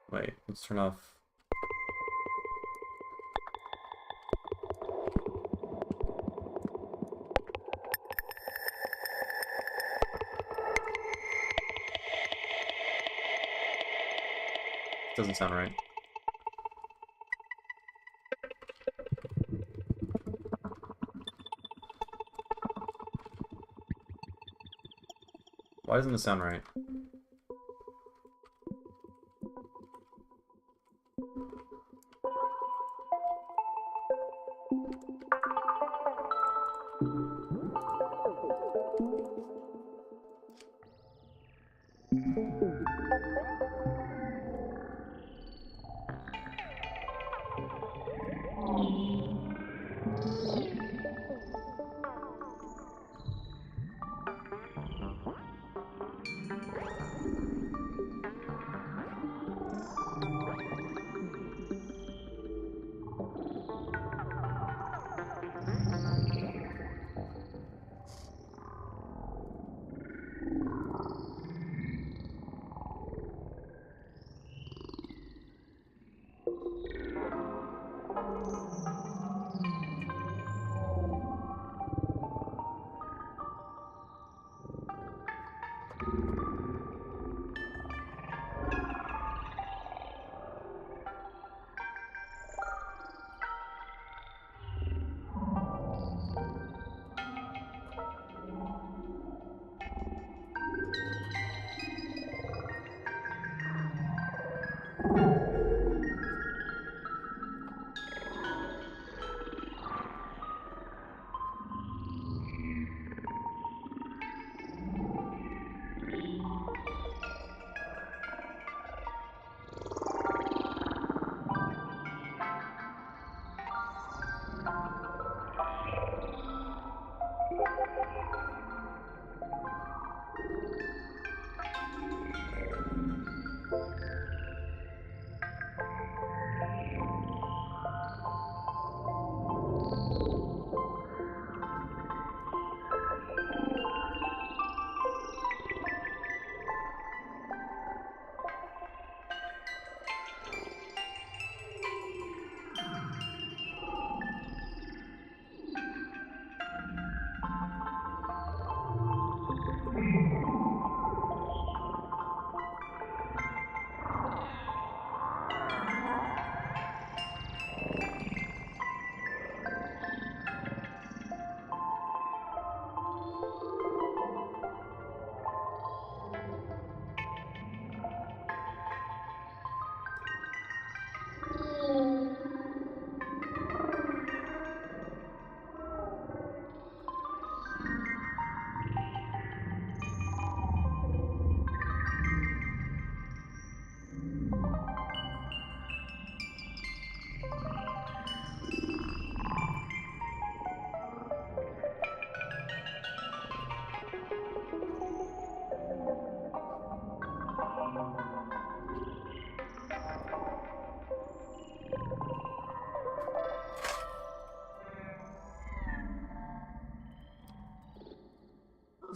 Wait, let's turn off. Doesn't sound right. Why doesn't this sound right?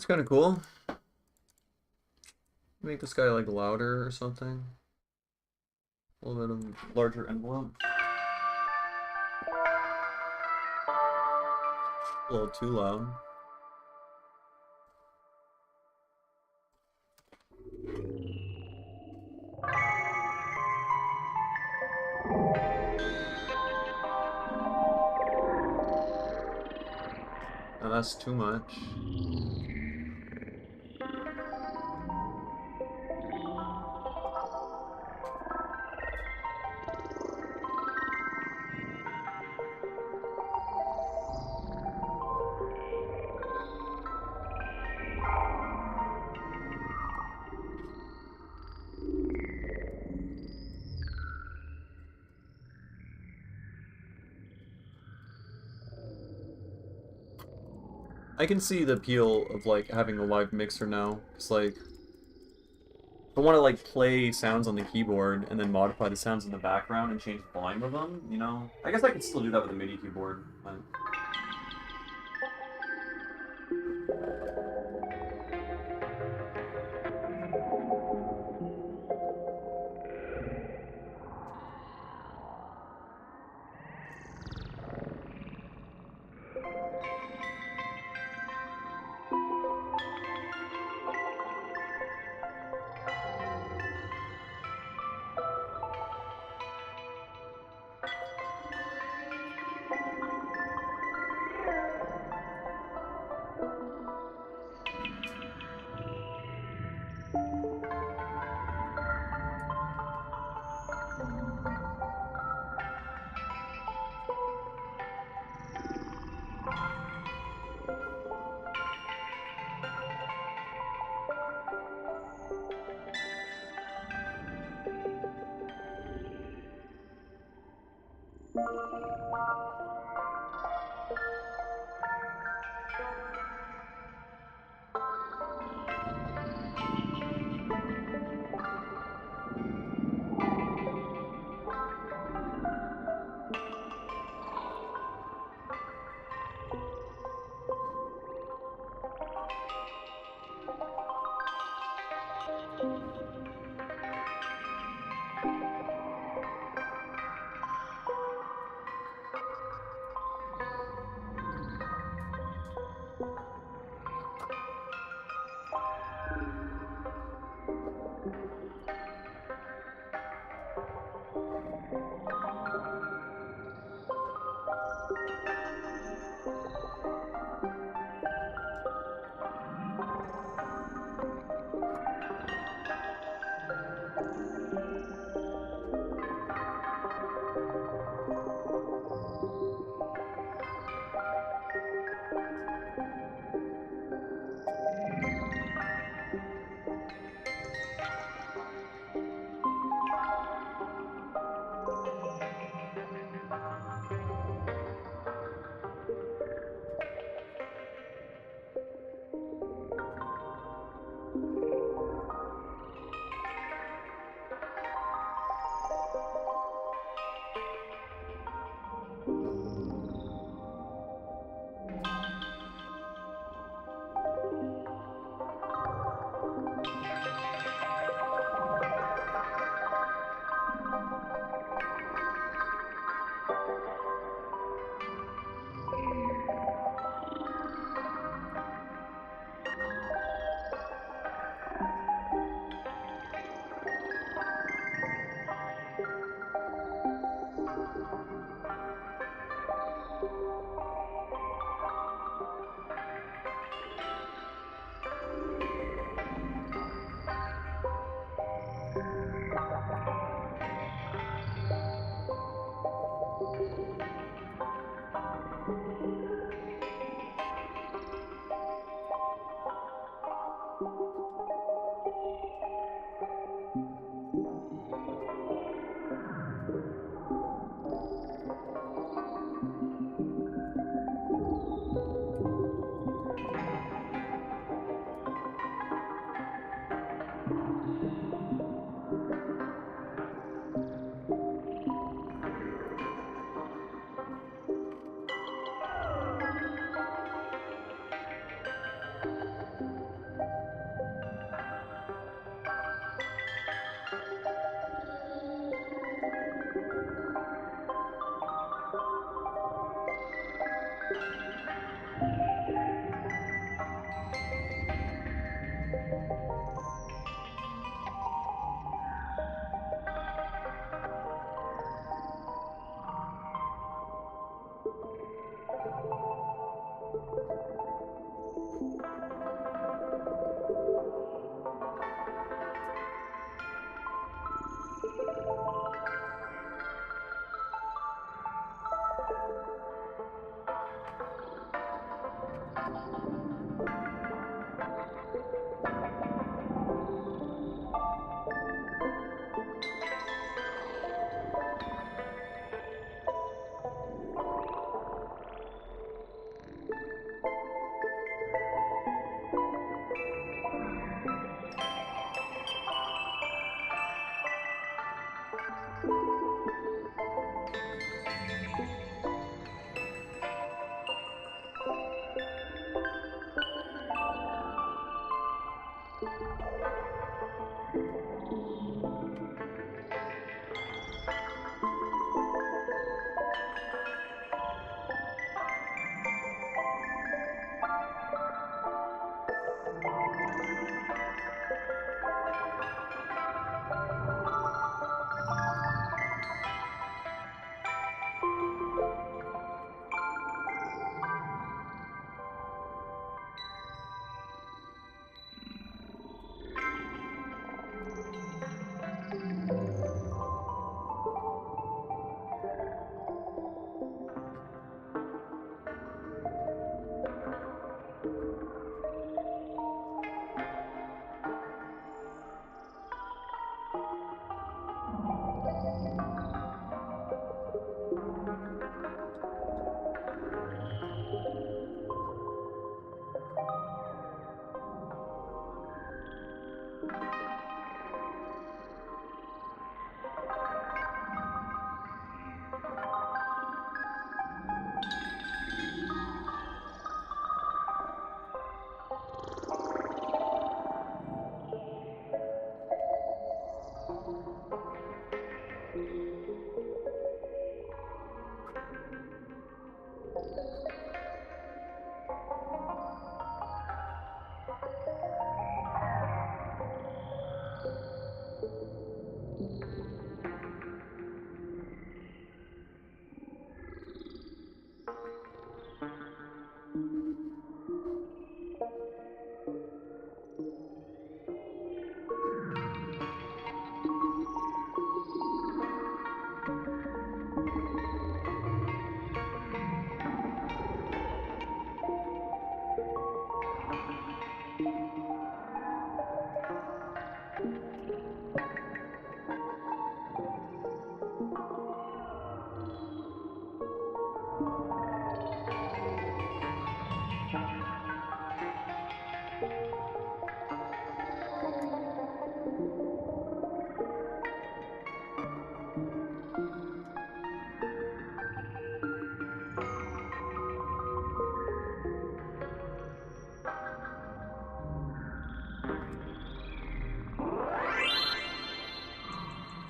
That's kind of cool. Make this guy like louder or something. A little bit of larger envelope. A little too loud. Now that's too much. I can see the appeal of like having a live mixer now. It's like if I want to like play sounds on the keyboard and then modify the sounds in the background and change the volume of them, you know. I guess I could still do that with a MIDI keyboard. But...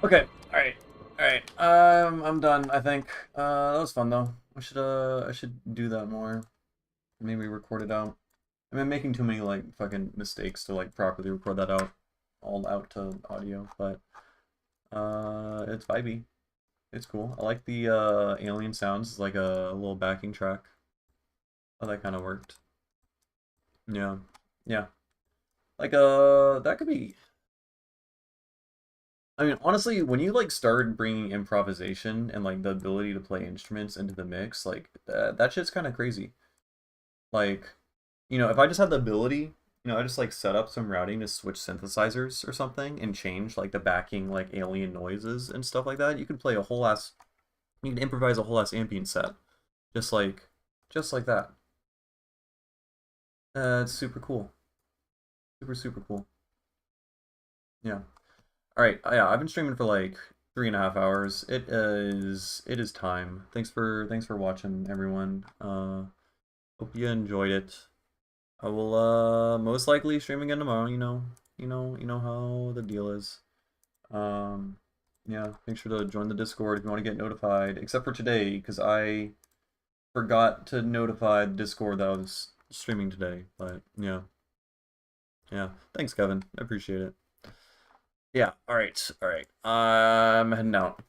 Okay, alright. I'm done, I think. That was fun though. I should do that more. Maybe record it out. I've been making too many like fucking mistakes to like properly record that out, all out to audio, but it's vibey. It's cool. I like the alien sounds, like a little backing track. Oh, that kind of worked. Yeah, yeah. Like that could be. I mean, honestly, when you like start bringing improvisation and like the ability to play instruments into the mix, like that shit's kind of crazy. Like, if I just had the ability, I just like set up some routing to switch synthesizers or something and change like the backing like alien noises and stuff like that, you could play a whole ass, you can improvise a whole ass ambient set, just like, just like that. It's super cool, super cool. Yeah. All right. Yeah, I've been streaming for like 3.5 hours. It is time. Thanks for watching, everyone. Hope you enjoyed it. I will most likely stream again tomorrow. You know how the deal is. Um, yeah, make sure to join the Discord if you want to get notified. Except for today, because I forgot to notify the Discord that I was streaming today. But yeah, yeah. Thanks, Kevin. I appreciate it. Yeah. All right. I'm heading out.